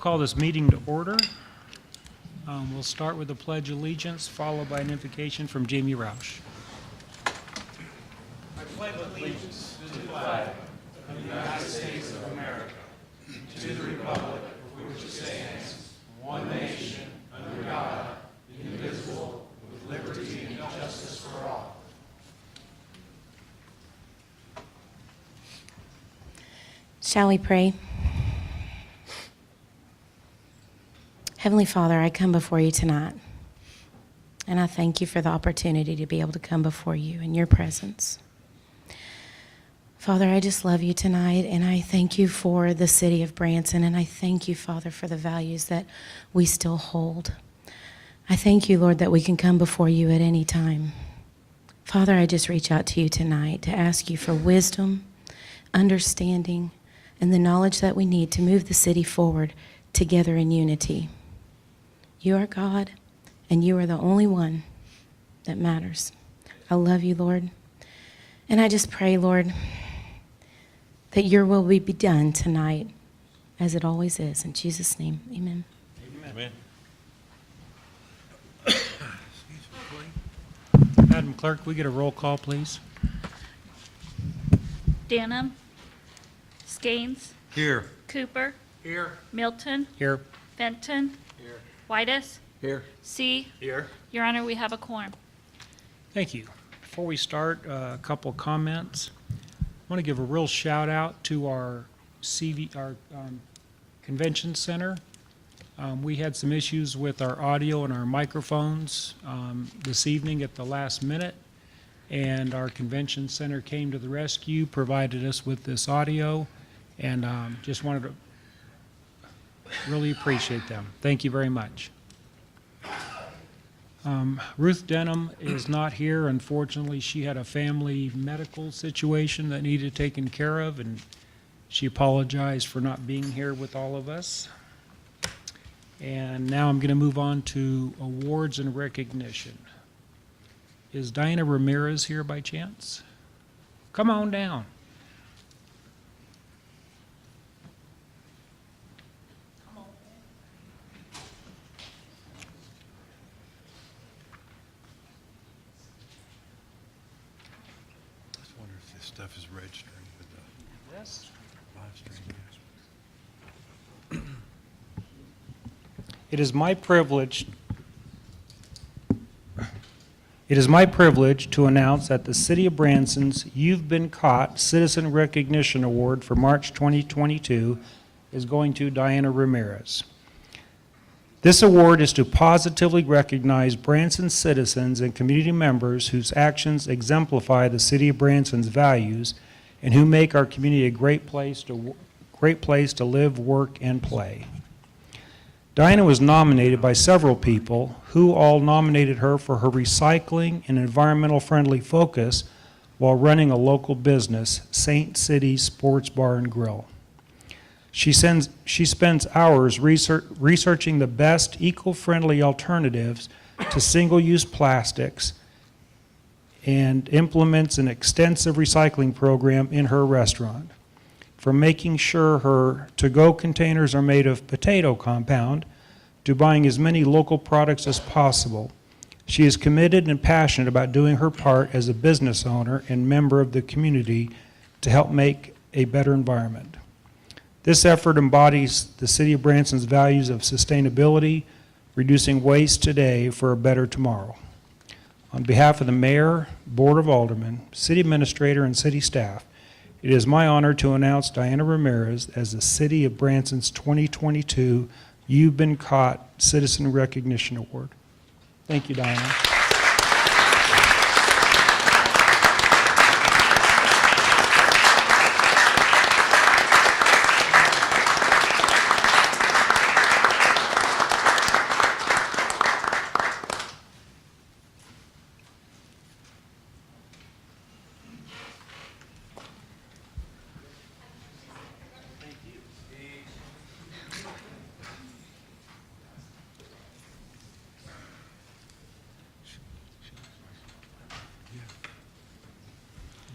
call this meeting to order. We'll start with the Pledge of Allegiance, followed by an invocation from Jamie Roush. I pledge allegiance to the flag of the United States of America, to the republic for which it stands, one nation, under God, indivisible, with liberty and justice for all. Shall we pray? Heavenly Father, I come before you tonight, and I thank you for the opportunity to be able to come before you in your presence. Father, I just love you tonight, and I thank you for the city of Branson, and I thank you, Father, for the values that we still hold. I thank you, Lord, that we can come before you at any time. Father, I just reach out to you tonight to ask you for wisdom, understanding, and the knowledge that we need to move the city forward together in unity. You are God, and you are the only one that matters. I love you, Lord. And I just pray, Lord, that your will be done tonight, as it always is. In Jesus' name, amen. Amen. Madam Clerk, we get a roll call, please? Danum. Skanes. Here. Cooper. Here. Milton. Here. Fenton. Here. Whitus. Here. C. Here. Your Honor, we have a quorum. Thank you. Before we start, a couple comments. I want to give a real shout out to our convention center. We had some issues with our audio and our microphones this evening at the last minute, and our convention center came to the rescue, provided us with this audio, and just wanted to really appreciate them. Thank you very much. Ruth Denham is not here. Unfortunately, she had a family medical situation that needed taken care of, and she apologized for not being here with all of us. And now I'm going to move on to awards and recognition. Is Diana Ramirez here by chance? Come on down. I just wonder if this stuff is registering with the Yes. live stream. It is my privilege to announce that the City of Branson's You've Been Caught Citizen Recognition Award for March 2022 is going to Diana Ramirez. This award is to positively recognize Branson citizens and community members whose actions exemplify the City of Branson's values and who make our community a great place to live, work, and play. Diana was nominated by several people who all nominated her for her recycling and environmental friendly focus while running a local business, Saint City Sports Bar and Grill. She spends hours researching the best eco-friendly alternatives to single-use plastics and implements an extensive recycling program in her restaurant. From making sure her to-go containers are made of potato compound to buying as many local products as possible, she is committed and passionate about doing her part as a business owner and member of the community to help make a better environment. This effort embodies the City of Branson's values of sustainability, reducing waste today for a better tomorrow. On behalf of the Mayor, Board of Aldermen, City Administrator, and City staff, it is my honor to announce Diana Ramirez as the City of Branson's 2022 You've Been Caught Citizen Recognition Award. Thank you, Diana.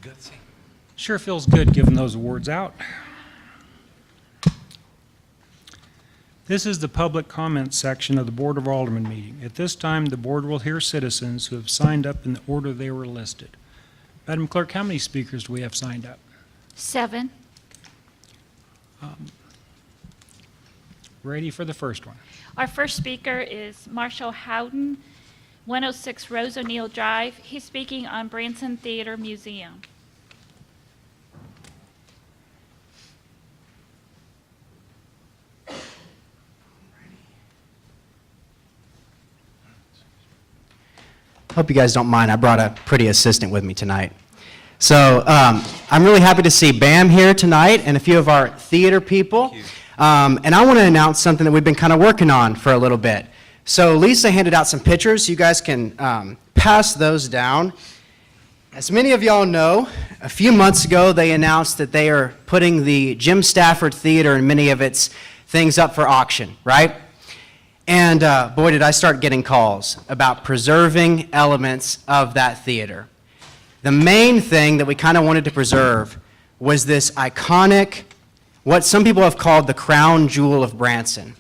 Gutsy. Sure feels good giving those awards out. This is the public comment section of the Board of Aldermen meeting. At this time, the board will hear citizens who have signed up in the order they were listed. Madam Clerk, how many speakers do we have signed up? 7. Ready for the first one. Our first speaker is Marshall Howden, 106 Rose O'Neill Drive. He's speaking on Branson Theater Museum. Hope you guys don't mind. I brought a pretty assistant with me tonight. So I'm really happy to see Bam here tonight and a few of our theater people. And I want to announce something that we've been kind of working on for a little bit. So Lisa handed out some pictures. You guys can pass those down. As many of y'all know, a few months ago they announced that they are putting the Jim Stafford Theater and many of its things up for auction, right? And boy, did I start getting calls about preserving elements of that theater. The main thing that we kind of wanted to preserve was this iconic, what some people have called the crown jewel of Branson.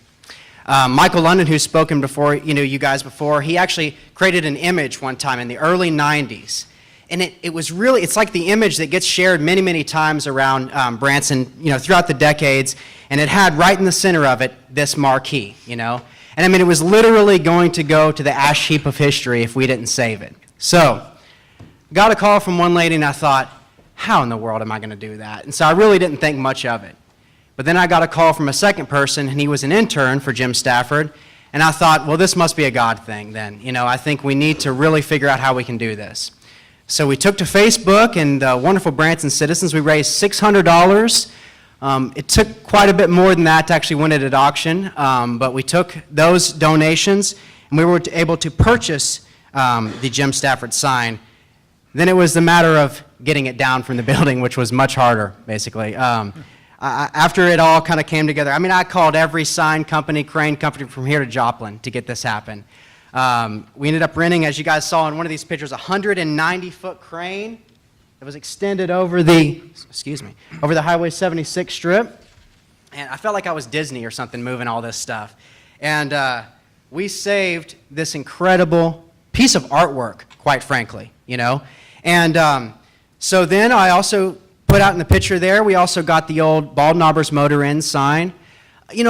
Michael London, who's spoken before, you guys before, he actually created an image one time in the early 90s. And it was really, it's like the image that gets shared many, many times around Branson, throughout the decades. And it had right in the center of it this marquee, And I mean, it was literally going to go to the ash heap of history if we didn't save it. So, got a call from one lady and I thought, how in the world am I going to do that? And so I really didn't think much of it. But then I got a call from a second person and he was an intern for Jim Stafford. And I thought, well, this must be a God thing then. I think we need to really figure out how we can do this. So we took to Facebook and the wonderful Branson citizens, we raised $600. It took quite a bit more than that to actually win it at auction, but we took those donations and we were able to purchase the Jim Stafford sign. Then it was the matter of getting it down from the building, which was much harder, basically. After it all kind of came together, I called every sign company, crane company from here to Joplin to get this happen. We ended up renting, as you guys saw in one of these pictures, a 190-foot crane that was extended over the Highway 76 strip. And I felt like I was Disney or something moving all this stuff. And we saved this incredible piece of artwork, quite frankly, And so then I also put out in the picture there, we also got the old Bald Knobbers Motor Inn sign.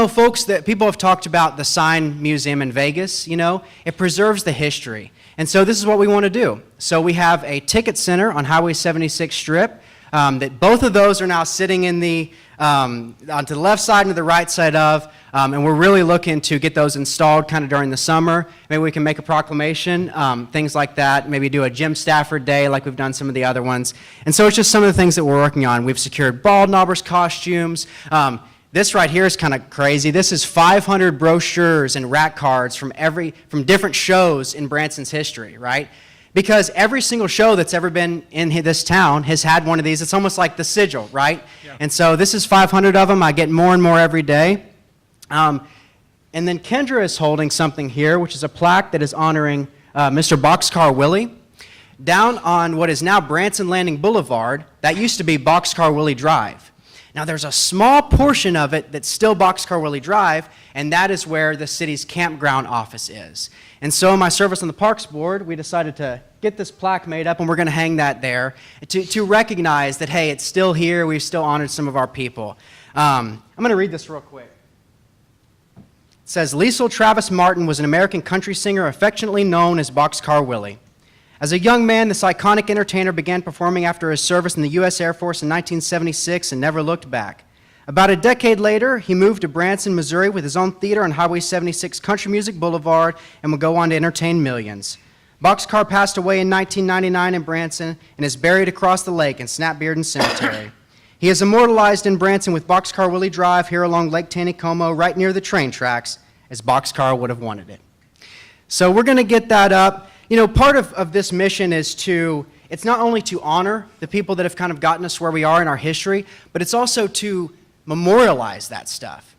Folks, that people have talked about the sign museum in Vegas, it preserves the history. And so this is what we want to do. So we have a ticket center on Highway 76 strip that both of those are now sitting in the, onto the left side and to the right side of, and we're really looking to get those installed kind of during the summer. Maybe we can make a proclamation, things like that, maybe do a Jim Stafford Day like we've done some of the other ones. And so it's just some of the things that we're working on. We've secured Bald Knobbers costumes. This right here is kind of crazy. This is 500 brochures and rack cards from different shows in Branson's history, right? Because every single show that's ever been in this town has had one of these. It's almost like the sigil, right? Yeah. And so this is 500 of them. I get more and more every day. And then Kendra is holding something here, which is a plaque that is honoring Mr. Boxcar Willie. Down on what is now Branson Landing Boulevard, that used to be Boxcar Willie Drive. Now, there's a small portion of it that's still Boxcar Willie Drive, and that is where the city's campground office is. And so in my service on the Parks Board, we decided to get this plaque made up, and we're going to hang that there to recognize that, hey, it's still here. We've still honored some of our people. I'm going to read this real quick. It says, Liesl Travis Martin was an American country singer affectionately known as Boxcar Willie. As a young man, this iconic entertainer began performing after his service in the U.S. Air Force in 1976 and never looked back. About a decade later, he moved to Branson, Missouri with his own theater on Highway 76 Country Music Boulevard and would go on to entertain millions. Boxcar passed away in 1999 in Branson and is buried across the lake in Snapbearden Cemetery. He is immortalized in Branson with Boxcar Willie Drive here along Lake Taneycomo, right near the train tracks, as Boxcar would have wanted it. So we're going to get that up. Part of this mission is it's not only to honor the people that have kind of gotten us where we are in our history, but it's also to memorialize that stuff.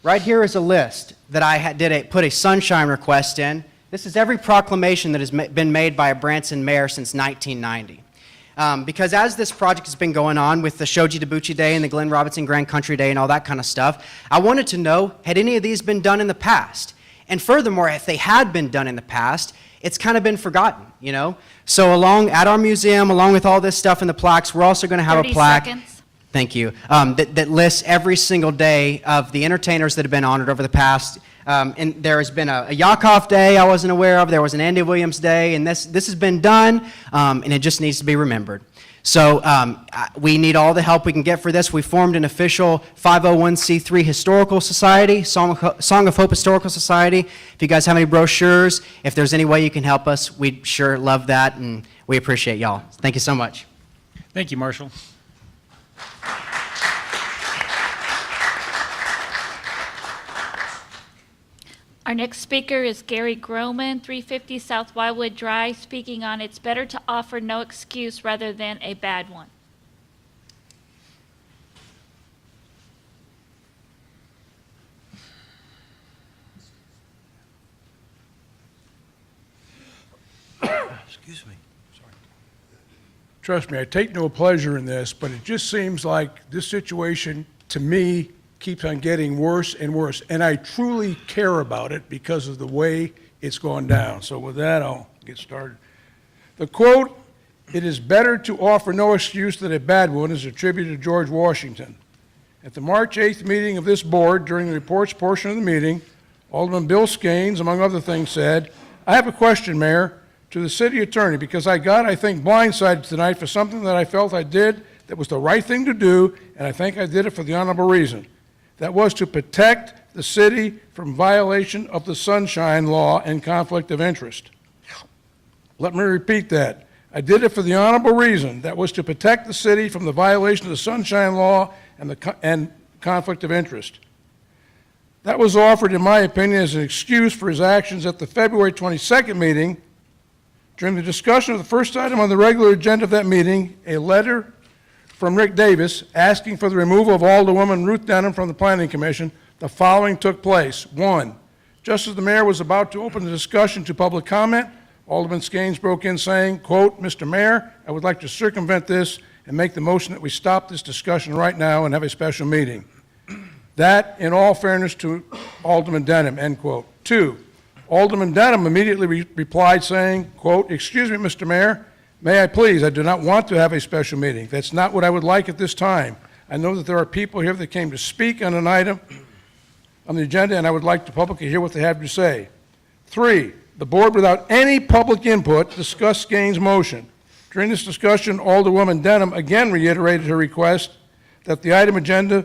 Right here is a list that I put a sunshine request in. This is every proclamation that has been made by a Branson mayor since 1990. Because as this project has been going on with the Shoji Dabuchi Day and the Glenn Robinson Grand Country Day and all that kind of stuff, I wanted to know, had any of these been done in the past? And furthermore, if they had been done in the past, it's kind of been forgotten, you know? So at our museum, along with all this stuff in the plaques, we're also going to have a 30 plaque. seconds. Thank you. That lists every single day of the entertainers that have been honored over the past. And there has been a Yakov Day I wasn't aware of. There was an Andy Williams Day, and this has been done, and it just needs to be remembered. So we need all the help we can get for this. We formed an official 501c3 historical society, Song of Hope Historical Society. If you guys have any brochures, if there's any way you can help us, we'd sure love that, and we appreciate y'all. Thank you so much. Thank you, Marshall. Our next speaker is Gary Groman, 350 South Wildwood Drive, speaking on it's better to offer no excuse rather than a bad one. Excuse me. Sorry. Trust me, I take no pleasure in this, but it just seems like this situation, to me, keeps on getting worse and worse. And I truly care about it because of the way it's gone down. So with that, I'll get started. The quote, "It is better to offer no excuse than a bad one," is attributed to George Washington. At the March 8th meeting of this board, during the reports portion of the meeting, Alderman Bill Skanes, among other things, said, "I have a question, Mayor, to the city attorney, because I got, I think, blindsided tonight for something that I felt I did that was the right thing to do, and I think I did it for the honorable reason. That was to protect the city from violation of the Sunshine Law and conflict of interest." Let me repeat that. I did it for the honorable reason. That was to protect the city from the violation of the Sunshine Law and conflict of interest. That was offered, in my opinion, as an excuse for his actions at the February 22nd meeting. During the discussion of the first item on the regular agenda of that meeting, a letter from Rick Davis asking for the removal of Alderwoman Ruth Denham from the Planning Commission, the following took place. 1, just as the mayor was about to open the discussion to public comment, Alderman Skanes broke in saying, quote, "Mr. Mayor, I would like to circumvent this and make the motion that we stop this discussion right now and have a special meeting." That, in all fairness to Alderman Denham, end quote. 2, Alderman Denham immediately replied saying, quote, "Excuse me, Mr. Mayor, may I please, I do not want to have a special meeting. That's not what I would like at this time. I know that there are people here that came to speak on an item on the agenda, and I would like to publicly hear what they have to say." 3, the board, without any public input, discussed Skanes' motion. During this discussion, Alderwoman Denham again reiterated her request that the item agenda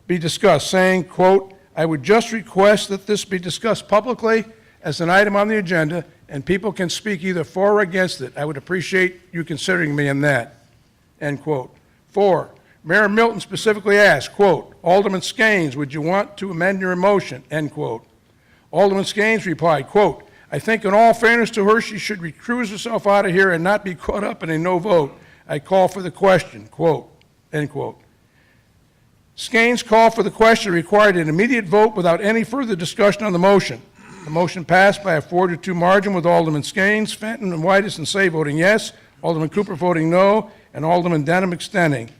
be discussed, saying, quote, "I would just request that this be discussed publicly as an item on the agenda, and people can speak either for or against it. I would appreciate you considering me in that," end quote. 4, Mayor Milton specifically asked, quote, "Alderman Skanes, would you want to amend your motion," end quote. Alderman Skanes replied, quote, "I think in all fairness to her, she should recuse herself out of here and not be caught up in a no vote. I call for the question," quote, end quote. Skanes' call for the question required an immediate vote without any further discussion on the motion. The motion passed by a 4-2 margin with Alderman Skanes, Fenton, and Whitus and Say voting yes, Alderman Cooper voting no, and Alderman Denham abstaining,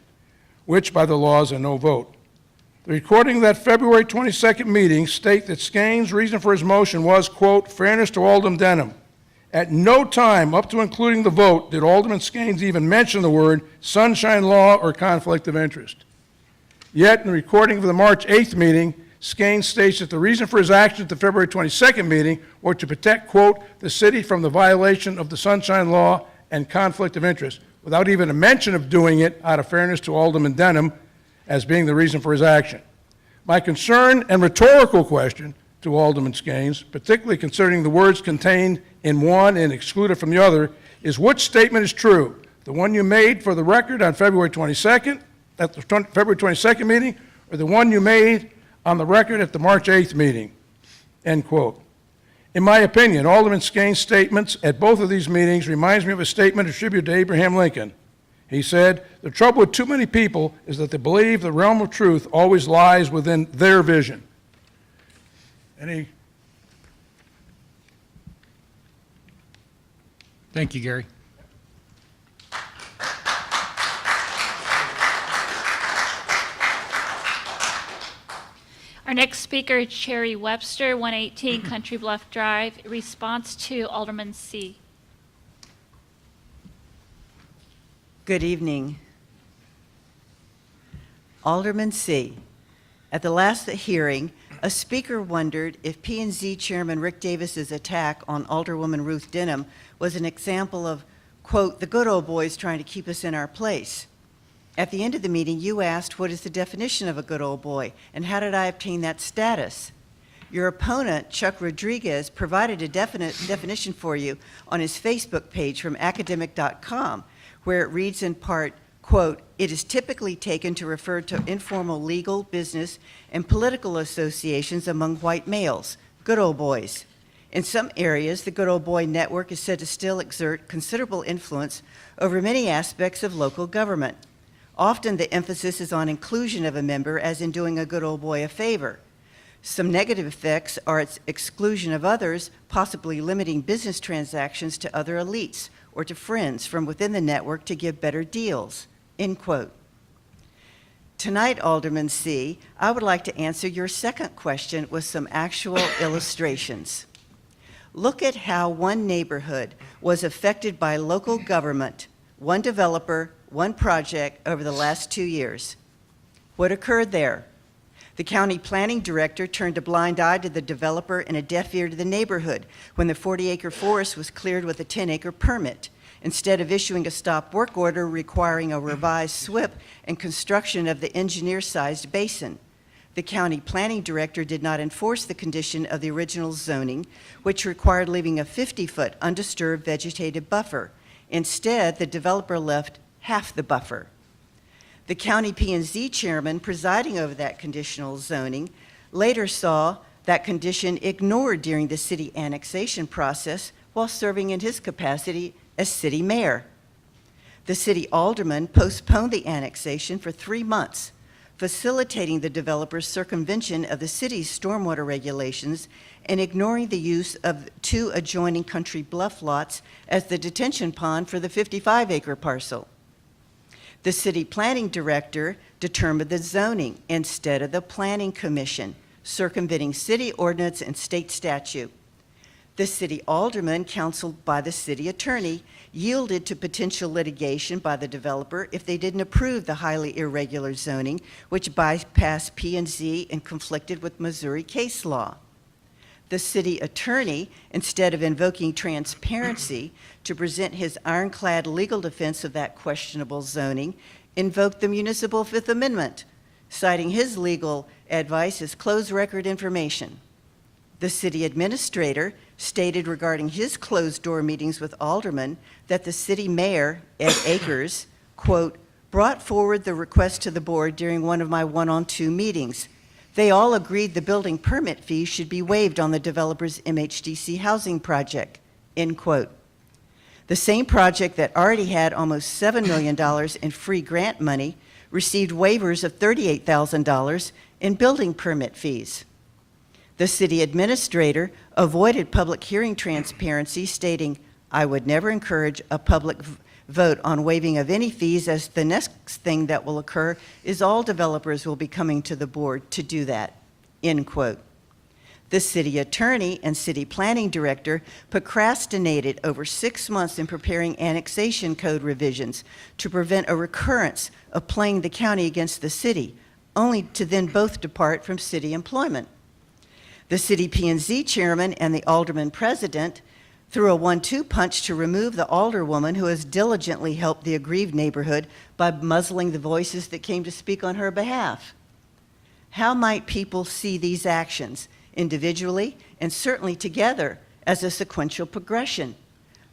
which by the law is a no vote. The recording of that February 22nd meeting state that Skanes' reason for his motion was, quote, "fairness to Alderman Denham." At no time, up to including the vote, did Alderman Skanes even mention the word sunshine law or conflict of interest. Yet, in the recording of the March 8th meeting, Skanes states that the reason for his action at the February 22nd meeting were to protect, quote, "the city from the violation of the sunshine law and conflict of interest," without even a mention of doing it out of fairness to Alderman Denham as being the reason for his action. My concern and rhetorical question to Alderman Skanes, particularly considering the words contained in one and excluded from the other, is which statement is true? The one you made for the record on February 22nd, at the February 22nd meeting, or the one you made on the record at the March 8th meeting, end quote. In my opinion, Alderman Skanes' statements at both of these meetings reminds me of a statement attributed to Abraham Lincoln. He said, "The trouble with too many people is that they believe the realm of truth always lies within their vision." Thank you, Gary. Our next speaker is Cherry Webster, 118 Country Bluff Drive. Response to Alderman C. Good evening. Alderman C. At the last hearing, a speaker wondered if P&Z Chairman Rick Davis's attack on Alderwoman Ruth Denham was an example of, quote, the good old boys trying to keep us in our place. At the end of the meeting, you asked, what is the definition of a good old boy, and how did I obtain that status? Your opponent, Chuck Rodriguez, provided a definition for you on his Facebook page from academic.com, where it reads in part, quote, it is typically taken to refer to informal legal, business, and political associations among white males, good old boys. In some areas, the Good Old Boy Network is said to still exert considerable influence over many aspects of local government. Often the emphasis is on inclusion of a member, as in doing a good old boy a favor. Some negative effects are its exclusion of others, possibly limiting business transactions to other elites or to friends from within the network to give better deals, end quote. Tonight, Alderman C., I would like to answer your second question with some actual illustrations. Look at how one neighborhood was affected by local government, one developer, one project over the last 2 years. What occurred there? The county planning director turned a blind eye to the developer and a deaf ear to the neighborhood when the 40-acre forest was cleared with a 10-acre permit, instead of issuing a stop work order requiring a revised SWIP and construction of the engineer-sized basin. The county planning director did not enforce the condition of the original zoning, which required leaving a 50-foot undisturbed vegetative buffer. Instead, the developer left half the buffer. The county P&Z chairman presiding over that conditional zoning later saw that condition ignored during the city annexation process while serving in his capacity as city mayor. The city alderman postponed the annexation for 3 months, facilitating the developer's circumvention of the city's stormwater regulations and ignoring the use of 2 adjoining Country Bluff lots as the detention pond for the 55-acre parcel. The city planning director determined the zoning instead of the planning commission, circumventing city ordinance and state statute. The city alderman, counseled by the city attorney, yielded to potential litigation by the developer if they didn't approve the highly irregular zoning, which bypassed P&Z and conflicted with Missouri case law. The city attorney, instead of invoking transparency to present his ironclad legal defense of that questionable zoning, invoked the municipal Fifth Amendment, citing his legal advice as closed record information. The city administrator stated regarding his closed-door meetings with aldermen that the city mayor, Ed Akers, quote, brought forward the request to the board during one of my one-on-two meetings. They all agreed the building permit fee should be waived on the developer's MHDC housing project, end quote. The same project that already had almost $7 million in free grant money received waivers of $38,000 in building permit fees. The city administrator avoided public hearing transparency, stating, I would never encourage a public vote on waiving of any fees, as the next thing that will occur is all developers will be coming to the board to do that, end quote. The city attorney and city planning director procrastinated over 6 months in preparing annexation code revisions to prevent a recurrence of playing the county against the city, only to then both depart from city employment. The city P&Z chairman and the alderman president threw a 1-2 punch to remove the alderwoman who has diligently helped the aggrieved neighborhood by muzzling the voices that came to speak on her behalf. How might people see these actions, individually and certainly together, as a sequential progression?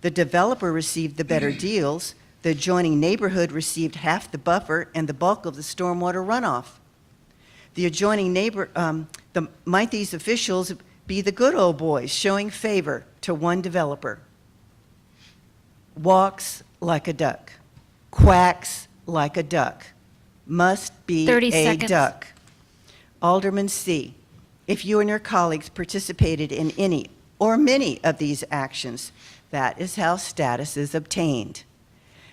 The developer received the better deals, the adjoining neighborhood received half the buffer and the bulk of the stormwater runoff. The adjoining might these officials be the good old boys showing favor to one developer? Walks like a duck, quacks like a duck, must be 30 a seconds. duck. Alderman C., if you and your colleagues participated in any or many of these actions, that is how status is obtained.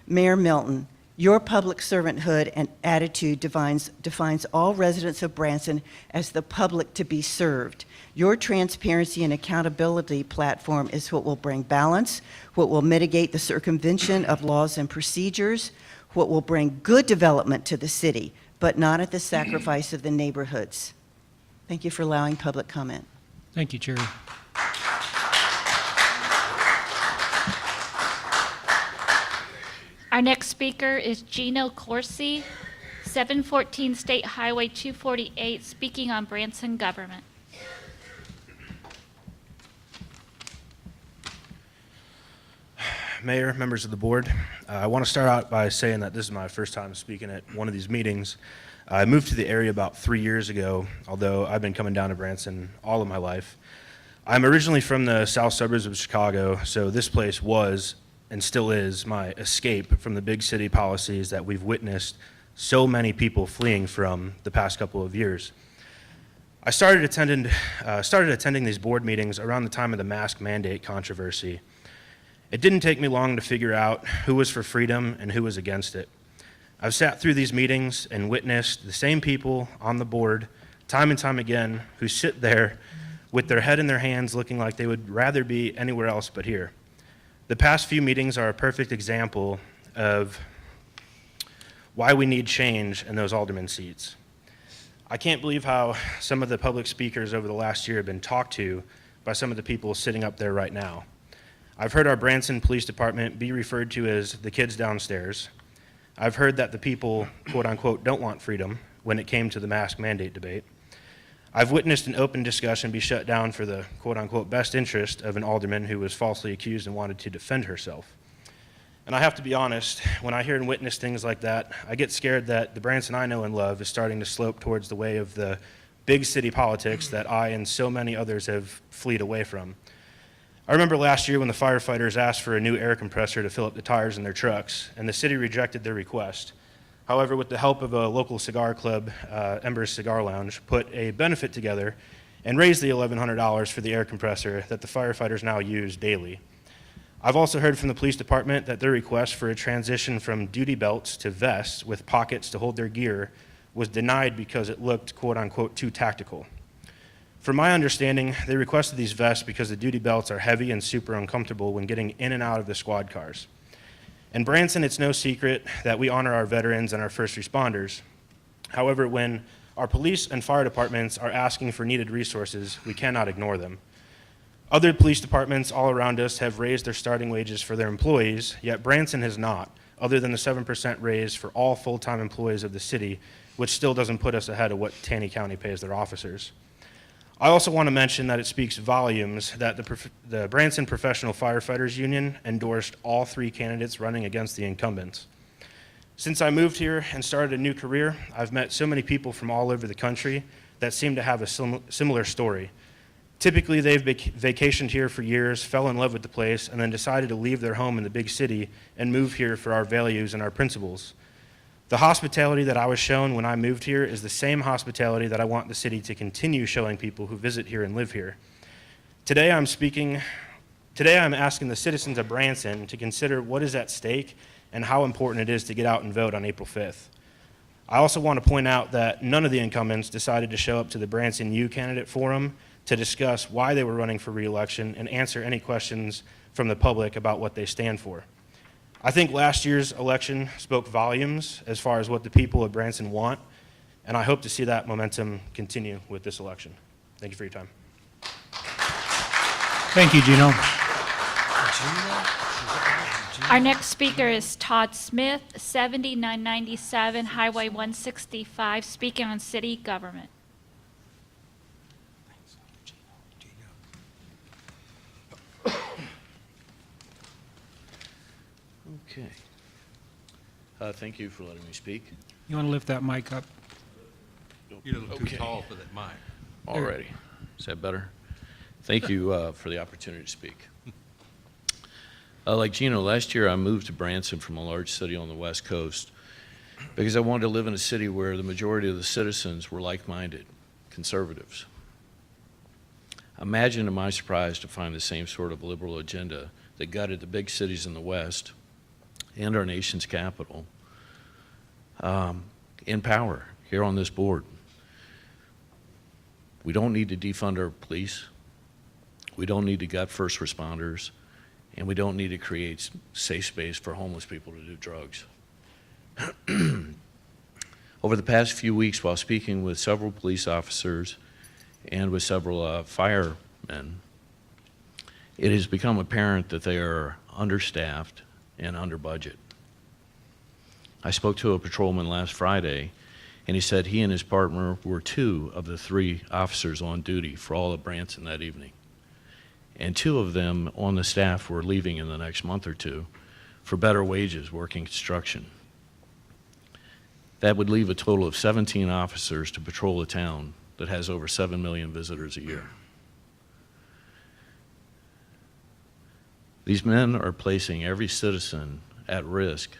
Mayor Milton, Your public servanthood and attitude defines all residents of Branson as the public to be served. Your transparency and accountability platform is what will bring balance, what will mitigate the circumvention of laws and procedures, what will bring good development to the city, but not at the sacrifice of the neighborhoods. Thank you for allowing public comment. Thank you, Cherry. Our next speaker is Gino Corsi, 714 State Highway 248, speaking on Branson government. Mayor, members of the board, I want to start out by saying that this is my first time speaking at one of these meetings. I moved to the area about 3 years ago, although I've been coming down to Branson all of my life. I'm originally from the south suburbs of Chicago, so this place was and still is my escape from the big city policies that we've witnessed so many people fleeing from the past couple of years. I started attending these board meetings around the time of the mask mandate controversy. It didn't take me long to figure out who was for freedom and who was against it. I've sat through these meetings and witnessed the same people on the board time and time again who sit there with their head in their hands looking like they would rather be anywhere else but here. The past few meetings are a perfect example of why we need change in those alderman seats. I can't believe how some of the public speakers over the last year have been talked to by some of the people sitting up there right now. I've heard our Branson Police Department be referred to as the kids downstairs. I've heard that the people, quote unquote, don't want freedom when it came to the mask mandate debate. I've witnessed an open discussion be shut down for the quote unquote best interest of an alderman who was falsely accused and wanted to defend herself. And I have to be honest, when I hear and witness things like that, I get scared that the Branson I know and love is starting to slope towards the way of the big city politics that I and so many others have fled away from. I remember last year when the firefighters asked for a new air compressor to fill up the tires in their trucks, and the city rejected their request. However, with the help of a local cigar club, Ember's Cigar Lounge, put a benefit together and raised the $1,100 for the air compressor that the firefighters now use daily. I've also heard from the police department that their request for a transition from duty belts to vests with pockets to hold their gear was denied because it looked, quote unquote, too tactical. From my understanding, they requested these vests because the duty belts are heavy and super uncomfortable when getting in and out of the squad cars. In Branson, it's no secret that we honor our veterans and our first responders. However, when our police and fire departments are asking for needed resources, we cannot ignore them. Other police departments all around us have raised their starting wages for their employees, yet Branson has not, other than the 7% raise for all full-time employees of the city, which still doesn't put us ahead of what Taney County pays their officers. I also want to mention that it speaks volumes that the Branson Professional Firefighters Union endorsed all 3 candidates running against the incumbents. Since I moved here and started a new career, I've met so many people from all over the country that seem to have a similar story. Typically, they've vacationed here for years, fell in love with the place, and then decided to leave their home in the big city and move here for our values and our principles. The hospitality that I was shown when I moved here is the same hospitality that I want the city to continue showing people who visit here and live here. Today I'm asking the citizens of Branson to consider what is at stake and how important it is to get out and vote on April 5th. I also want to point out that none of the incumbents decided to show up to the Branson U Candidate Forum to discuss why they were running for re-election and answer any questions from the public about what they stand for. I think last year's election spoke volumes as far as what the people of Branson want, and I hope to see that momentum continue with this election. Thank you for your time. Thank you, Gino. Our next speaker is Todd Smith, 7997 Highway 165, speaking on city government. Okay. Thank you for letting me speak. You want to lift that mic up? You're a little too Okay. tall for that mic. Already. Is that better? Thank you for the opportunity to speak. Like Gino, last year I moved to Branson from a large city on the West Coast because I wanted to live in a city where the majority of the citizens were like-minded, conservatives. Imagine to my surprise to find the same sort of liberal agenda that gutted the big cities in the West and our nation's capital in power here on this board. We don't need to defund our police. We don't need to gut first responders. And we don't need to create safe space for homeless people to do drugs. Over the past few weeks, while speaking with several police officers and with several firemen, it has become apparent that they are understaffed and under budget. I spoke to a patrolman last Friday, and he said he and his partner were 2 of the 3 officers on duty for all of Branson that evening. And 2 of them on the staff were leaving in the next month or 2 for better wages working construction. That would leave a total of 17 officers to patrol a town that has over 7 million visitors a year. These men are placing every citizen at risk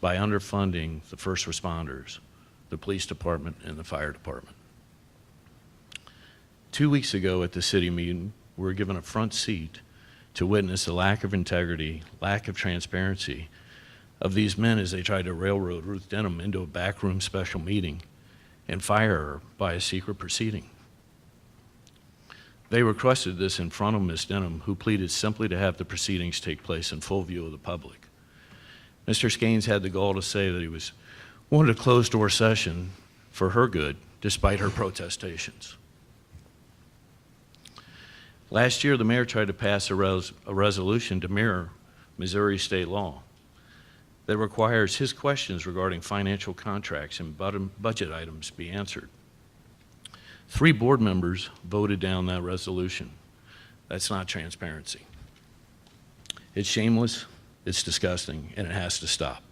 by underfunding the first responders, the police department, and the fire department. 2 weeks ago at the city meeting, we were given a front seat to witness the lack of integrity, lack of transparency of these men as they tried to railroad Ruth Denham into a backroom special meeting and fire her by a secret proceeding. They requested this in front of Ms. Denham, who pleaded simply to have the proceedings take place in full view of the public. Mr. Skanes had the gall to say that he wanted a closed-door session for her good, despite her protestations. Last year, the mayor tried to pass a resolution to mirror Missouri state law that requires his questions regarding financial contracts and budget items be answered. 3 board members voted down that resolution. That's not transparency. It's shameless, it's disgusting, and it has to stop.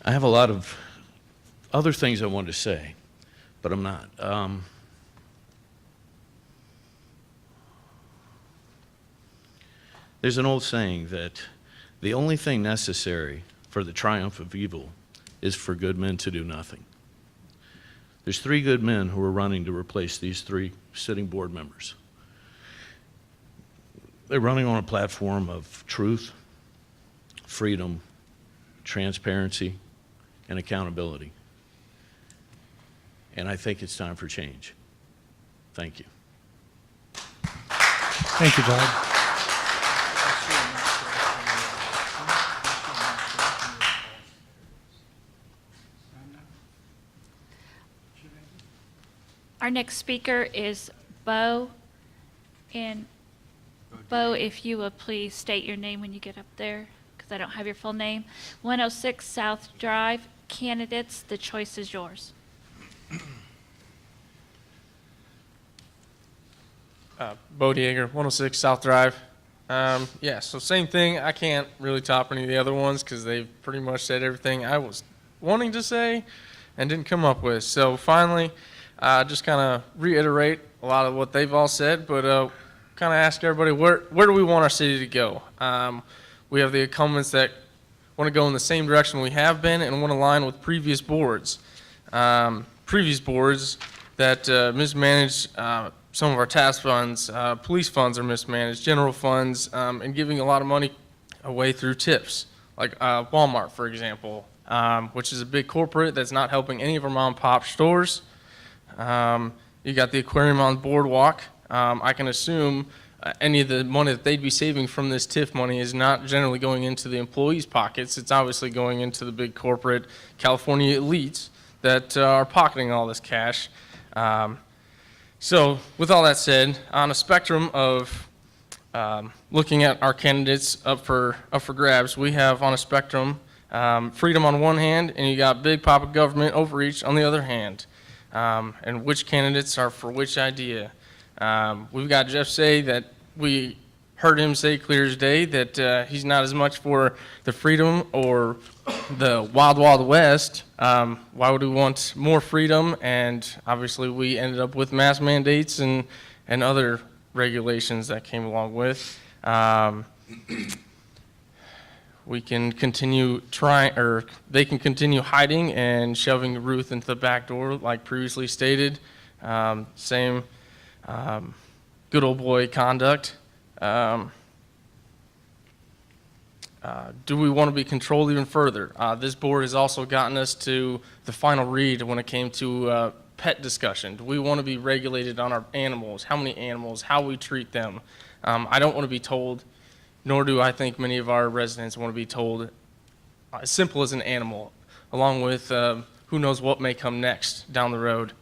I have a lot of other things I wanted to say, but I'm not. There's an old saying that the only thing necessary for the triumph of evil is for good men to do nothing. There's 3 good men who are running to replace these 3 sitting board members. They're running on a platform of truth, freedom, transparency, and accountability. And I think it's time for change. Thank you. Thank you, Todd. Our next speaker is Bo. And Bo, if you would please state your name when you get up there, because I don't have your full name. 106 South Drive. Candidates, the choice is yours. Bo Dieger, 106 South Drive. Yeah, so same thing. I can't really top any of the other ones because they've pretty much said everything I was wanting to say and didn't come up with. So finally, just kind of reiterate a lot of what they've all said, but kind of ask everybody, where do we want our city to go? We have the incumbents that want to go in the same direction we have been and want to align with previous boards. Previous boards that mismanaged some of our task funds, police funds are mismanaged, general funds, and giving a lot of money away through tips, like Walmart, for example, which is a big corporate that's not helping any of our mom and pop stores. You got the aquarium on the boardwalk. I can assume any of the money that they'd be saving from this TIF money is not generally going into the employees' pockets. It's obviously going into the big corporate California elites that are pocketing all this cash. So with all that said, on a spectrum of looking at our candidates up for grabs, we have on a spectrum freedom on one hand, and you got big papa government overreach on the other hand. And which candidates are for which idea. We've got Jeff say that we heard him say clear as day that he's not as much for the freedom or the wild, wild west. Why would we want more freedom? And obviously we ended up with mask mandates and other regulations that came along with. We can continue they can continue hiding and shoving Ruth into the back door like previously stated. Same good old boy conduct. Do we want to be controlled even further? This board has also gotten us to the final read when it came to pet discussion. Do we want to be regulated on our animals, how many animals, how we treat them? I don't want to be told, nor do I think many of our residents want to be told as simple as an animal, along with who knows what may come next down the road.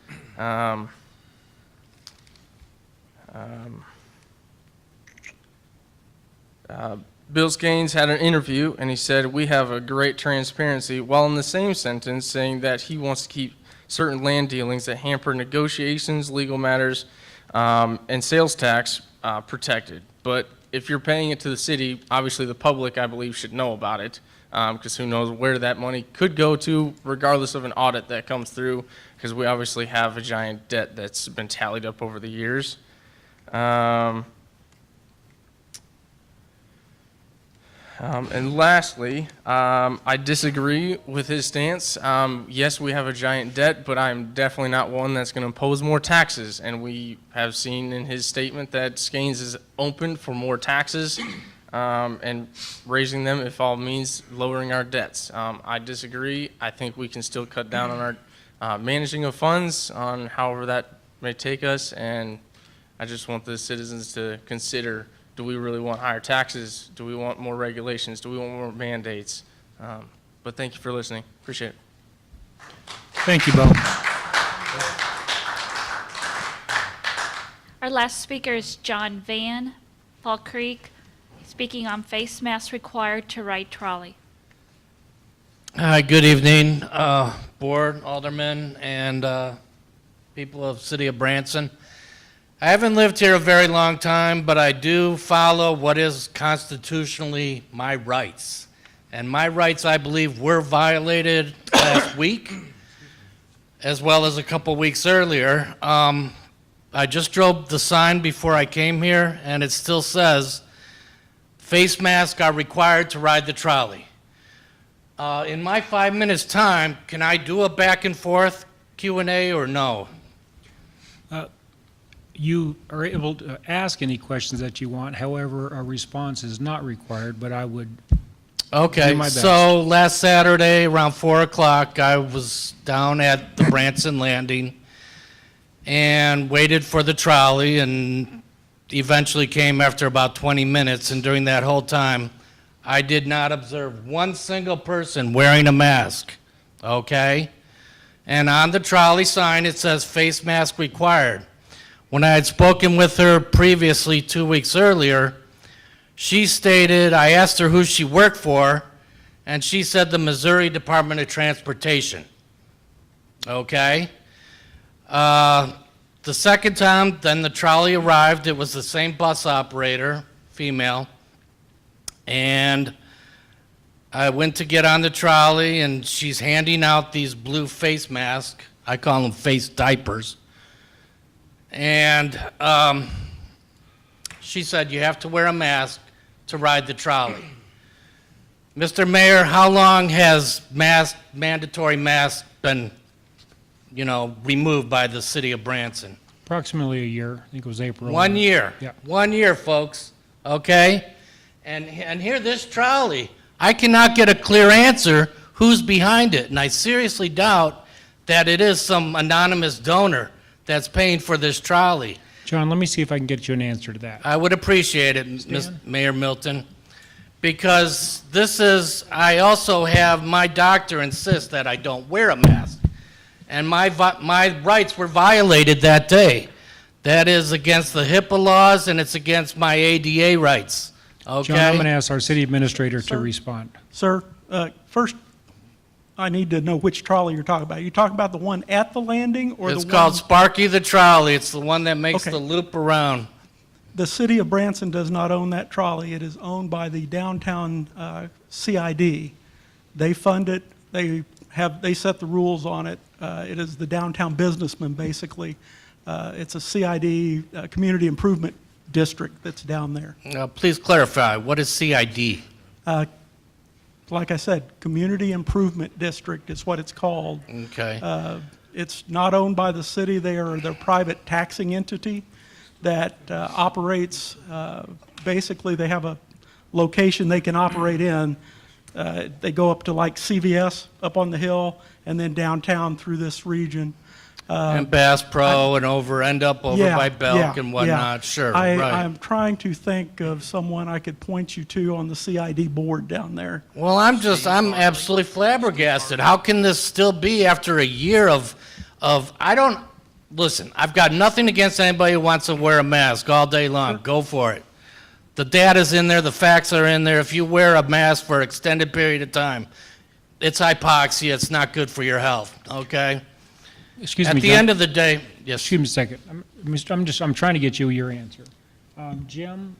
Bill Skanes had an interview, and he said, "We have a great transparency," while in the same sentence saying that he wants to keep certain land dealings that hamper negotiations, legal matters, and sales tax protected. But if you're paying it to the city, obviously the public, I believe, should know about it, because who knows where that money could go to, regardless of an audit that comes through, because we obviously have a giant debt that's been tallied up over the years. And lastly, I disagree with his stance. Yes, we have a giant debt, but I'm definitely not one that's going to impose more taxes. And we have seen in his statement that Skanes is open for more taxes and raising them if all means lowering our debts. I disagree. I think we can still cut down on our managing of funds, on however that may take us. And I just want the citizens to consider, do we really want higher taxes? Do we want more regulations? Do we want more mandates? But thank you for listening. Appreciate it. Thank you, Bo. Our last speaker is John Van, Fall Creek, speaking on face masks required to ride trolley. Hi, good evening, Board, Aldermen, and people of City of Branson. I haven't lived here a very long time, but I do follow what is constitutionally my rights. And my rights, I believe, were violated last week, as well as a couple weeks earlier. I just drove the sign before I came here, and it still says, face masks are required to ride the trolley. In my 5 minutes time, can I do a back and forth Q&A or no? You are able to ask any questions that you want. However, a response is not required, but I would Okay, do my best. so last Saturday around 4 o'clock, I was down at the Branson Landing and waited for the trolley, and eventually came after about 20 minutes, and during that whole time, I did not observe one single person wearing a mask, okay? And on the trolley sign, it says face mask required. When I had spoken with her previously 2 weeks earlier, she stated, I asked her who she worked for, and she said the Missouri Department of Transportation. Okay? The second time, then the trolley arrived. It was the same bus operator, female, and I went to get on the trolley, and she's handing out these blue face masks. I call them face diapers. And she said, you have to wear a mask to ride the trolley. Mr. Mayor, how long has mandatory masks been, removed by the city of Branson? approximately a year. I think it was April. 1 year. Yeah. 1 year, folks, okay? And here, this trolley, I cannot get a clear answer who's behind it, and I seriously doubt that it is some anonymous donor that's paying for this trolley. John, let me see if I can get you an answer to that. I would appreciate it, Stan? Mayor Milton, because I also have, my doctor insists that I don't wear a mask, and my rights were violated that day. That is against the HIPAA laws, and it's against my ADA rights, okay? John, I'm going to ask our city administrator to respond. Sir, first, I need to know which trolley you're talking about. Are you talking about the one at the landing or the one? It's called Sparky the Trolley. It's the one that makes Okay. the loop around. The city of Branson does not own that trolley. It is owned by the downtown CID. They fund it. They set the rules on it. It is the downtown businessman, basically. It's a CID, Community Improvement District that's down there. Please clarify, what is CID? Like I said, Community Improvement District is what it's called. Okay. It's not owned by the city. They're a private taxing entity that operates, basically they have a location they can operate in. They go up to like CVS up on the hill and then downtown through this region. And Bass Pro and end up over Yeah, by Belk yeah, and whatnot, yeah. sure, right. I'm trying to think of someone I could point you to on the CID board down there. Well, I'm absolutely flabbergasted. How can this still be after a year of, listen, I've got nothing against anybody who wants to wear a mask all day long. Go for it. The data's in there, the facts are in there. If you wear a mask for an extended period of time, it's hypoxia, it's not good for your health, okay? Excuse me, At the John. end of the day, yes. Excuse me a second. I'm trying to get you your answer. Jim,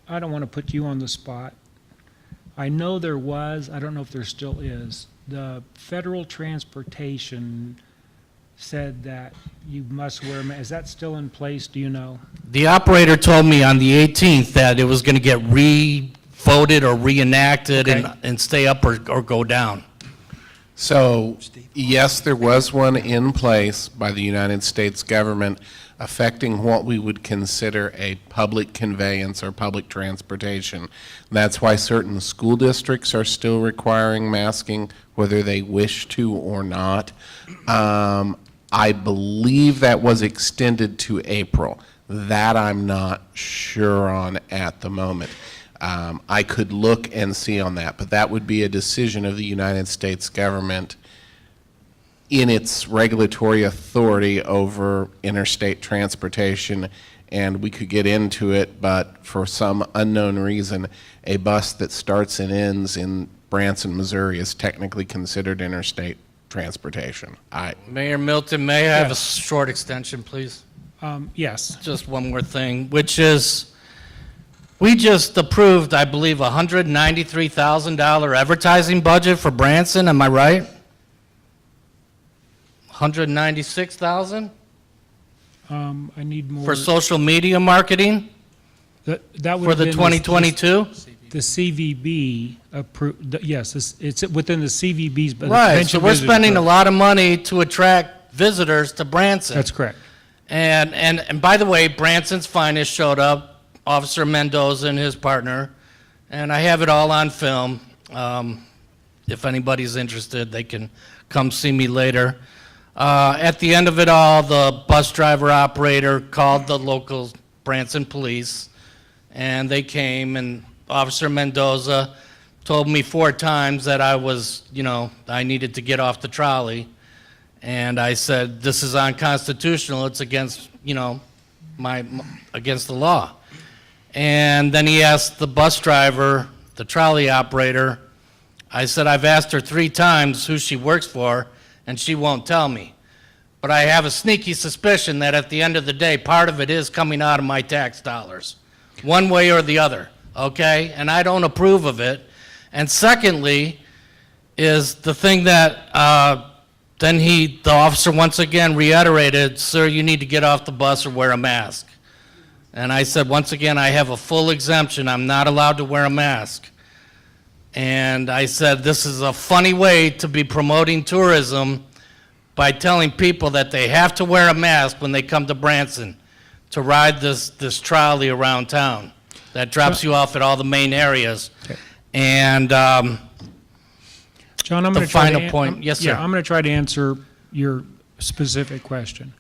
I don't want to put you on the spot. I know there was, I don't know if there still is, the federal transportation said that you must wear a mask. Is that still in place? Do you know? The operator told me on the 18th that it was going to get re-voted or reenacted Okay. and stay up or go down. So, yes, there was one in place by the United States government affecting what we would consider a public conveyance or public transportation. That's why certain school districts are still requiring masking, whether they wish to or not. I believe that was extended to April. That I'm not sure on at the moment. I could look and see on that, but that would be a decision of the United States government in its regulatory authority over interstate transportation, and we could get into it, but for some unknown reason, a bus that starts and ends in Branson, Missouri is technically considered interstate transportation. Mayor Milton, may I have a Yes. short extension, please? Yes. Just one more thing, which is, we just approved, I believe, a $193,000 advertising budget for Branson, am I right? 196,000 I need more. for social media marketing That would for have the been 2022? The CVB approved, yes, it's within the CVB's. but the Right, so Convention we're Visitors spending a Bureau. lot of money to attract visitors to Branson. That's correct. And by the way, Branson's finest showed up, Officer Mendoza and his partner, and I have it all on film. If anybody's interested, they can come see me later. At the end of it all, the bus driver operator called the local Branson police, and they came, and Officer Mendoza told me 4 times that I was, I needed to get off the trolley. And I said, this is unconstitutional, it's against, against the law. And then he asked the bus driver, the trolley operator, I said, I've asked her 3 times who she works for, and she won't tell me. But I have a sneaky suspicion that at the end of the day, part of it is coming out of my tax dollars, one way or the other, okay? And I don't approve of it. And secondly, is the thing that then the officer once again reiterated, sir, you need to get off the bus or wear a mask. And I said, once again, I have a full exemption. I'm not allowed to wear a mask. And I said, this is a funny way to be promoting tourism by telling people that they have to wear a mask when they come to Branson to ride this trolley around town that drops you off at all the main areas. Okay. And John, I'm the going to try to. final point. Yes, sir. Yeah, I'm going to try to answer your specific question.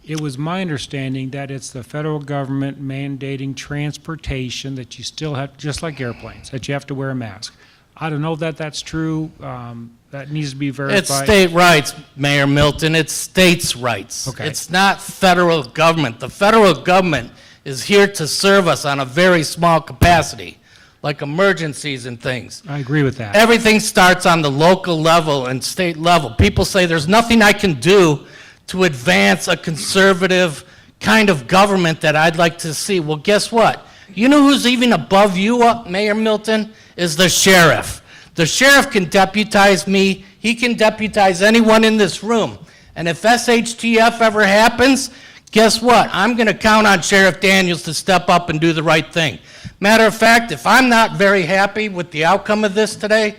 It was my understanding that it's the federal government mandating transportation that you still have, just like airplanes, that you have to wear a mask. I don't know that that's true. That needs to be verified. It's state rights, Mayor Milton. It's states' rights. Okay. It's not federal government. The federal government is here to serve us on a very small capacity, like emergencies and things. I agree with that. Everything starts on the local level and state level. People say there's nothing I can do to advance a conservative kind of government that I'd like to see. Well, guess what? You know who's even above you, Mayor Milton? Is the sheriff. The sheriff can deputize me. He can deputize anyone in this room. And if SHTF ever happens, guess what? I'm going to count on Sheriff Daniels to step up and do the right thing. Matter of fact, if I'm not very happy with the outcome of this today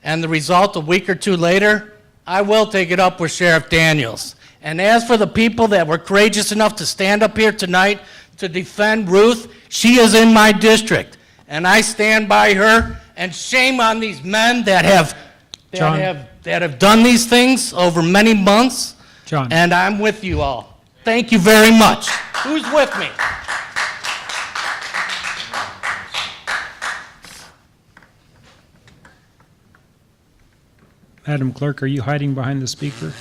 and the result a week or 2 later, I will take it up with Sheriff Daniels. And as for the people that were courageous enough to stand up here tonight to defend Ruth, she is in my district. and I stand by her, and shame on these men that have John. that have done these things over many months. John. And I'm with you all. Thank you very much. Who's with me? Madam Clerk, are you hiding behind the speaker?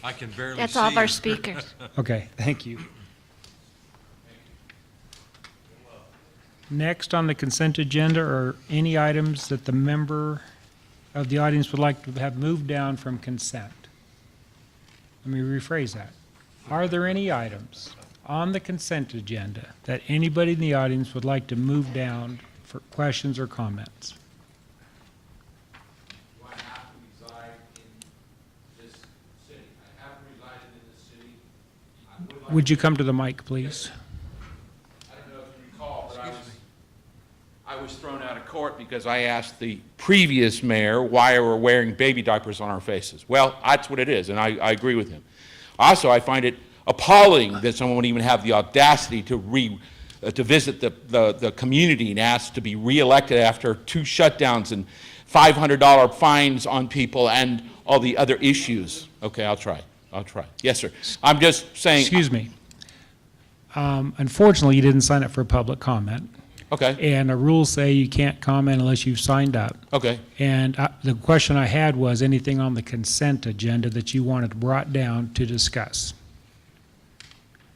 I can barely see That's all of our you. speakers. Okay, thank you. Next on the consent agenda are any items that the member of the audience would like to have moved down from consent. Let me rephrase that. Are there any items on the consent agenda that anybody in the audience would like to move down for questions or comments? Do I have to reside in this city? I haven't resided in this city. I would like Would you come to the mic, please? I don't know if you recall, but I was thrown out of court because I asked the previous mayor why we're wearing baby diapers on our faces. Well, that's what it is, and I agree with him. Also, I find it appalling that someone would even have the audacity to visit the community and ask to be reelected after 2 shutdowns and $500 fines on people and all the other issues. Okay, I'll try. Yes, sir. I'm just saying. Excuse me. Unfortunately, you didn't sign up for public comment. Okay, And the rules say you can't comment unless you've signed up. okay. And the question I had was anything on the consent agenda that you wanted brought down to discuss?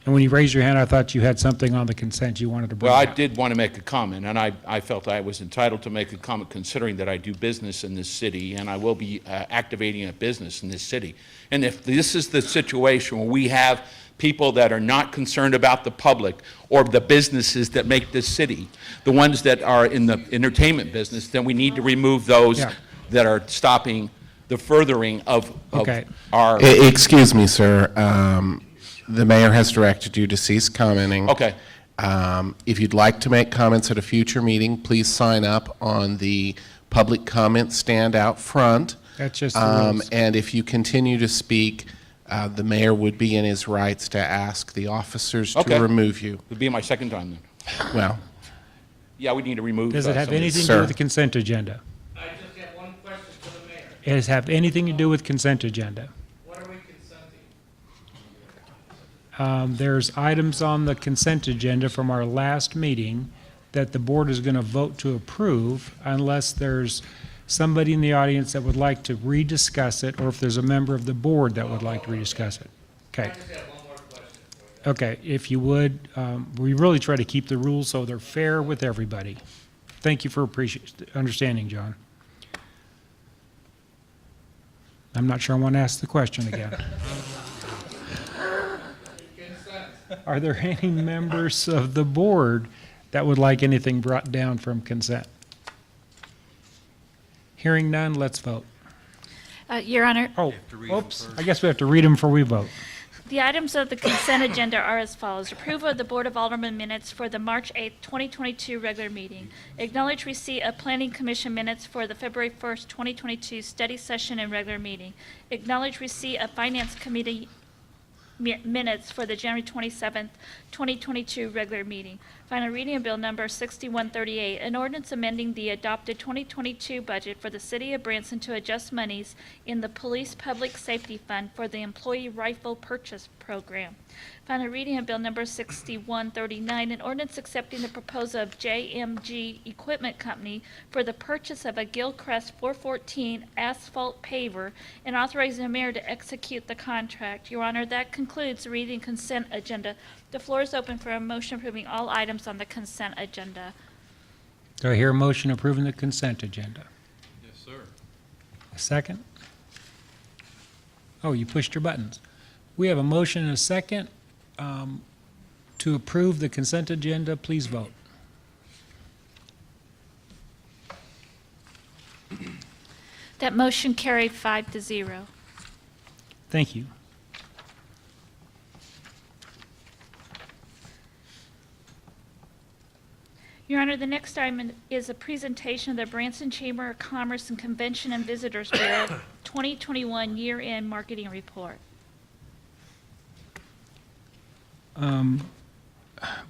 And when you raised your hand, I thought you had something on the consent you wanted to bring Well, I down. did want to make a comment, and I felt I was entitled to make a comment considering that I do business in this city, and I will be activating a business in this city. And if this is the situation where we have people that are not concerned about the public or the businesses that make this city, the ones that are in the entertainment business, then we need to remove those Yeah. that are stopping the furthering of Okay. our... Excuse me, sir. The mayor has directed you to cease commenting. Okay. If you'd like to make comments at a future meeting, please sign up on the public comment stand out front. That's just the rules. And if you continue to speak, the mayor would be in his rights to ask the officers Okay. to remove you. It'll be my second time then. Well, Yeah, we need to remove... Does it have some of these. anything to do Sir. with the consent agenda? I just have one question for the mayor. Does it have anything to do with consent agenda? What are we consenting? There's items on the consent agenda from our last meeting that the board is going to vote to approve unless there's somebody in the audience that would like to rediscuss it, or if there's a member of the board that would like to rediscuss it. Okay. I just have one more question for you. Okay, if you would, we really try to keep the rules so they're fair with everybody. Thank you for understanding, John. I'm not sure I want to ask the question again. Are there any members of the board that would like anything brought down from consent? Hearing none, let's vote. Your Honor, Oh, to read 'em oops, first. I guess we have to read them before we vote. the items of the consent agenda are as follows. Approval of the Board of Aldermen minutes for the March 8th, 2022 regular meeting. Acknowledge receipt of Planning Commission minutes for the February 1st, 2022 study session and regular meeting. Acknowledge receipt of Finance Committee minutes for the January 27th, 2022 regular meeting. Final reading of Bill Number 6138, an ordinance amending the adopted 2022 budget for the City of Branson to adjust monies in the Police Public Safety Fund for the Employee Rifle Purchase Program. Final reading of Bill Number 6139, an ordinance accepting the proposal of JMG Equipment Company for the purchase of a Gilcrest 414 asphalt paver and authorizing the mayor to execute the contract. Your Honor, that concludes the reading consent agenda. The floor is open for a motion approving all items on the consent agenda. Do I hear a motion approving the consent agenda? Yes, sir. A second? Oh, you pushed your buttons. We have a motion and a second to approve the consent agenda. Please vote. That motion carried 5-0. Thank you. Your Honor, the next item is a presentation of the Branson Chamber of Commerce and Convention and Visitors Bureau 2021 year-end marketing report.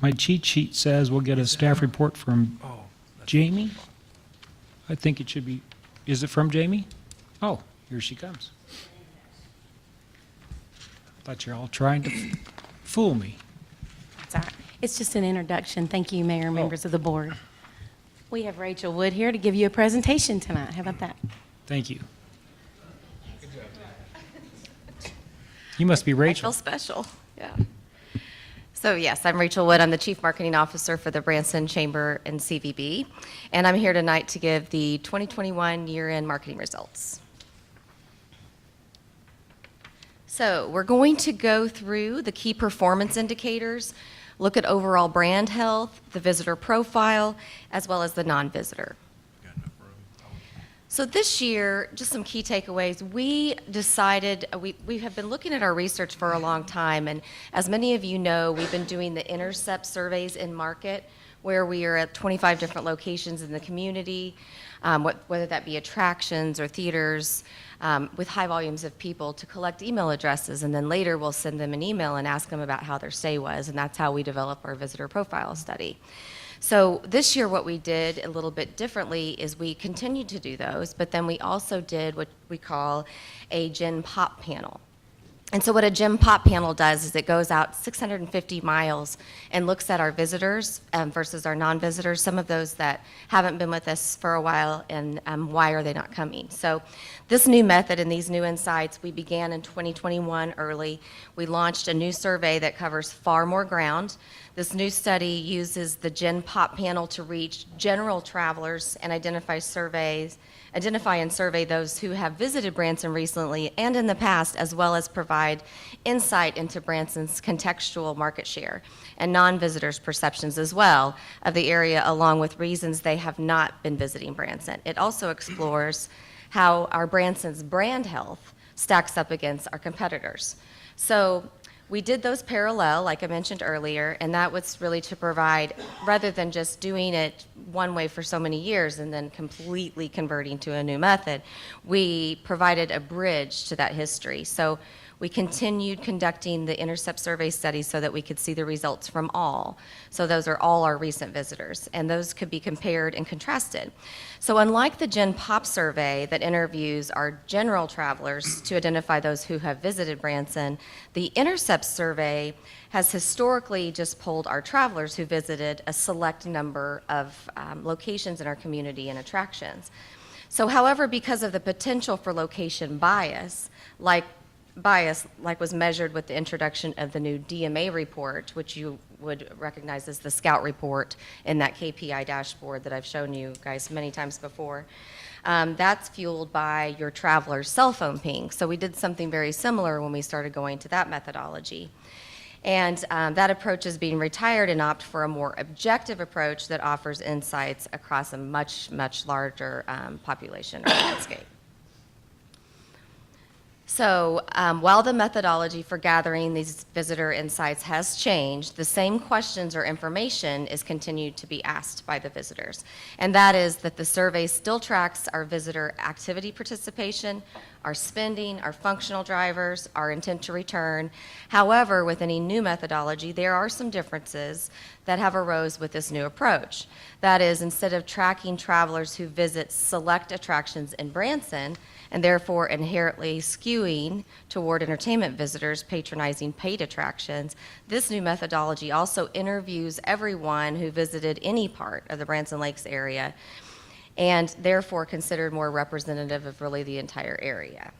My cheat sheet says we'll get a staff report from Jamie? I think it should be, is it from Jamie? Oh, here she comes. Thought you're all trying to fool me. It's all right. It's just an introduction. Thank you, Mayor and members of the board. We have Rachel Wood here to give you a presentation tonight. How about that? Thank you. You must be I Rachel. feel special, yeah. So yes, I'm Rachel Wood. I'm the Chief Marketing Officer for the Branson Chamber and CVB, and I'm here tonight to give the 2021 year-end marketing results. So we're going to go through the key performance indicators, look at overall brand health, the visitor profile, as well as the non-visitor. So this year, just some key takeaways. We decided, we have been looking at our research for a long time, and as many of you know, we've been doing the intercept surveys in market, where we are at 25 different locations in the community, whether that be attractions or theaters, with high volumes of people, to collect email addresses, and then later we'll send them an email and ask them about how their stay was, and that's how we develop our visitor profile study. So this year what we did a little bit differently is we continued to do those, but then we also did what we call a Gen Pop panel. And so what a Gen Pop panel does is it goes out 650 miles and looks at our visitors versus our non-visitors, some of those that haven't been with us for a while, and why are they not coming. So this new method and these new insights, we began in 2021 early. We launched a new survey that covers far more ground. This new study uses the Gen Pop panel to reach general travelers and identify and survey those who have visited Branson recently and in the past, as well as provide insight into Branson's contextual market share and non-visitors' perceptions as well of the area, along with reasons they have not been visiting Branson. It also explores how our Branson's brand health stacks up against our competitors. So we did those parallel, like I mentioned earlier, and that was really to provide, rather than just doing it one way for so many years and then completely converting to a new method, we provided a bridge to that history. So we continued conducting the intercept survey studies so that we could see the results from all. So those are all our recent visitors, and those could be compared and contrasted. So unlike the Gen Pop survey that interviews our general travelers to identify those who have visited Branson, the intercept survey has historically just polled our travelers who visited a select number of locations in our community and attractions. So however, because of the potential for location bias, like was measured with the introduction of the new DMA report, which you would recognize as the Scout report in that KPI dashboard that I've shown you guys many times before. That's fueled by your traveler's cell phone ping. So we did something very similar when we started going to that methodology. And that approach is being retired and opt for a more objective approach that offers insights across a much, much larger population or landscape. So while the methodology for gathering these visitor insights has changed, the same questions or information is continued to be asked by the visitors. And that is that the survey still tracks our visitor activity participation, our spending, our functional drivers, our intent to return. However, with any new methodology, there are some differences that have arose with this new approach. That is, instead of tracking travelers who visit select attractions in Branson, and therefore inherently skewing toward entertainment visitors patronizing paid attractions, this new methodology also interviews everyone who visited any part of the Branson Lakes area, and therefore considered more representative of really the entire area.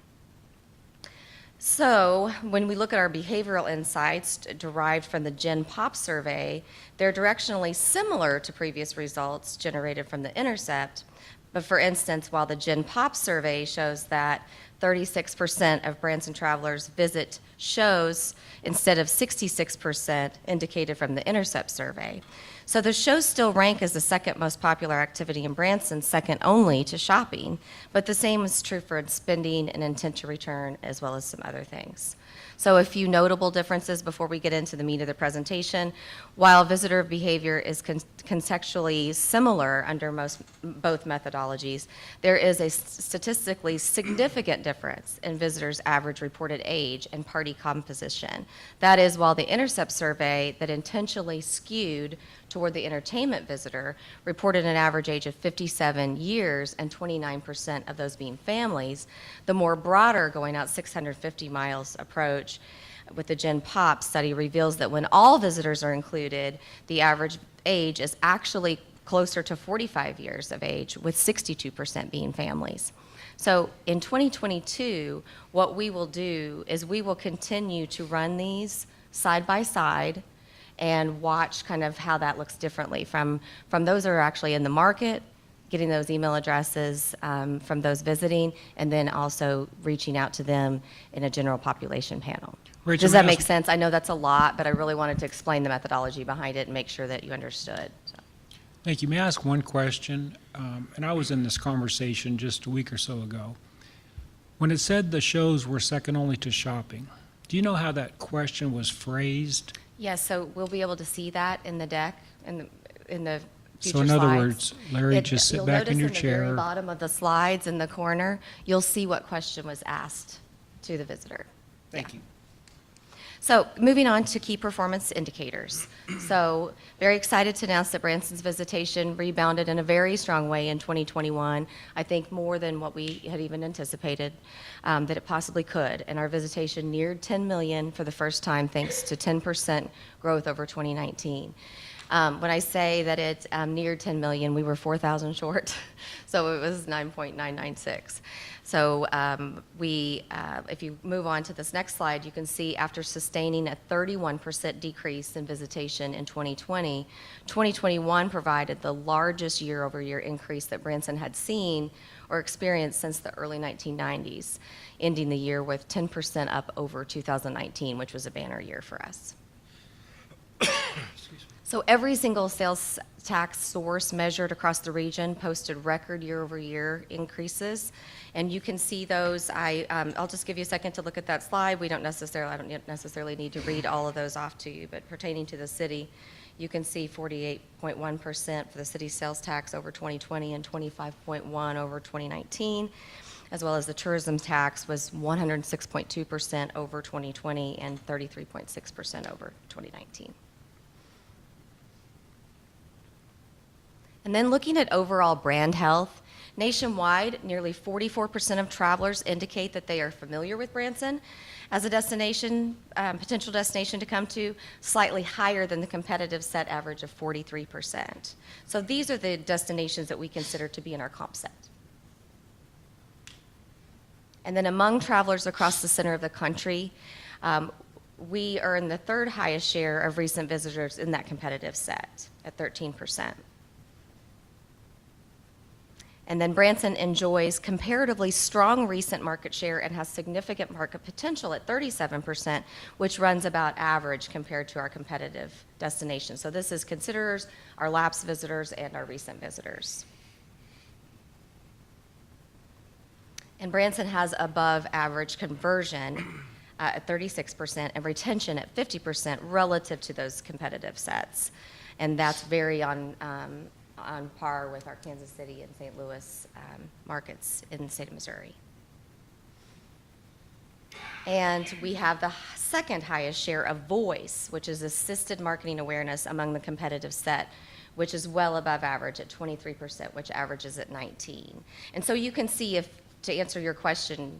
So when we look at our behavioral insights derived from the Gen Pop survey, they're directionally similar to previous results generated from the intercept. But for instance, while the Gen Pop survey shows that 36% of Branson travelers visit shows instead of 66% indicated from the intercept survey. So the shows still rank as the second most popular activity in Branson, second only to shopping, but the same is true for spending and intent to return, as well as some other things. So a few notable differences before we get into the meat of the presentation. While visitor behavior is contextually similar under both methodologies, there is a statistically significant difference in visitors' average reported age and party composition. That is, while the intercept survey that intentionally skewed toward the entertainment visitor reported an average age of 57 years and 29% of those being families, the more broader going out 650 miles approach with the Gen Pop study reveals that when all visitors are included, the average age is actually closer to 45 years of age, with 62% being families. So in 2022, what we will do is we will continue to run these side by side and watch kind of how that looks differently from those that are actually in the market, getting those email addresses from those visiting, and then also reaching out to them in a general population panel. Rachel, Does that may I make ask- sense? I know that's a lot, but I really wanted to explain the methodology behind it and make sure that you understood. So. Thank you. May I ask one question? And I was in this conversation just a week or so ago. When it said the shows were second only to shopping, do you know how that question was phrased? Yes, so we'll be able to see that in the deck, in the future So in slides. other words, Larry, just sit back in your You'll notice in the very chair. bottom of the slides in the corner, you'll see what question was asked to the visitor. Thank you. So moving on to key performance indicators. So very excited to announce that Branson's visitation rebounded in a very strong way in 2021. I think more than what we had even anticipated that it possibly could. And our visitation neared 10 million for the first time, thanks to 10% growth over 2019. When I say that it neared 10 million, we were 4,000 short, so it was 9.996. So if you move on to this next slide, you can see after sustaining a 31% decrease in visitation in 2020, 2021 provided the largest year-over-year increase that Branson had seen or experienced since the early 1990s, ending the year with 10% up over 2019, which was a banner year for us. So every single sales tax source measured across the region posted record year-over-year increases, and you can see those. I'll just give you a second to look at that slide. I don't necessarily need to read all of those off to you, but pertaining to the city, you can see 48.1% for the city sales tax over 2020 and 25.1% over 2019, as well as the tourism tax was 106.2% over 2020 and 33.6% over 2019. And then looking at overall brand health, nationwide, nearly 44% of travelers indicate that they are familiar with Branson as a destination, potential destination to come to, slightly higher than the competitive set average of 43%. So these are the destinations that we consider to be in our comp set. And then among travelers across the center of the country, we earn the third highest share of recent visitors in that competitive set at 13%. And then Branson enjoys comparatively strong recent market share and has significant market potential at 37%, which runs about average compared to our competitive destinations. So this is considers our lapsed visitors and our recent visitors. And Branson has above average conversion at 36% and retention at 50% relative to those competitive sets. And that's very on par with our Kansas City and St. Louis markets in the state of Missouri. And we have the second highest share of voice, which is assisted marketing awareness among the competitive set, which is well above average at 23%, which averages at 19%. And so you can see, to answer your question,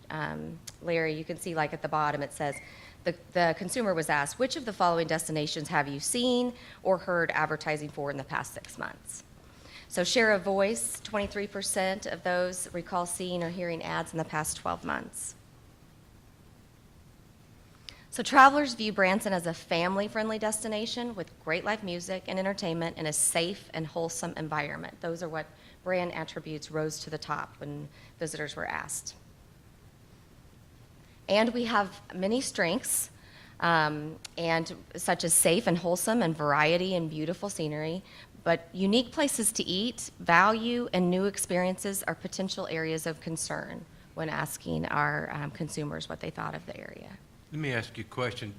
Larry, you can see like at the bottom it says, the consumer was asked, which of the following destinations have you seen or heard advertising for in the past 6 months? So share of voice, 23% of those recall seeing or hearing ads in the past 12 months. So travelers view Branson as a family-friendly destination with great live music and entertainment and a safe and wholesome environment. Those are what brand attributes rose to the top when visitors were asked. And we have many strengths, and such as safe and wholesome and variety and beautiful scenery, but unique places to eat, value, and new experiences are potential areas of concern when asking our consumers what they thought of the area. Let me ask you a question.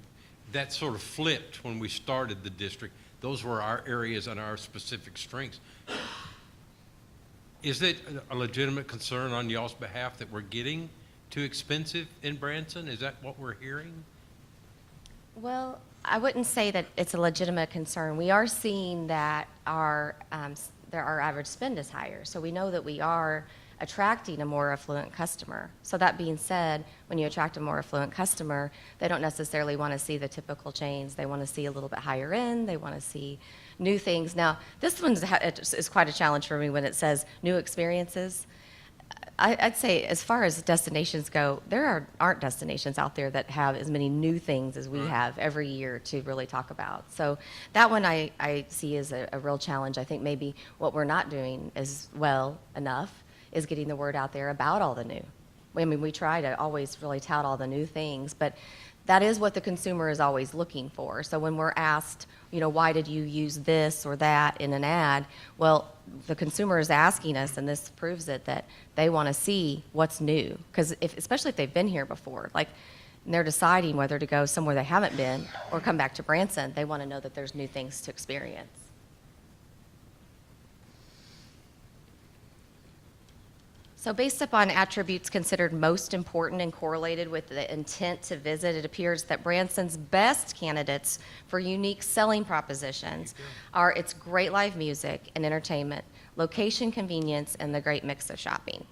That sort of flipped when we started the district. Those were our areas and our specific strengths. Is it a legitimate concern on y'all's behalf that we're getting too expensive in Branson? Is that what we're hearing? Well, I wouldn't say that it's a legitimate concern. We are seeing that our average spend is higher, so we know that we are attracting a more affluent customer. So that being said, when you attract a more affluent customer, they don't necessarily want to see the typical chains. They want to see a little bit higher end. They want to see new things. Now, this one is quite a challenge for me when it says new experiences. I'd say as far as destinations go, there aren't destinations out there that have as many new things as we have every year to really talk about. So that one I see as a real challenge. I think maybe what we're not doing as well enough is getting the word out there about all the new. I mean, we try to always really tout all the new things, but that is what the consumer is always looking for. So when we're asked, why did you use this or that in an ad? Well, the consumer is asking us, and this proves it, that they want to see what's new. Because especially if they've been here before, like, and they're deciding whether to go somewhere they haven't been or come back to Branson, they want to know that there's new things to experience. So based upon attributes considered most important and correlated with the intent to visit, it appears that Branson's best candidates for unique selling propositions are its great live music and entertainment, location convenience, and the great mix of shopping.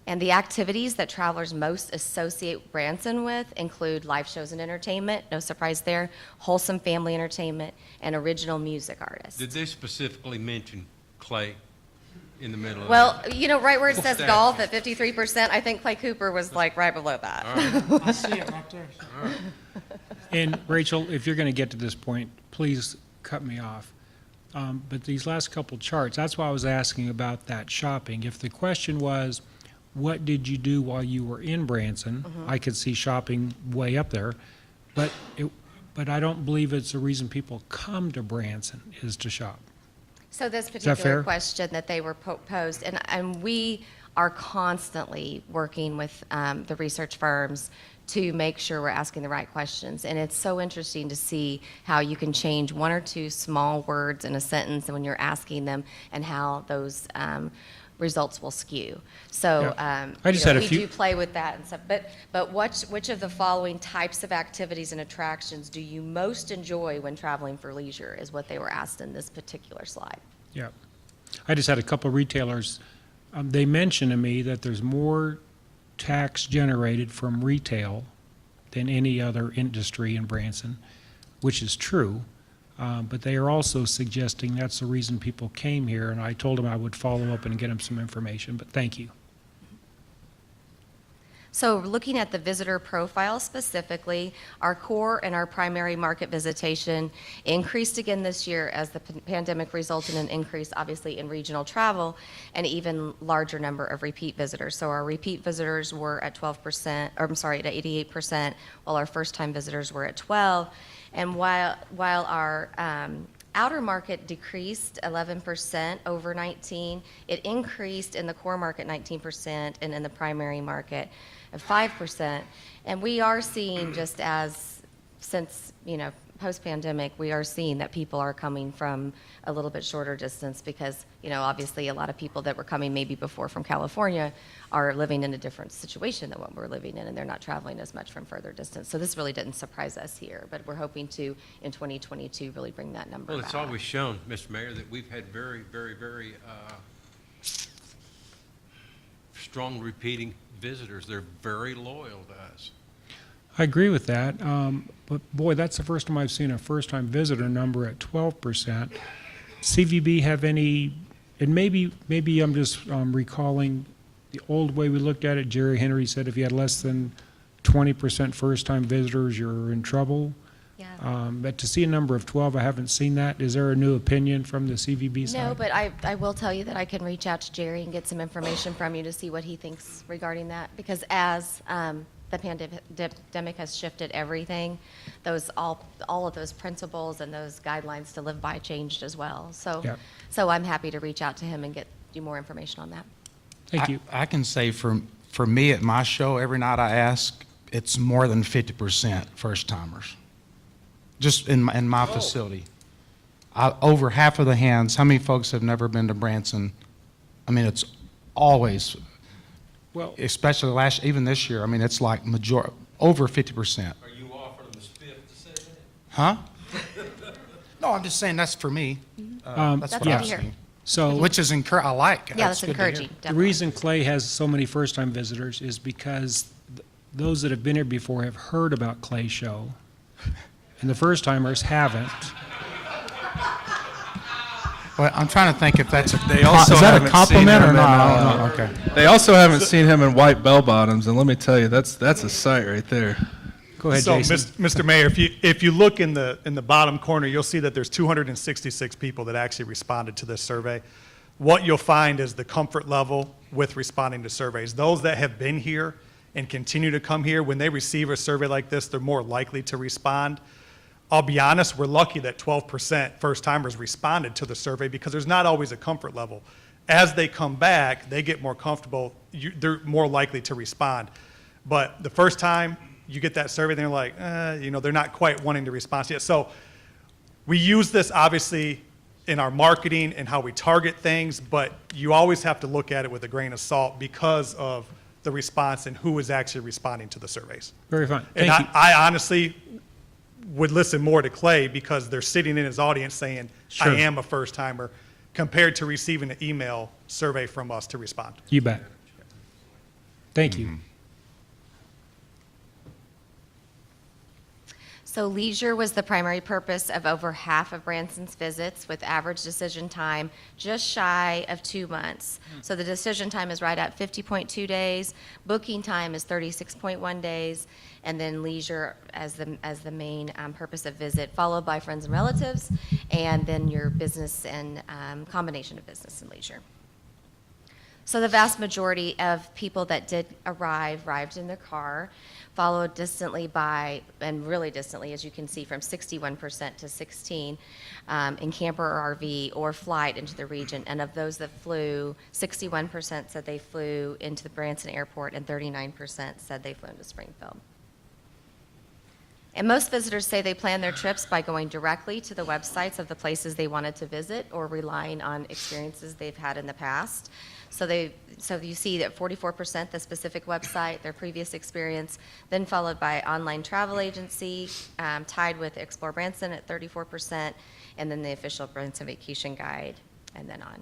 And the activities that travelers most associate Branson with include live shows and entertainment, no surprise there, wholesome family entertainment, and original music artists. Did they specifically mention Clay in the middle of Well, that? right where it says Statue. golf at 53%, I think Clay Cooper was like right below that. I see it right there. And Rachel, if you're going to get to this point, please cut me off. But these last couple charts, that's why I was asking about that shopping. If the question was, what did you do while you were in Branson? I could see shopping way up there, but I don't believe it's the reason people come to Branson is to shop. So this that particular fair? question that they were posed, and we are constantly working with the research firms to make sure we're asking the right questions. And it's so interesting to see how you can change one or two small words in a sentence when you're asking them, and how those results will skew. So I just had a we few- do play with that and stuff. But which of the following types of activities and attractions do you most enjoy when traveling for leisure, is what they were asked in this particular slide. Yeah. I just had a couple of retailers, they mentioned to me that there's more tax generated from retail than any other industry in Branson, which is true. But they are also suggesting that's the reason people came here, and I told them I would follow up and get them some information, but thank you. So looking at the visitor profile specifically, our core and our primary market visitation increased again this year as the pandemic resulted in an increase, obviously, in regional travel, and even larger number of repeat visitors. So our repeat visitors were at 12%, or I'm sorry, at 88%, while our first-time visitors were at 12%. And while our outer market decreased 11% over 19, it increased in the core market 19%, and in the primary market 5%. And we are seeing, just as since, post-pandemic, we are seeing that people are coming from a little bit shorter distance because, obviously a lot of people that were coming maybe before from California are living in a different situation than what we're living in, and they're not traveling as much from further distance. So this really didn't surprise us here, but we're hoping to, in 2022, really bring that number Well, it's back. always shown, Mr. Mayor, that we've had very, very, very strong repeating visitors. They're very loyal to us. I agree with that, but boy, that's the first time I've seen a first-time visitor number at 12%. CVB have any, and maybe I'm just recalling the old way we looked at it. Jerry Henry said if you had less than 20% first-time visitors, you're in trouble. Yeah. But to see a number of 12, I haven't seen that. Is there a new opinion from the CVB side? No, but I will tell you that I can reach out to Jerry and get some information from you to see what he thinks regarding that. Because as the pandemic has shifted everything, all of those principles and those guidelines to live by changed as well. So, Yep. so I'm happy to reach out to him and get you more information on that. Thank you. I can say for me at my show, every night I ask, it's more than 50% first-timers. Just in my facility. Over half of the hands, how many folks have never been to Branson? I mean, it's always, Well, especially even this year, I mean, it's like over 50%. Are you Huh? No, I'm just saying that's for me. That's what yeah. I've seen. So Which is I like. Yeah, that's good to hear. encouraging, the definitely. reason Clay has so many first-time visitors is because those that have been here before have heard about Clay Show, and the first-timers haven't. Well, I'm trying to think if that's They also is that a haven't compliment seen or him not? in, No, okay. They also haven't seen him in white bell bottoms, and let me tell you, that's a sight right there. Go ahead, So, Jason. Mr. Mayor, if you look in the bottom corner, you'll see that there's 266 people that actually responded to this survey. What you'll find is the comfort level with responding to surveys. Those that have been here and continue to come here, when they receive a survey like this, they're more likely to respond. I'll be honest, we're lucky that 12% first-timers responded to the survey because there's not always a comfort level. As they come back, they get more comfortable, they're more likely to respond. But the first time you get that survey, they're like, they're not quite wanting to respond yet. So we use this obviously in our marketing and how we target things, but you always have to look at it with a grain of salt because of the response and who is actually responding to the surveys. Very fine. And Thank you. I honestly would listen more to Clay because they're sitting in his audience saying, Sure. I am a first timer, compared to receiving an email survey from us to respond. You bet. Thank you. So leisure was the primary purpose of over half of Branson's visits, with average decision time just shy of 2 months. So the decision time is right at 50.2 days, booking time is 36.1 days, and then leisure as the main purpose of visit, followed by friends and relatives, and then your business and combination of business and leisure. So the vast majority of people that did arrived in their car, followed distantly by, and really distantly, as you can see, from 61% to 16% in camper or RV or flight into the region. And of those that flew, 61% said they flew into the Branson airport and 39% said they flew into Springfield. And most visitors say they plan their trips by going directly to the websites of the places they wanted to visit or relying on experiences they've had in the past. So you see that 44% the specific website, their previous experience, then followed by online travel agency, tied with Explore Branson at 34%, and then the official Branson Vacation Guide, and then on.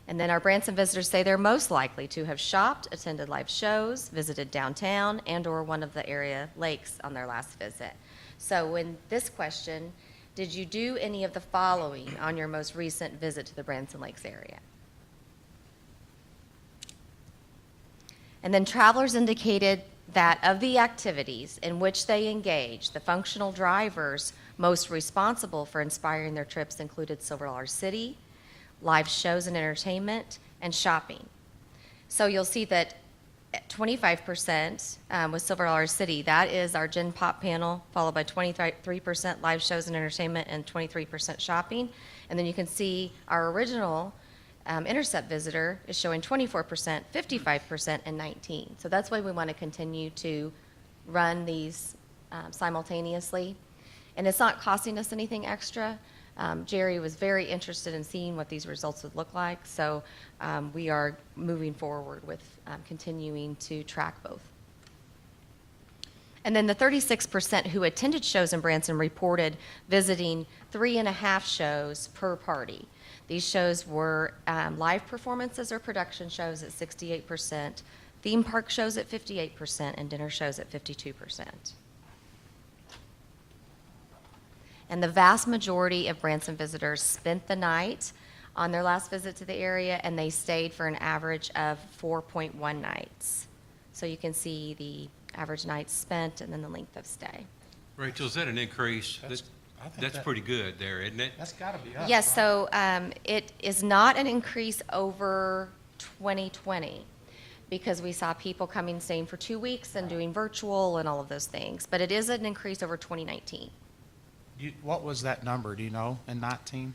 And then our Branson visitors say they're most likely to have shopped, attended live shows, visited downtown, and/or one of the area lakes on their last visit. So in this question, did you do any of the following on your most recent visit to the Branson Lakes area? And then travelers indicated that of the activities in which they engaged, the functional drivers most responsible for inspiring their trips included Silver Dollar City, live shows and entertainment, and shopping. So you'll see that 25% was Silver Dollar City. That is our Gen Pop panel, followed by 23% live shows and entertainment and 23% shopping. And then you can see our original Intercept visitor is showing 24%, 55%, and 19%. So that's why we want to continue to run these simultaneously. And it's not costing us anything extra. Jerry was very interested in seeing what these results would look like, so we are moving forward with continuing to track both. And then the 36% who attended shows in Branson reported visiting 3.5 shows per party. These shows were live performances or production shows at 68%, theme park shows at 58%, and dinner shows at 52%. And the vast majority of Branson visitors spent the night on their last visit to the area, and they stayed for an average of 4.1 nights. So you can see the average nights spent and then the length of stay. Rachel, is that an increase? That's pretty good there, isn't it? That's got to be up. Yes, so it is not an increase over 2020 because we saw people coming, staying for 2 weeks and doing virtual and all of those things. But it is an increase over 2019. What was that number, do you know, in 19?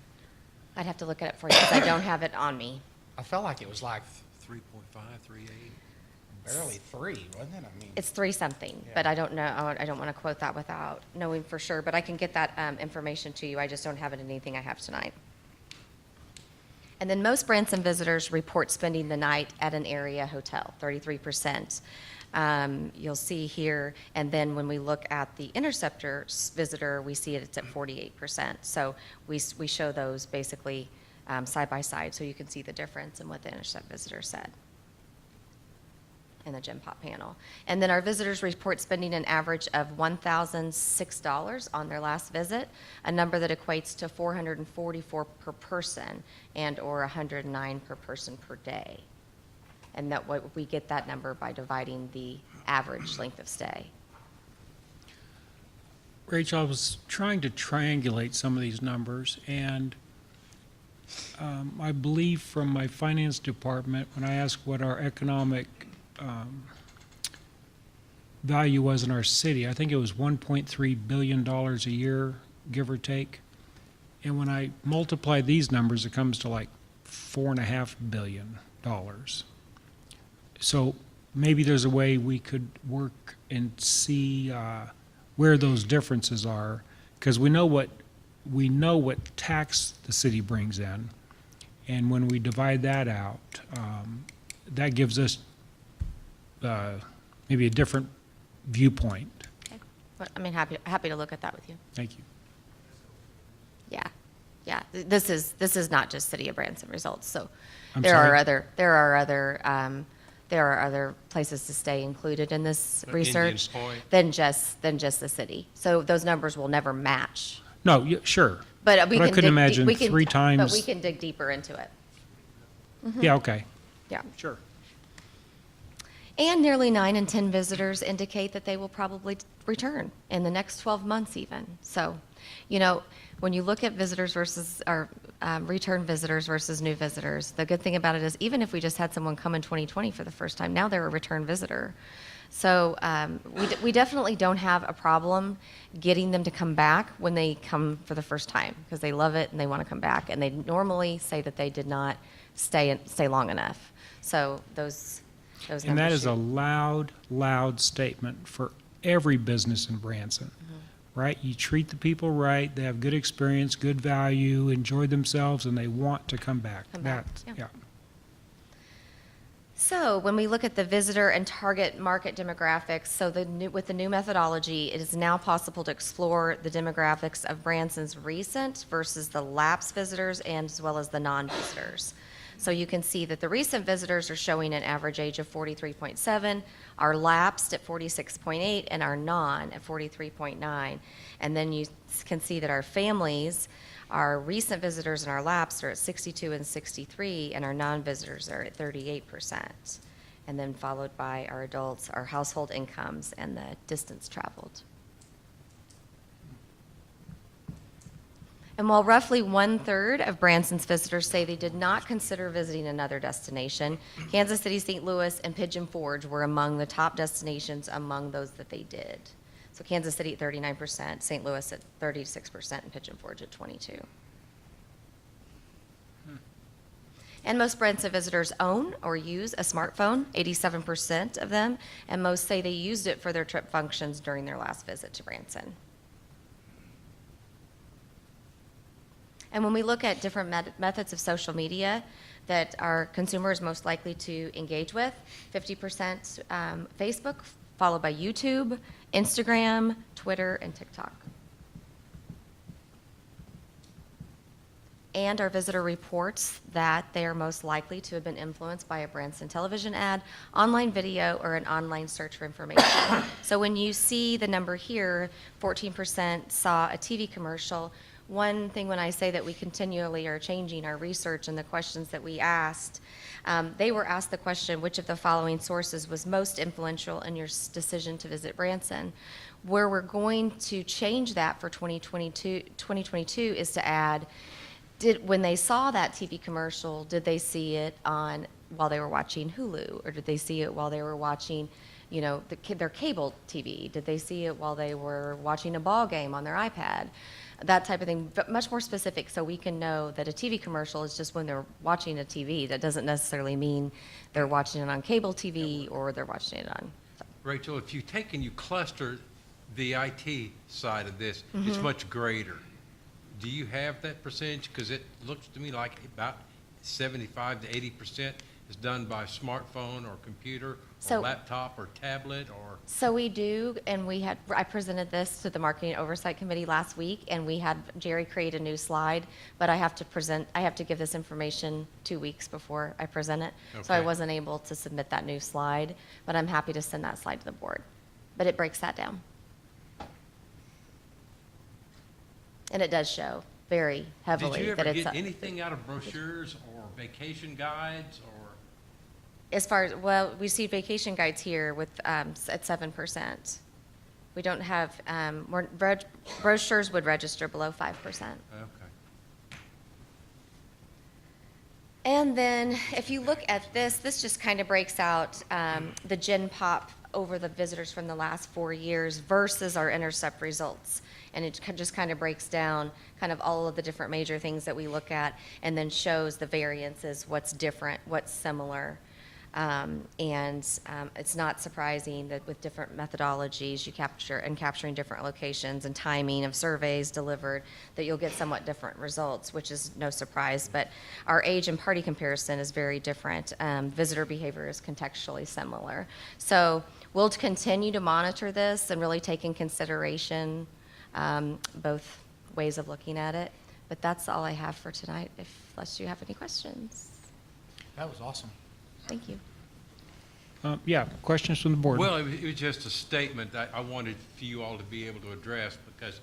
I'd have to look at it for you because I don't have it on me. I felt like it was like 3.5, 3.8. barely 3, wasn't it? I mean, It's 3-something, but I don't know, I don't want to quote that without knowing for sure, but I can get that information to you. I just don't have it in anything I have tonight. And then most Branson visitors report spending the night at an area hotel, 33%. You'll see here, and then when we look at the Interceptor visitor, we see it's at 48%. So we show those basically side by side, so you can see the difference in what the Intercept visitor said in the Gen Pop panel. And then our visitors report spending an average of $1,006 on their last visit, a number that equates to $444 per person and or $109 per person per day. And that we get that number by dividing the average length of stay. Rachel, I was trying to triangulate some of these numbers, and I believe from my finance department, when I asked what our economic value was in our city, I think it was $1.3 billion a year, give or take. And when I multiply these numbers, it comes to like $4.5 billion. So maybe there's a way we could work and see where those differences are, because we know what tax the city brings in, and when we divide that out, that gives us maybe a different viewpoint. Okay. But, I mean, happy to look at that with you. Thank you. Yeah. This is not just City of Branson results. So I'm there sorry? are other places to stay included in this research Point. than just the city. So those numbers will never match. No, sure. But I couldn't imagine we can, three times. But we can dig deeper into it. Yeah, okay. Yeah. Sure. And nearly 9 in 10 visitors indicate that they will probably return in the next 12 months even. So, when you look at visitors versus, or return visitors versus new visitors, the good thing about it is even if we just had someone come in 2020 for the first time, now they're a return visitor. So we definitely don't have a problem getting them to come back when they come for the first time, because they love it and they want to come back. And they normally say that they did not stay long enough. So those numbers. And that is a loud statement for every business in Branson, right? You treat the people right, they have good experience, good value, enjoy themselves, and they want to come back. Yeah. So when we look at the visitor and target market demographics, so with the new methodology, it is now possible to explore the demographics of Branson's recent versus the lapsed visitors, and as well as the non-visitors. So you can see that the recent visitors are showing an average age of 43.7, our lapsed at 46.8, and our non at 43.9. And then you can see that our families, our recent visitors and our lapsed are at 62 and 63, and our non-visitors are at 38%. And then followed by our adults, our household incomes, and the distance traveled. And while roughly 1/3 of Branson's visitors say they did not consider visiting another destination, Kansas City, St. Louis, and Pigeon Forge were among the top destinations among those that they did. So Kansas City at 39%, St. Louis at 36%, and Pigeon Forge at 22%. And most Branson visitors own or use a smartphone, 87% of them, and most say they used it for their trip functions during their last visit to Branson. And when we look at different methods of social media that our consumers most likely to engage with, 50% Facebook, followed by YouTube, Instagram, Twitter, and TikTok. And our visitor reports that they are most likely to have been influenced by a Branson television ad, online video, or an online search for information. So when you see the number here, 14% saw a TV commercial. One thing when I say that we continually are changing our research and the questions that we asked, they were asked the question, which of the following sources was most influential in your decision to visit Branson? Where we're going to change that for 2022 is to add, when they saw that TV commercial, did they see it while they were watching Hulu, or did they see it while they were watching, their cable TV? Did they see it while they were watching a ball game on their iPad? That type of thing, but much more specific, so we can know that a TV commercial is just when they're watching a TV. That doesn't necessarily mean they're watching it on cable TV or they're watching it on. Rachel, if you take and you cluster the IT side of this, it's much greater. Do you have that percentage? Because it looks to me like about 75 to 80% is done by smartphone or computer or So- laptop or tablet or? So we do, and I presented this to the Marketing Oversight Committee last week, and we had Jerry create a new slide, but I have to give this information 2 weeks before I present it. So I Okay. wasn't able to submit that new slide, but I'm happy to send that slide to the board. But it breaks that down. And it does show very heavily Did you that ever it's, get anything out of brochures or vacation guides or? as far as, well, we see vacation guides here with, at 7%. We don't have, brochures would register below 5%. Okay. And then if you look at this just kind of breaks out the Gen Pop over the visitors from the last 4 years versus our intercept results. And it just kind of breaks down kind of all of the different major things that we look at and then shows the variances, what's different, what's similar. It's not surprising that with different methodologies capturing different locations and timing of surveys delivered, that you'll get somewhat different results, which is no surprise. But our age and party comparison is very different. Visitor behavior is contextually similar. So we'll continue to monitor this and really take in consideration both ways of looking at it. But that's all I have for tonight, unless you have any questions. That was awesome. Thank you. Yeah, questions from the board? Well, it was just a statement that I wanted for you all to be able to address because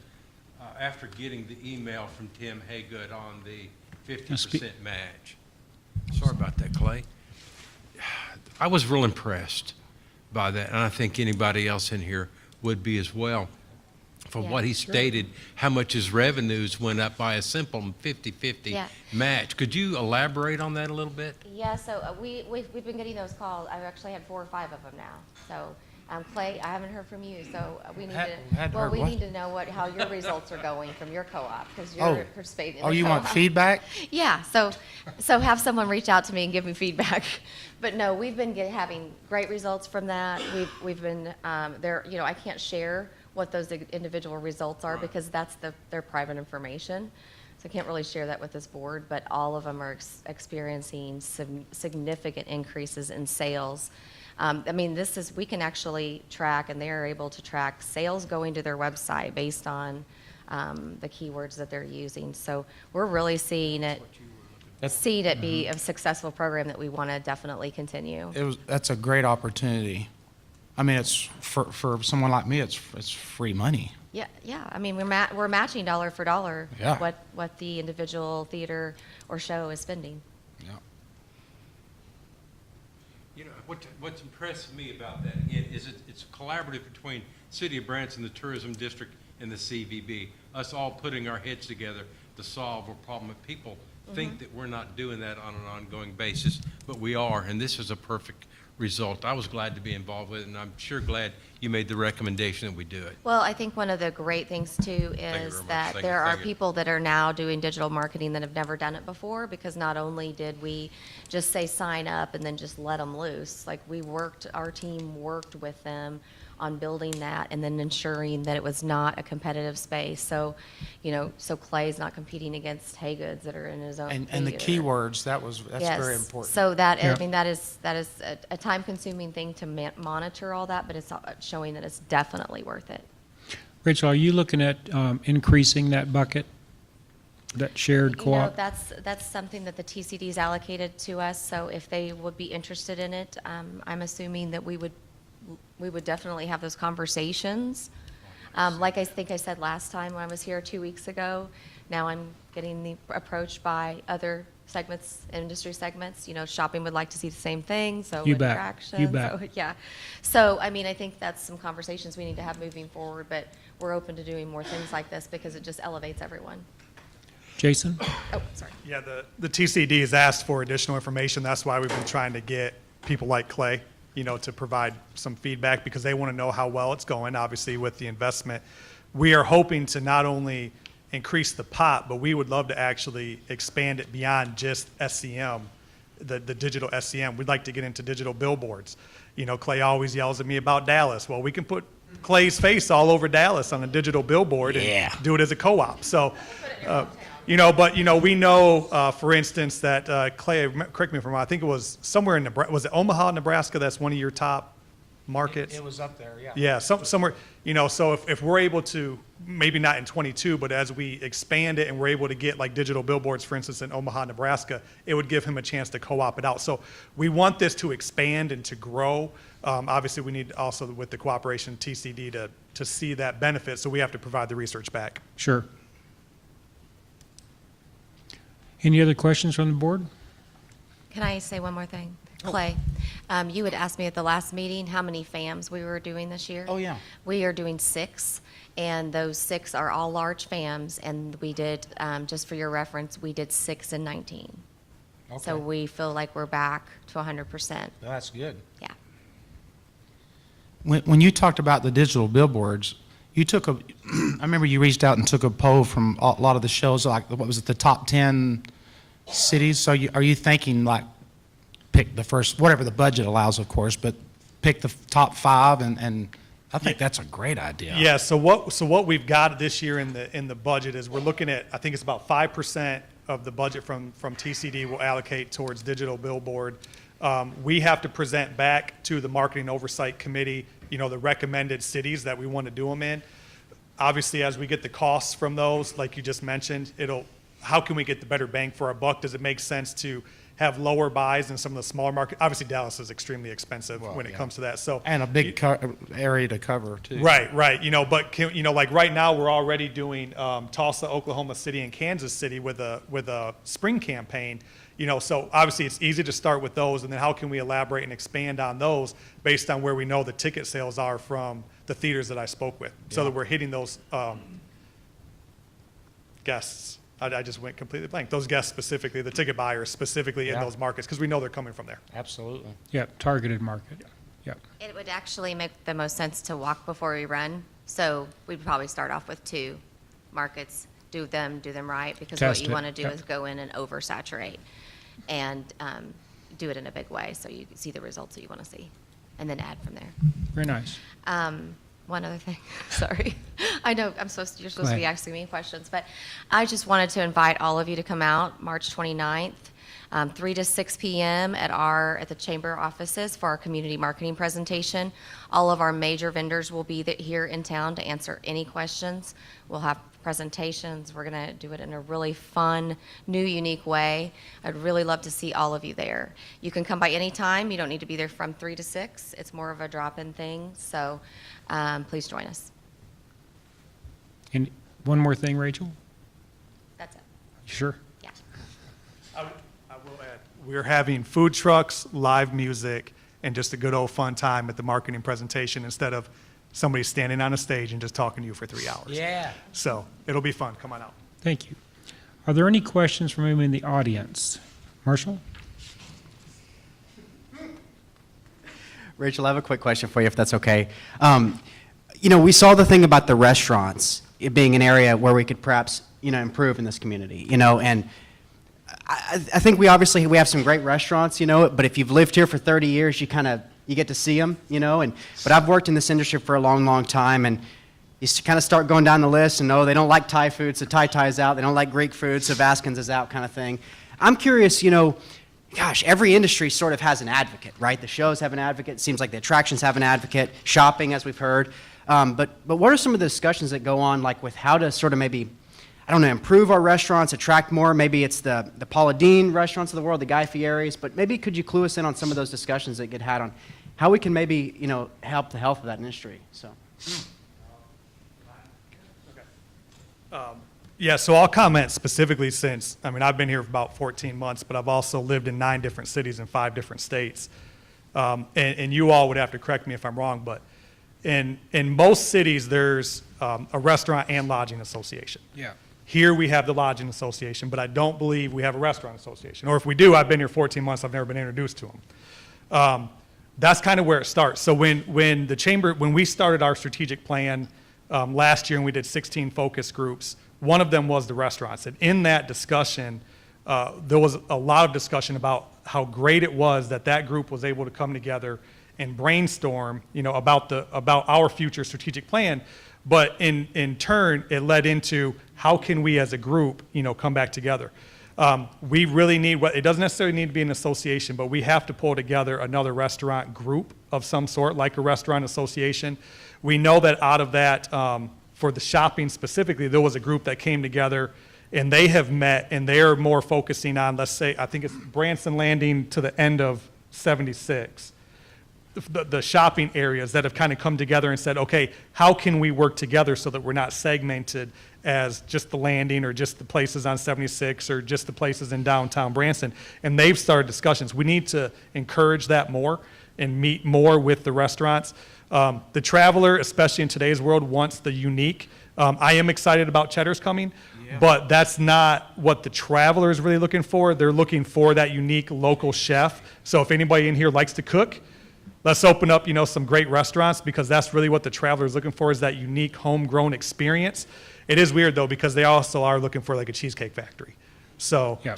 after getting the email from Tim Haygood on the 50% match. Sorry about that, Clay. I was real impressed by that, and I think anybody else in here would be as well. From Yeah. what he stated, how much his revenues went up by a simple 50-50 Yeah. match. Could you elaborate on that a little bit? Yeah, so we've been getting those calls. I've actually had 4 or 5 of them now. So, Clay, I haven't heard from you, so we need we need to know how your results are going from your co-op, because you're participating in the co-op. You want feedback? Yeah, so have someone reach out to me and give me feedback. But no, we've been having great results from that. We've been, I can't share what those individual results are because that's their private information. So I can't really share that with this board, but all of them are experiencing significant increases in sales. We can actually track, and they are able to track sales going to their website based on the keywords that they're using. So we're really seeing it be a successful program that we want to definitely continue. That's a great opportunity. I mean, it's for someone like me, it's free money. Yeah. We're matching dollar for dollar Yeah. what the individual theater or show is spending. Yeah. You know, what's impressed me about that, again, is it's collaborative between City of Branson, the Tourism District, and the CVB, us all putting our heads together to solve a problem. And people think that we're not doing that on an ongoing basis, but we are, and this is a perfect result. I was glad to be involved with it, and I'm sure glad you made the recommendation that we do it. Well, I think one of the great things too very is much. that Thank there you, are thank you. people that are now doing digital marketing that have never done it before, because not only did we just say sign up and then just let them loose, like our team worked with them on building that and then ensuring that it was not a competitive space. So, Clay's not competing against Haygoods that are in his own And the theater. keywords, that's very Yes. important. So that, Yeah. that is a time-consuming thing to monitor all that, but it's showing that it's definitely worth it. Rachel, are you looking at increasing that bucket, that shared co-op? That's something that the TCD's allocated to us, so if they would be interested in it, I'm assuming that we would definitely have those conversations. Like I think I said last time when I was here 2 weeks ago, now I'm getting approached by other segments, industry segments. Shopping would like to see the same thing, so You would bet. attractions. You bet. So, yeah. So, I think that's some conversations we need to have moving forward, but we're open to doing more things like this because it just elevates everyone. Jason? Oh, sorry. Yeah, the TCD has asked for additional information. That's why we've been trying to get people like Clay, to provide some feedback because they want to know how well it's going, obviously, with the investment. We are hoping to not only increase the pot, but we would love to actually expand it beyond just SCM, the digital SCM. We'd like to get into digital billboards. Clay always yells at me about Dallas. Well, we can put Clay's face all over Dallas on a digital billboard and do it as a co-op. So, But we know, for instance, that Clay, correct me if I'm wrong, I think it was somewhere in Nebraska, was it Omaha, Nebraska, that's one of your top markets? It was up there, yeah. Yeah, somewhere, so if we're able to, maybe not in '22, but as we expand it and we're able to get like digital billboards, for instance, in Omaha, Nebraska, it would give him a chance to co-op it out. So we want this to expand and to grow. Obviously, we need also with the cooperation of TCD to see that benefit, so we have to provide the research back. Sure. Any other questions from the board? Can I say one more thing? Clay, you had asked me at the last meeting how many FAMs we were doing this year. Oh, yeah. We are doing 6, and those 6 are all large FAMs, and we did, just for your reference, we did 6 in 19. So Okay. we feel like we're back to 100%. That's good. Yeah. When you talked about the digital billboards, you took I remember you reached out and took a poll from a lot of the shows, like, what was it, the top 10 cities? So are you thinking, like, pick the first, whatever the budget allows, of course, but pick the top 5, and I think that's a great idea. Yeah, so what we've got this year in the budget is we're looking at, I think it's about 5% of the budget from TCD will allocate towards digital billboard. We have to present back to the Marketing Oversight Committee, the recommended cities that we want to do them in. Obviously, as we get the costs from those, like you just mentioned, how can we get the better bang for our buck? Does it make sense to have lower buys in some of the smaller markets? Obviously, Dallas is extremely expensive when it comes to that. So And a big area to cover, too. Right. But like right now, we're already doing Tulsa, Oklahoma City, and Kansas City with a spring campaign. So obviously it's easy to start with those, and then how can we elaborate and expand on those based on where we know the ticket sales are from the theaters that I spoke with, so that we're hitting those guests. I just went completely blank. Those guests specifically, the ticket buyers specifically in those markets, because we know they're coming from there. Absolutely. Yep, targeted market. Yep. It would actually make the most sense to walk before we run. So we'd probably start off with 2 markets, do them right, because Test what you it. want to do Yep. is go in and oversaturate and do it in a big way so you see the results that you want to see, and then add from there. Very nice. One other thing, sorry. I know you're supposed to be ahead. asking me questions, but I just wanted to invite all of you to come out March 29th, 3 to 6 p.m. at the chamber offices for our community marketing presentation. All of our major vendors will be here in town to answer any questions. We'll have presentations. We're going to do it in a really fun, new, unique way. I'd really love to see all of you there. You can come by any time. You don't need to be there from 3 to 6. It's more of a drop-in thing, so please join us. And one more thing, Rachel? That's it. You sure? Yeah. I will add, we're having food trucks, live music, and just a good old fun time at the marketing presentation instead of somebody standing on a stage and just talking to you for 3 hours. Yeah. So it'll be fun. Come on out. Thank you. Are there any questions from anyone in the audience? Marshall? Rachel, I have a quick question for you, if that's okay. We saw the thing about the restaurants, it being an area where we could perhaps, improve in this community, and I think we have some great restaurants, but if you've lived here for 30 years, you get to see them, but I've worked in this industry for a long, long time, and you kind of start going down the list, and they don't like Thai food, so Thai is out. They don't like Greek food, so Vascon's is out, kind of thing. I'm curious, gosh, every industry sort of has an advocate, right? The shows have an advocate. It seems like the attractions have an advocate. Shopping, as we've heard. But what are some of the discussions that go on, like with how to sort of maybe, improve our restaurants, attract more? Maybe it's the Paula Deen restaurants of the world, the Guy Fieri's. But maybe could you clue us in on some of those discussions that get had on how we can maybe, help the health of that industry? So. Yeah, so I'll comment specifically since, I've been here for about 14 months, but I've also lived in 9 different cities in 5 different states. And you all would have to correct me if I'm wrong, but in most cities, there's a restaurant and lodging association. Yeah. Here we have the lodging association, but I don't believe we have a restaurant association. Or if we do, I've been here 14 months, I've never been introduced to them. That's kind of where it starts. So when we started our strategic plan last year and we did 16 focus groups, one of them was the restaurants. And in that discussion, there was a lot of discussion about how great it was that group was able to come together and brainstorm, about our future strategic plan. But in turn, it led into how can we as a group, come back together. We really need, it doesn't necessarily need to be an association, but we have to pull together another restaurant group of some sort, like a restaurant association. We know that out of that, for the shopping specifically, there was a group that came together and they have met and they're more focusing on, let's say, I think it's Branson Landing to the end of 76. The shopping areas that have kind of come together and said, okay, how can we work together so that we're not segmented as just the landing or just the places on 76 or just the places in downtown Branson. And they've started discussions. We need to encourage that more and meet more with the restaurants. The traveler, especially in today's world, wants the unique. I am excited about Cheddar's coming, but that's not what the traveler is really looking for. They're looking for that unique local chef. So if anybody in here likes to cook, let's open up, some great restaurants, because that's really what the traveler is looking for, is that unique homegrown experience. It is weird though, because they also are looking for like a Cheesecake Factory. So, Yeah.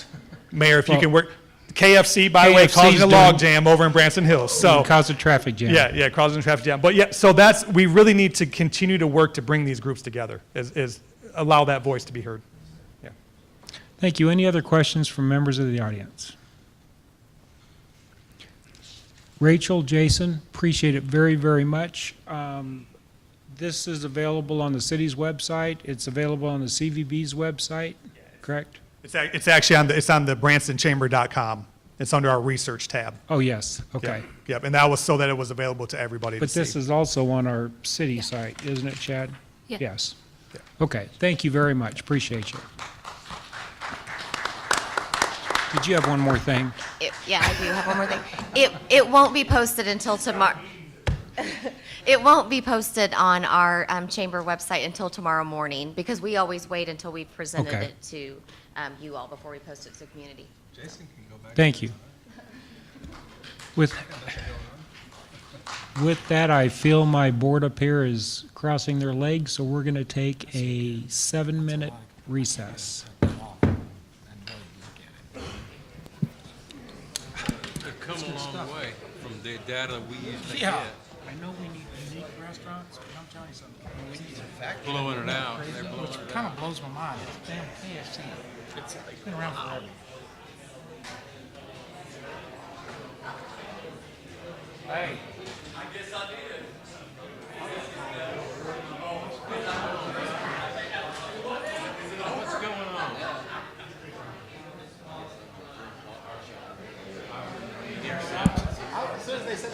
Mayor, if you can work, KFC, by the way, KFC's causing a doing- log jam over in Branson Hills. So, Cause a traffic jam. yeah, causing a traffic jam. But yeah, so we really need to continue to work to bring these groups together, is allow that voice to be heard. Yeah. Thank you. Any other questions from members of the audience? Rachel, Jason, appreciate it very, very much. This is available on the city's website. It's available on the CVB's website, correct? It's actually on the BransonChamber.com. It's under our research tab. Oh, yes, okay. Yep, and that was so that it was available to everybody to But see. this is also on our city site, isn't it, Chad? Yeah. Yes. Okay, thank you very much. Appreciate you. Did you have one more thing? Yeah, I do have one more thing. It won't be posted until tomorrow. It won't be posted on our chamber website until tomorrow morning, because we always wait until we've presented Okay. it to you all before we post it to the community. Jason can go back. Thank you. With that, I feel my board up here is crossing their legs, so we're going to take a 7-minute recess. They've come a long way from the data we usually Yeah. get. I know we need unique restaurants, but I'm telling you something. We need Blowing it out. They're blowing Which it kind out. of blows my mind. It's damn KFC. It's been around forever. Hey. What's going on? As soon as they said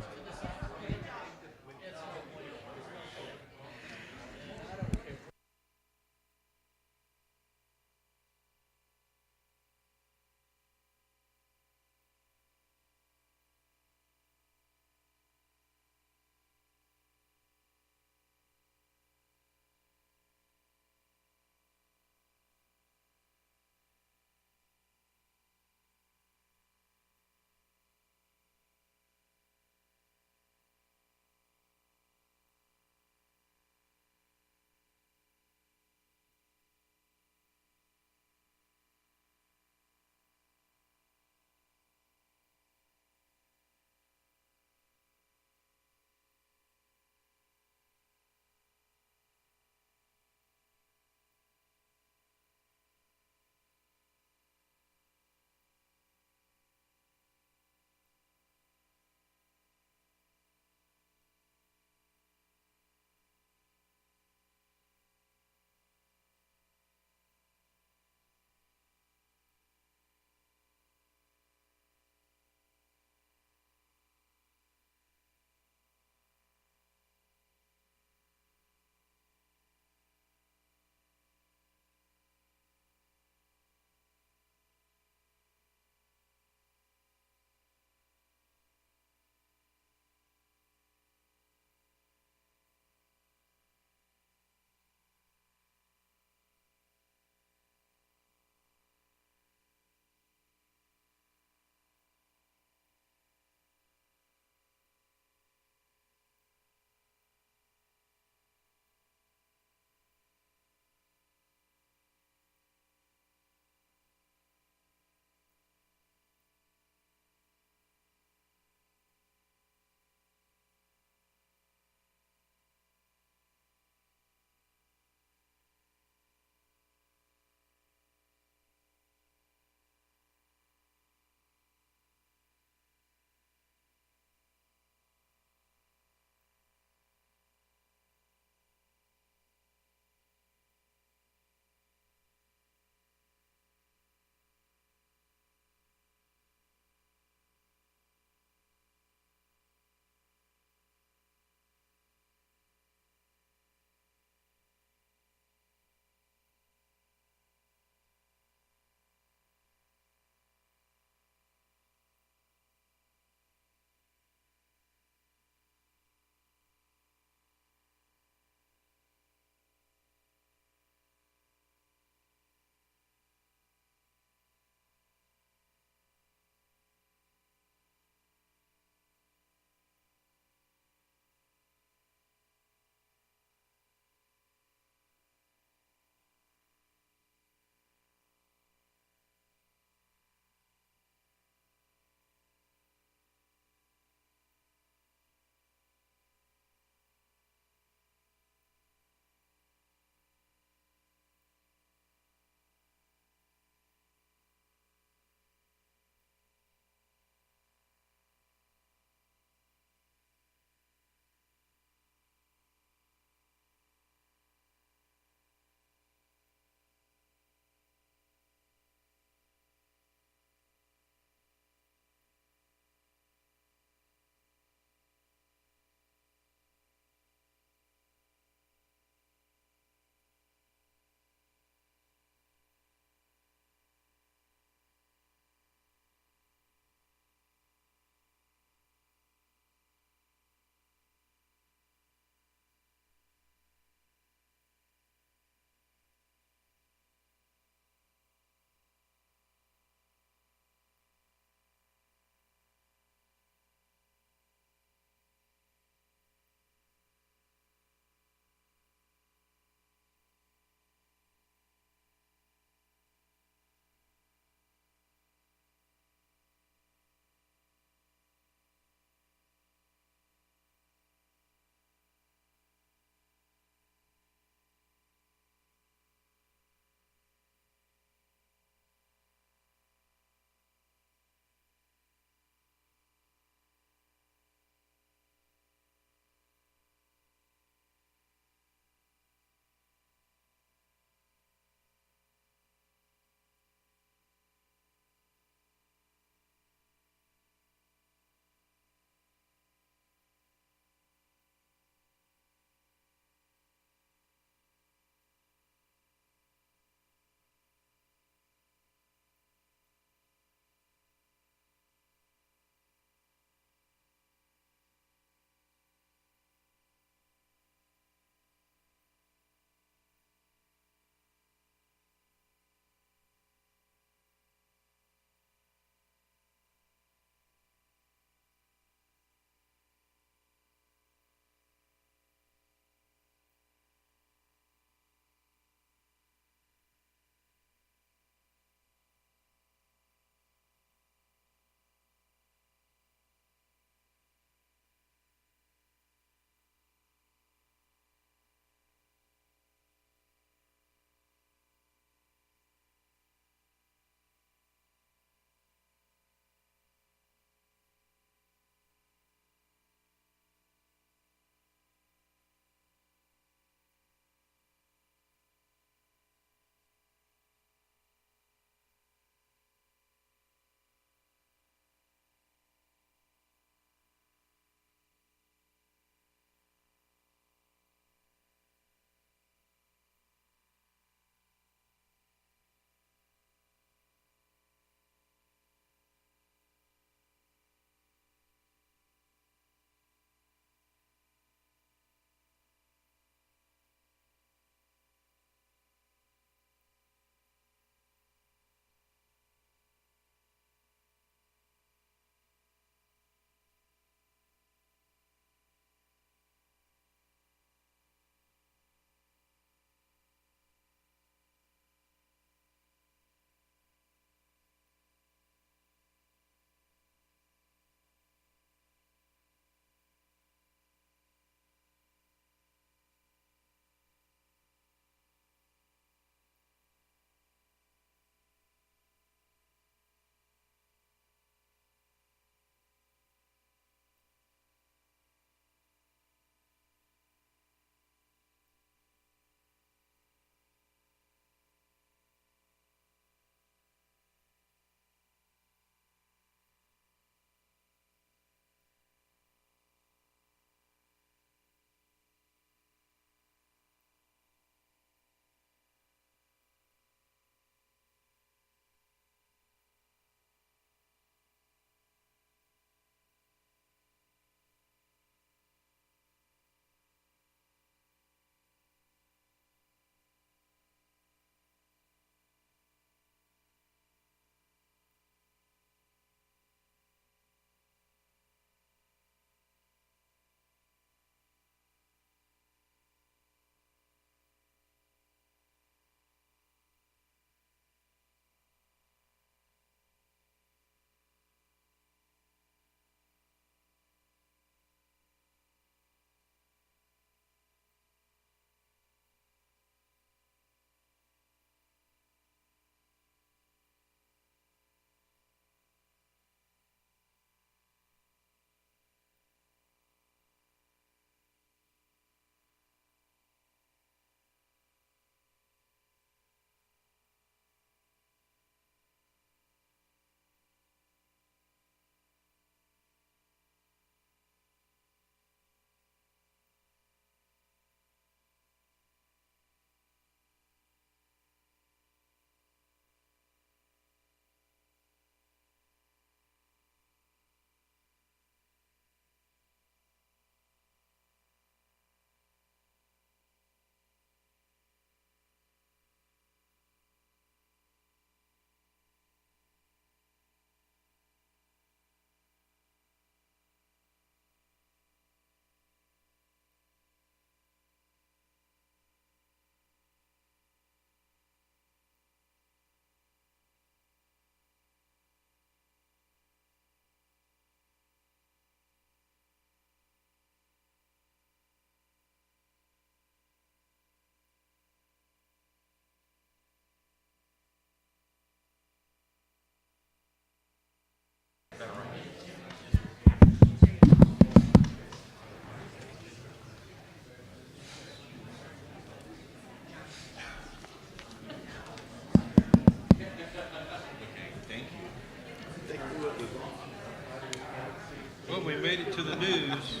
Well, we made it to the news.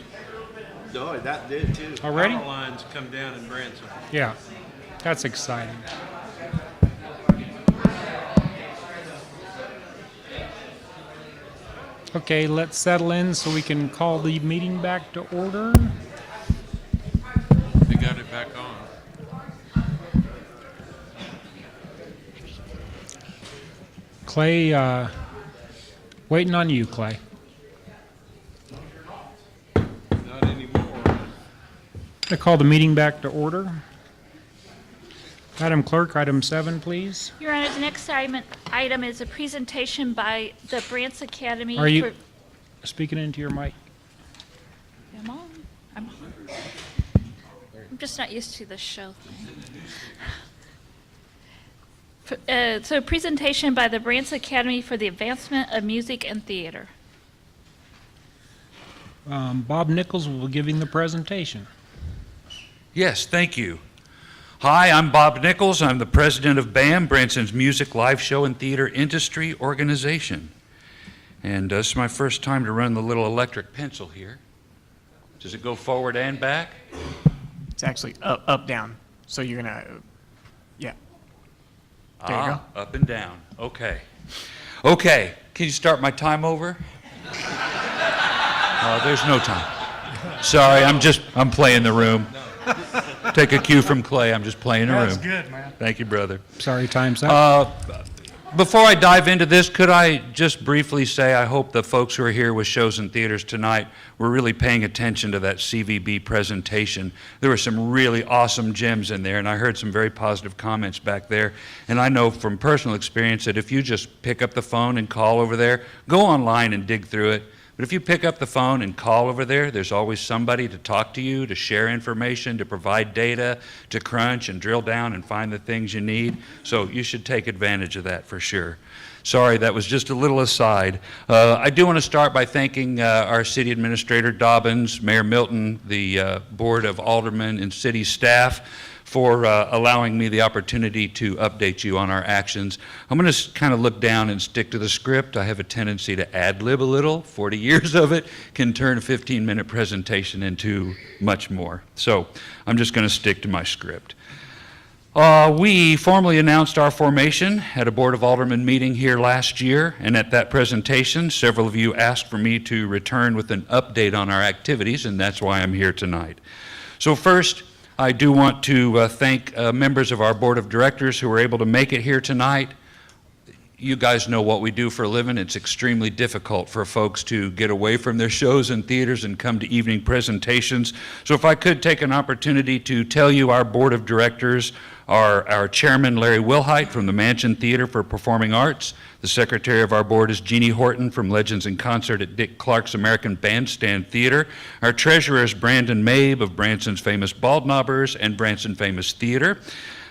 No, that did too. Already? Power lines come down in Branson. Yeah, that's exciting. Okay, let's settle in so we can call the meeting back to order. They got it back on. Clay, waiting on you, Clay. Not anymore. I call the meeting back to order. Madam Clerk, item 7, please. Your Honor, the next item is a presentation by the Branson Academy. Are you speaking into your mic? I'm on. I'm just not used to this show thing. So presentation by the Branson Academy for the Advancement of Music and Theater. Bob Nichols will be giving the presentation. Yes, thank you. Hi, I'm Bob Nichols. I'm the president of BAM, Branson's Music, Live Show, and Theater Industry Organization. And this is my first time to run the little electric pencil here. Does it go forward and back? It's actually up, down. So you're gonna, yeah. There you go. Up and down. Okay. Okay, can you start my time over? There's no time. Sorry, I'm playing the room. Take a cue from Clay, I'm just playing the room. That's good, man. Thank you, brother. Sorry, time's up. Before I dive into this, could I just briefly say I hope the folks who are here with shows and theaters tonight were really paying attention to that CVB presentation. There were some really awesome gems in there, and I heard some very positive comments back there. And I know from personal experience that if you just pick up the phone and call over there, go online and dig through it. But if you pick up the phone and call over there, there's always somebody to talk to you, to share information, to provide data, to crunch and drill down and find the things you need. So you should take advantage of that for sure. Sorry, that was just a little aside. I do want to start by thanking our city administrator, Dobbins, Mayor Milton, the board of aldermen and city staff for allowing me the opportunity to update you on our actions. I'm going to kind of look down and stick to the script. I have a tendency to ad-lib a little. 40 years of it can turn a 15-minute presentation into much more. So I'm just going to stick to my script. We formally announced our formation at a Board of Aldermen meeting here last year, and at that presentation, several of you asked for me to return with an update on our activities, and that's why I'm here tonight. So first, I do want to thank members of our board of directors who were able to make it here tonight. You guys know what we do for a living. It's extremely difficult for folks to get away from their shows and theaters and come to evening presentations. So if I could take an opportunity to tell you our board of directors are our chairman, Larry Wilhite from the Mansion Theater for Performing Arts. The secretary of our board is Jeannie Horton from Legends in Concert at Dick Clark's American Bandstand Theater. Our treasurer is Brandon Mabe of Branson's famous Bald Knobbers and Branson Famous Theater.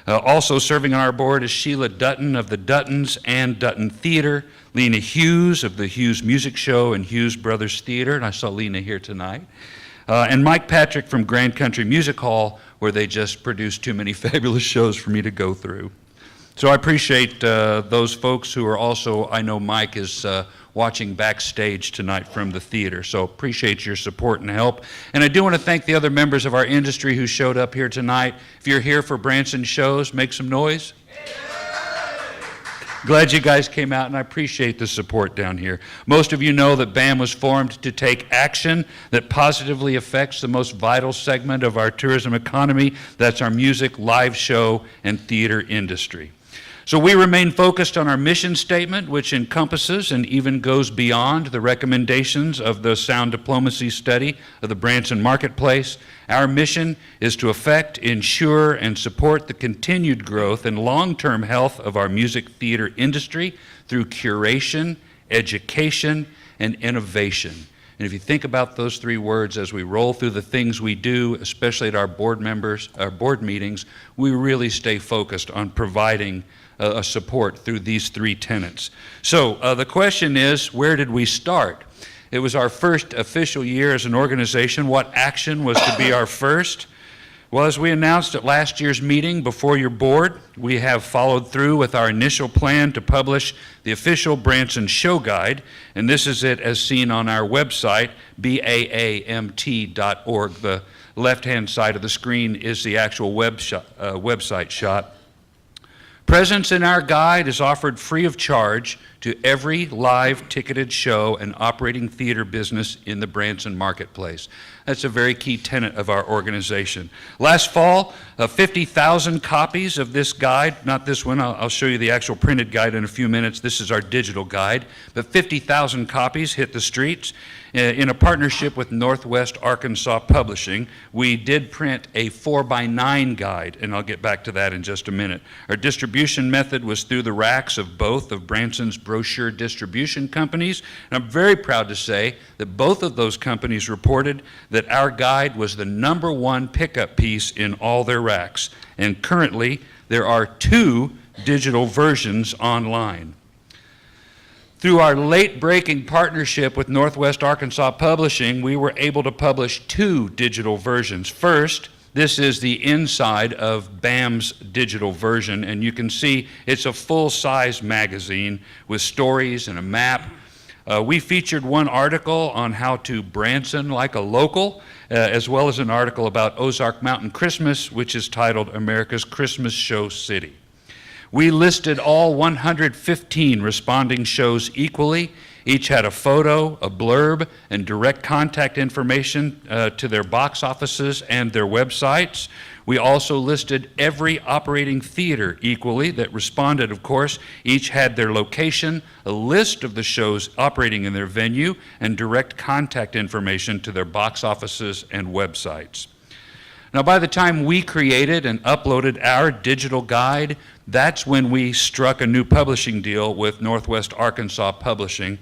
Also serving on our board is Sheila Dutton of the Duttons and Dutton Theater, Lena Hughes of the Hughes Music Show and Hughes Brothers Theater, and I saw Lena here tonight, and Mike Patrick from Grand Country Music Hall, where they just produced too many fabulous shows for me to go through. So I appreciate those folks who are also, I know Mike is watching backstage tonight from the theater, so appreciate your support and help. And I do want to thank the other members of our industry who showed up here tonight. If you're here for Branson shows, make some noise. Glad you guys came out, and I appreciate the support down here. Most of you know that BAM was formed to take action that positively affects the most vital segment of our tourism economy. That's our music, live show, and theater industry. So we remain focused on our mission statement, which encompasses and even goes beyond the recommendations of the Sound Diplomacy Study of the Branson Marketplace. Our mission is to affect, ensure, and support the continued growth and long-term health of our music theater industry through curation, education, and innovation. And if you think about those three words as we roll through the things we do, especially at our board meetings, we really stay focused on providing support through these three tenets. So the question is, where did we start? It was our first official year as an organization. What action was to be our first? Well, as we announced at last year's meeting before your board, we have followed through with our initial plan to publish the official Branson Show Guide, and this is it as seen on our website, baamt.org. The left-hand side of the screen is the actual website shot. Presence in our guide is offered free of charge to every live ticketed show and operating theater business in the Branson marketplace. That's a very key tenet of our organization. Last fall, 50,000 copies of this guide, not this one, I'll show you the actual printed guide in a few minutes. This is our digital guide, but 50,000 copies hit the streets. In a partnership with Northwest Arkansas Publishing, we did print a 4x9 guide, and I'll get back to that in just a minute. Our distribution method was through the racks of both of Branson's brochure distribution companies, and I'm very proud to say that both of those companies reported that our guide was the #1 pickup piece in all their racks, and currently there are 2 digital versions online. Through our late-breaking partnership with Northwest Arkansas Publishing, we were able to publish 2 digital versions. First, this is the inside of BAM's digital version, and you can see it's a full-size magazine with stories and a map. We featured one article on how to Branson like a local, as well as an article about Ozark Mountain Christmas, which is titled America's Christmas Show City. We listed all 115 responding shows equally. Each had a photo, a blurb, and direct contact information to their box offices and their websites. We also listed every operating theater equally that responded, of course. Each had their location, a list of the shows operating in their venue, and direct contact information to their box offices and websites. Now, by the time we created and uploaded our digital guide, that's when we struck a new publishing deal with Northwest Arkansas Publishing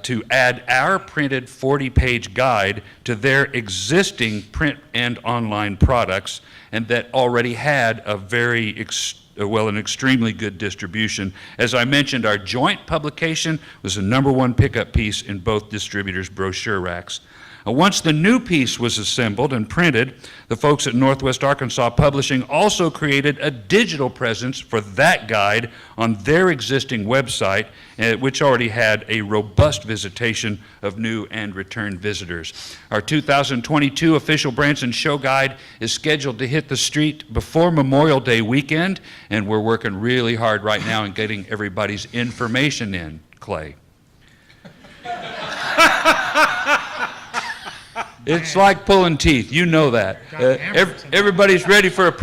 to add our printed 40-page guide to their existing print and online products, and that already had a an extremely good distribution. As I mentioned, our joint publication was the #1 pickup piece in both distributors' brochure racks. Once the new piece was assembled and printed, the folks at Northwest Arkansas Publishing also created a digital presence for that guide on their existing website, which already had a robust visitation of new and return visitors. Our 2022 official Branson Show Guide is scheduled to hit the street before Memorial Day weekend, and we're working really hard right now in getting everybody's information in, Clay. It's like pulling teeth, you know that. Everybody's ready for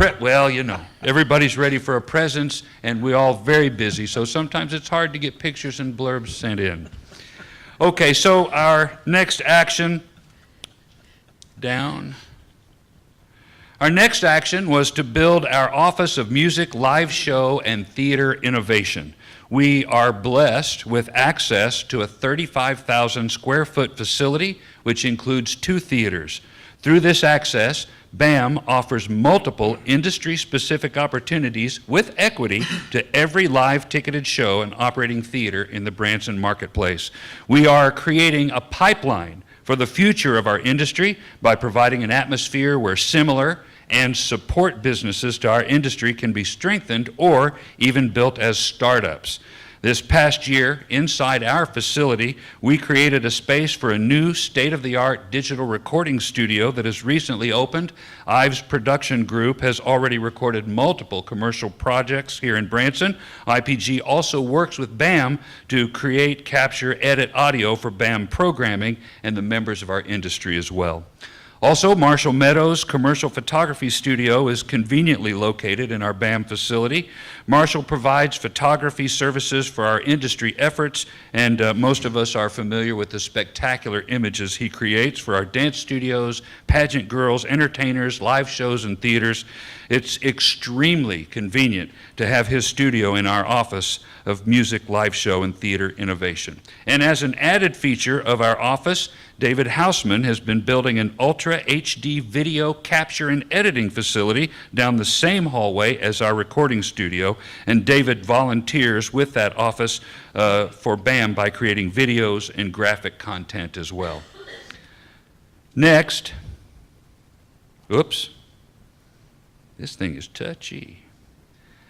everybody's ready for a presence, and we're all very busy, so sometimes it's hard to get pictures and blurbs sent in. Okay, so our next action, Our next action was to build our Office of Music, Live Show, and Theater Innovation. We are blessed with access to a 35,000 square foot facility, which includes 2 theaters. Through this access, BAM offers multiple industry-specific opportunities with equity to every live ticketed show and operating theater in the Branson marketplace. We are creating a pipeline for the future of our industry by providing an atmosphere where similar and support businesses to our industry can be strengthened or even built as startups. This past year, inside our facility, we created a space for a new state-of-the-art digital recording studio that has recently opened. Ives Production Group has already recorded multiple commercial projects here in Branson. IPG also works with BAM to create, capture, edit audio for BAM programming and the members of our industry as well. Also, Marshall Meadows Commercial Photography Studio is conveniently located in our BAM facility. Marshall provides photography services for our industry efforts, and most of us are familiar with the spectacular images he creates for our dance studios, pageant girls, entertainers, live shows, and theaters. It's extremely convenient to have his studio in our Office of Music, Live Show, and Theater Innovation. And as an added feature of our office, David Hausman has been building an Ultra HD video capture and editing facility down the same hallway as our recording studio, and David volunteers with that office for BAM by creating videos and graphic content as well. Next, This thing is touchy.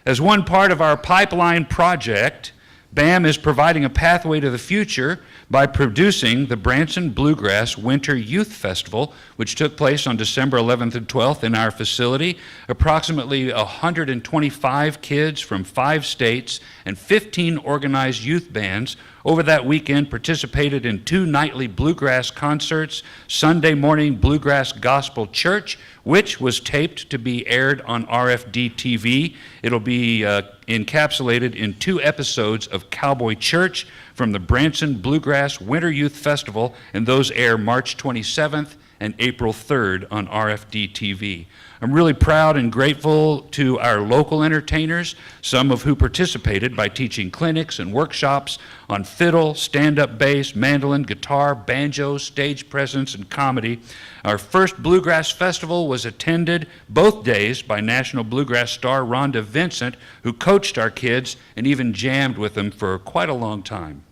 As one part of our pipeline project, BAM is providing a pathway to the future by producing the Branson Bluegrass Winter Youth Festival, which took place on December 11th and 12th in our facility. Approximately 125 kids from 5 states and 15 organized youth bands over that weekend participated in 2 nightly bluegrass concerts, Sunday morning Bluegrass Gospel Church, which was taped to be aired on RFD TV. It'll be encapsulated in 2 episodes of Cowboy Church from the Branson Bluegrass Winter Youth Festival, and those air March 27th and April 3rd on RFD TV. I'm really proud and grateful to our local entertainers, some of who participated by teaching clinics and workshops on fiddle, stand-up bass, mandolin, guitar, banjo, stage presence, and comedy. Our first Bluegrass Festival was attended both days by National Bluegrass star Rhonda Vincent, who coached our kids and even jammed with them for quite a long time.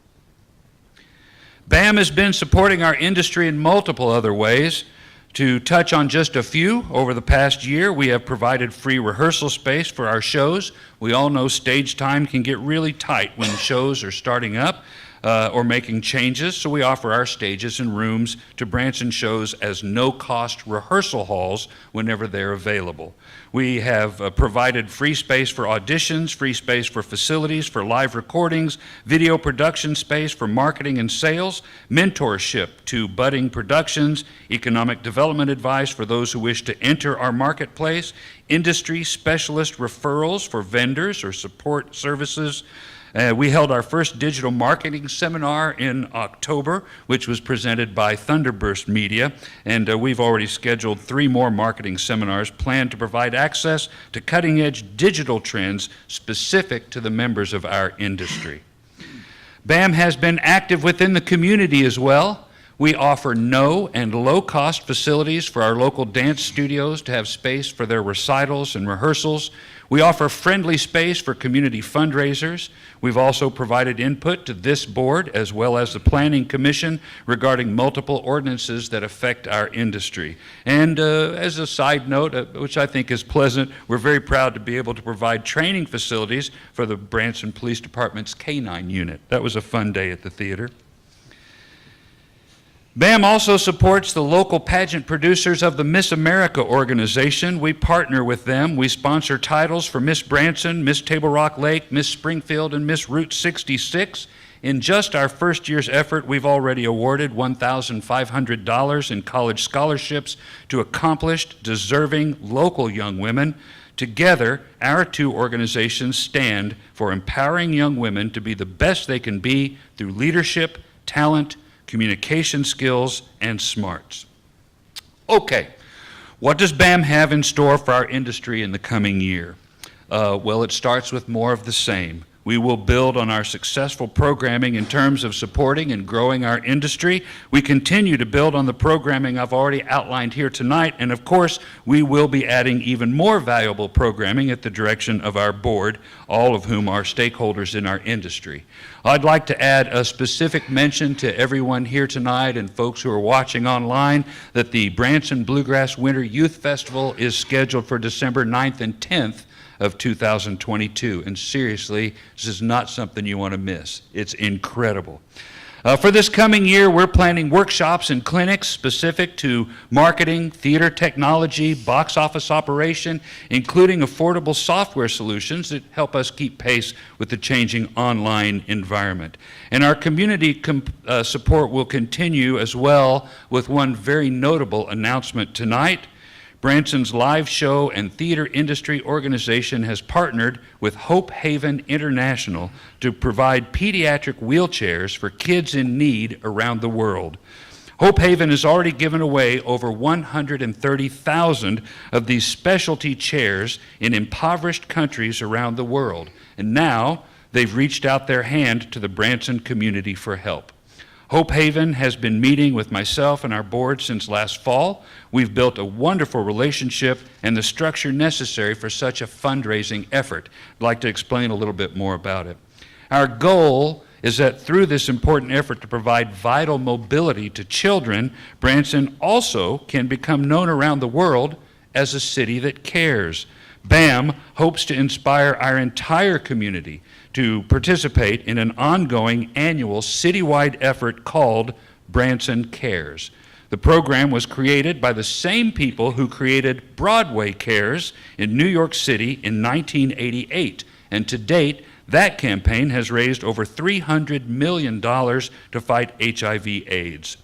BAM has been supporting our industry in multiple other ways. To touch on just a few, over the past year, we have provided free rehearsal space for our shows. We all know stage time can get really tight when shows are starting up or making changes, so we offer our stages and rooms to Branson shows as no-cost rehearsal halls whenever they're available. We have provided free space for auditions, free space for facilities, for live recordings, video production space for marketing and sales, mentorship to budding productions, economic development advice for those who wish to enter our marketplace, industry specialist referrals for vendors or support services. We held our first digital marketing seminar in October, which was presented by Thunderburst Media, and we've already scheduled 3 more marketing seminars planned to provide access to cutting-edge digital trends specific to the members of our industry. BAM has been active within the community as well. We offer no and low-cost facilities for our local dance studios to have space for their recitals and rehearsals. We offer friendly space for community fundraisers. We've also provided input to this board as well as the Planning Commission regarding multiple ordinances that affect our industry. And as a side note, which I think is pleasant, we're very proud to be able to provide training facilities for the Branson Police Department's K-9 unit. That was a fun day at the theater. BAM also supports the local pageant producers of the Miss America organization. We partner with them. We sponsor titles for Miss Branson, Miss Table Rock Lake, Miss Springfield, and Miss Route 66. In just our first year's effort, we've already awarded $1,500 in college scholarships to accomplished, deserving local young women. Together, our 2 organizations stand for empowering young women to be the best they can be through leadership, talent, communication skills, and smarts. Okay, what does BAM have in store for our industry in the coming year? Well, it starts with more of the same. We will build on our successful programming in terms of supporting and growing our industry. We continue to build on the programming I've already outlined here tonight, and of course, we will be adding even more valuable programming at the direction of our board, all of whom are stakeholders in our industry. I'd like to add a specific mention to everyone here tonight and folks who are watching online that the Branson Bluegrass Winter Youth Festival is scheduled for December 9th and 10th of 2022. And seriously, this is not something you want to miss. It's incredible. For this coming year, we're planning workshops and clinics specific to marketing, theater technology, box office operation, including affordable software solutions that help us keep pace with the changing online environment. And our community support will continue as well with one very notable announcement tonight. Branson's live show and theater industry organization has partnered with Hope Haven International to provide pediatric wheelchairs for kids in need around the world. Hope Haven has already given away over 130,000 of these specialty chairs in impoverished countries around the world, and now they've reached out their hand to the Branson community for help. Hope Haven has been meeting with myself and our board since last fall. We've built a wonderful relationship and the structure necessary for such a fundraising effort. I'd like to explain a little bit more about it. Our goal is that through this important effort to provide vital mobility to children, Branson also can become known around the world as a city that cares. BAM hopes to inspire our entire community to participate in an ongoing annual citywide effort called Branson Cares. The program was created by the same people who created Broadway Cares in New York City in 1988, and to date, that campaign has raised over $300 million to fight HIV/AIDS.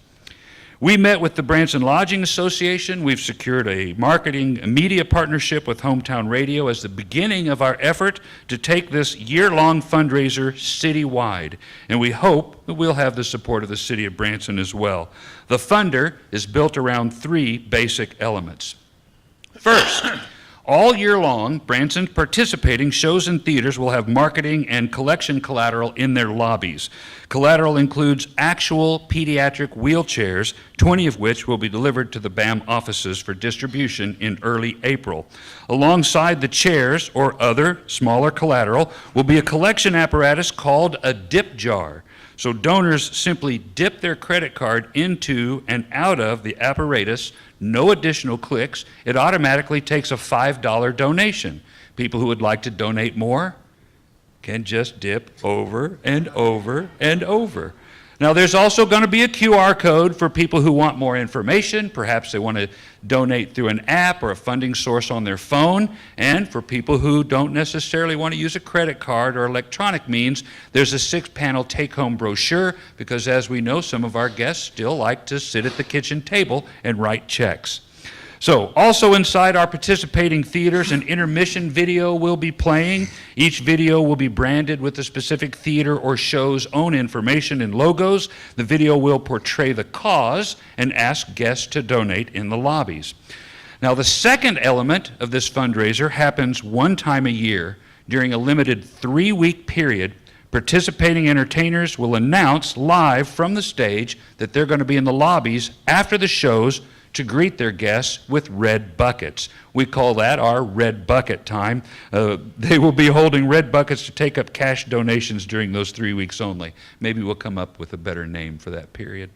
We met with the Branson Lodging Association. We've secured a marketing and media partnership with Hometown Radio as the beginning of our effort to take this year-long fundraiser citywide. And we hope that we'll have the support of the city of Branson as well. The funder is built around 3 basic elements. First, all year long, Branson's participating shows and theaters will have marketing and collection collateral in their lobbies. Collateral includes actual pediatric wheelchairs, 20 of which will be delivered to the BAM offices for distribution in early April. Alongside the chairs or other smaller collateral will be a collection apparatus called a dip jar. So donors simply dip their credit card into and out of the apparatus, no additional clicks. It automatically takes a $5 donation. People who would like to donate more can just dip over and over and over. Now, there's also going to be a QR code for people who want more information. Perhaps they want to donate through an app or a funding source on their phone. And for people who don't necessarily want to use a credit card or electronic means, there's a 6-panel take-home brochure because, as we know, some of our guests still like to sit at the kitchen table and write checks. So, also inside our participating theaters, an intermission video will be playing. Each video will be branded with the specific theater or show's own information and logos. The video will portray the cause and ask guests to donate in the lobbies. Now, the second element of this fundraiser happens one time a year during a limited 3-week period. Participating entertainers will announce live from the stage that they're going to be in the lobbies after the shows to greet their guests with red buckets. We call that our red bucket time. They will be holding red buckets to take up cash donations during those 3 weeks only. Maybe we'll come up with a better name for that period.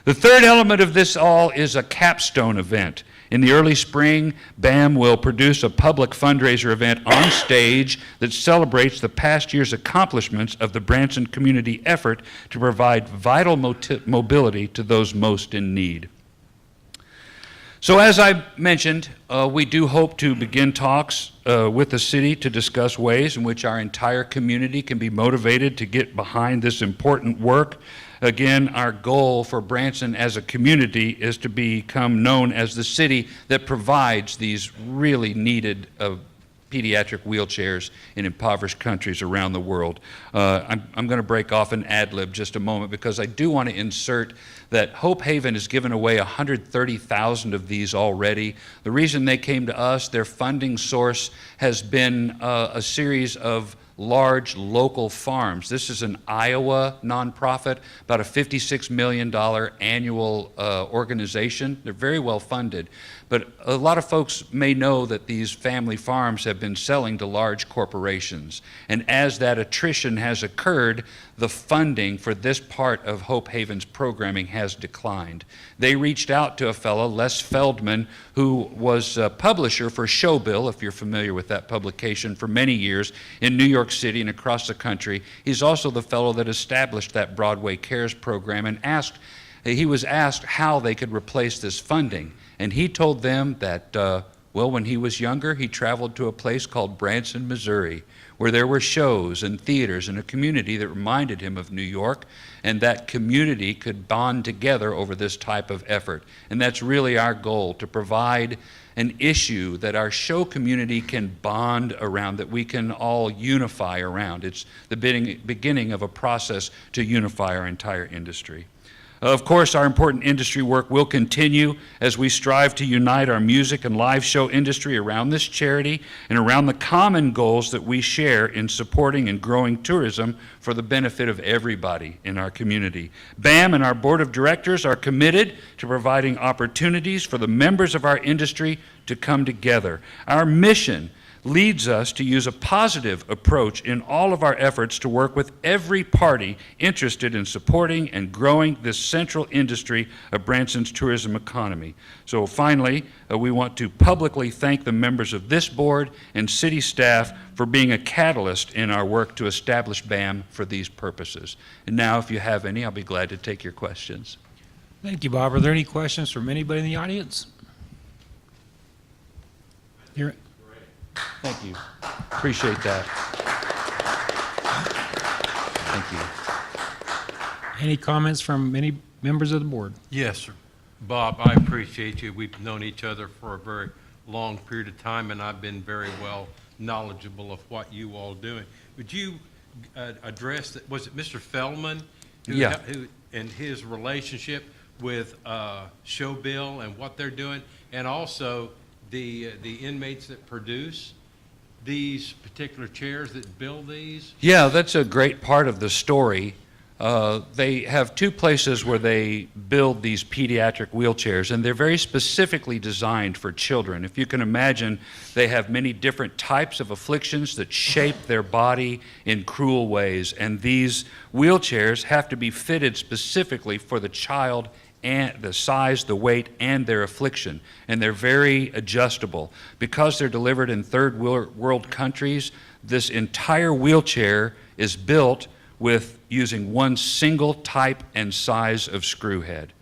The third element of this all is a capstone event. In the early spring, BAM will produce a public fundraiser event on stage that celebrates the past year's accomplishments of the Branson community effort to provide vital mobility to those most in need. So as I mentioned, we do hope to begin talks with the city to discuss ways in which our entire community can be motivated to get behind this important work. Again, our goal for Branson as a community is to become known as the city that provides these really needed pediatric wheelchairs in impoverished countries around the world. I'm going to break off an ad-lib just a moment because I do want to insert that Hope Haven has given away 130,000 of these already. The reason they came to us, their funding source has been a series of large local farms. This is an Iowa nonprofit, about a $56 million annual organization. They're very well funded. But a lot of folks may know that these family farms have been selling to large corporations. And as that attrition has occurred, the funding for this part of Hope Haven's programming has declined. They reached out to a fellow, Les Feldman, who was a publisher for Showbill, if you're familiar with that publication, for many years in New York City and across the country. He's also the fellow that established that Broadway Cares program and he was asked how they could replace this funding. And he told them that, well, when he was younger, he traveled to a place called Branson, Missouri, where there were shows and theaters and a community that reminded him of New York, and that community could bond together over this type of effort. And that's really our goal, to provide an issue that our show community can bond around, that we can all unify around. It's the beginning of a process to unify our entire industry. Of course, our important industry work will continue as we strive to unite our music and live show industry around this charity and around the common goals that we share in supporting and growing tourism for the benefit of everybody in our community. BAM and our board of directors are committed to providing opportunities for the members of our industry to come together. Our mission leads us to use a positive approach in all of our efforts to work with every party interested in supporting and growing this central industry of Branson's tourism economy. So finally, we want to publicly thank the members of this board and city staff for being a catalyst in our work to establish BAM for these purposes. And now, if you have any, I'll be glad to take your questions. Thank you, Bob. Are there any questions from anybody in the audience? Here. Thank you. Appreciate that. Thank you. Any comments from any members of the board? Yes, sir. Bob, I appreciate you. We've known each other for a very long period of time, and I've been very well knowledgeable of what you all doing. Would you address that? Was it Mr. Feldman? Who and his relationship with Showbill and what they're doing, and also the inmates that produce these particular chairs, that build these? Yeah, that's a great part of the story. They have two places where they build these pediatric wheelchairs, and they're very specifically designed for children. If you can imagine, they have many different types of afflictions that shape their body in cruel ways, and these wheelchairs have to be fitted specifically for the child and the size, the weight, and their affliction. And they're very adjustable. Because they're delivered in third world countries, this entire wheelchair is built with using one single type and size of screw head.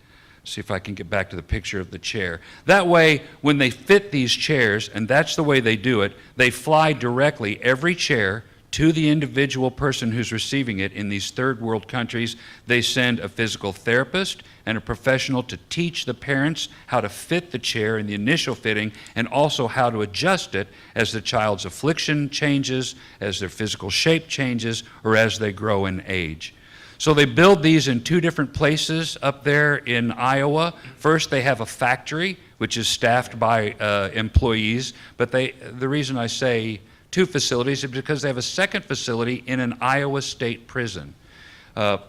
See if I can get back to the picture of the chair. That way, when they fit these chairs, and that's the way they do it, they fly directly, every chair, to the individual person who's receiving it. In these third world countries, they send a physical therapist and a professional to teach the parents how to fit the chair in the initial fitting, and also how to adjust it as the child's affliction changes, as their physical shape changes, or as they grow in age. So they build these in two different places up there in Iowa. First, they have a factory, which is staffed by employees, but the reason I say two facilities is because they have a second facility in an Iowa State prison.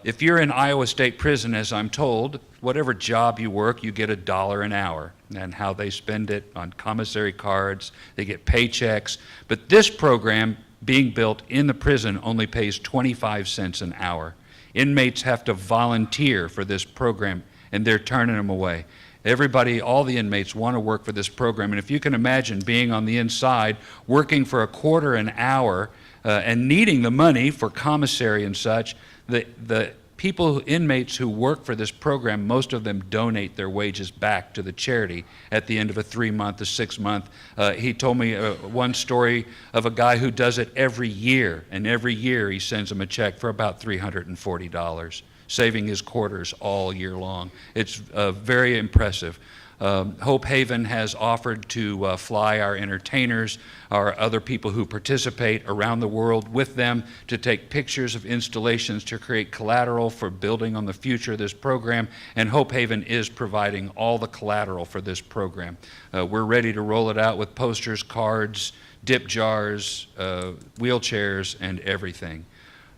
If you're in Iowa State prison, as I'm told, whatever job you work, you get $1 an hour. And how they spend it on commissary cards, they get paychecks. But this program being built in the prison only pays 25 cents an hour. Inmates have to volunteer for this program, and they're turning them away. Everybody, all the inmates want to work for this program. And if you can imagine being on the inside, working for $0.25 an hour, and needing the money for commissary and such, the people, inmates who work for this program, most of them donate their wages back to the charity at the end of a 3-month, a 6-month. He told me one story of a guy who does it every year, and every year he sends them a check for about $340. Saving his quarters all year long. It's very impressive. Hope Haven has offered to fly our entertainers, our other people who participate around the world with them, to take pictures of installations to create collateral for building on the future of this program, and Hope Haven is providing all the collateral for this program. We're ready to roll it out with posters, cards, dip jars, wheelchairs, and everything.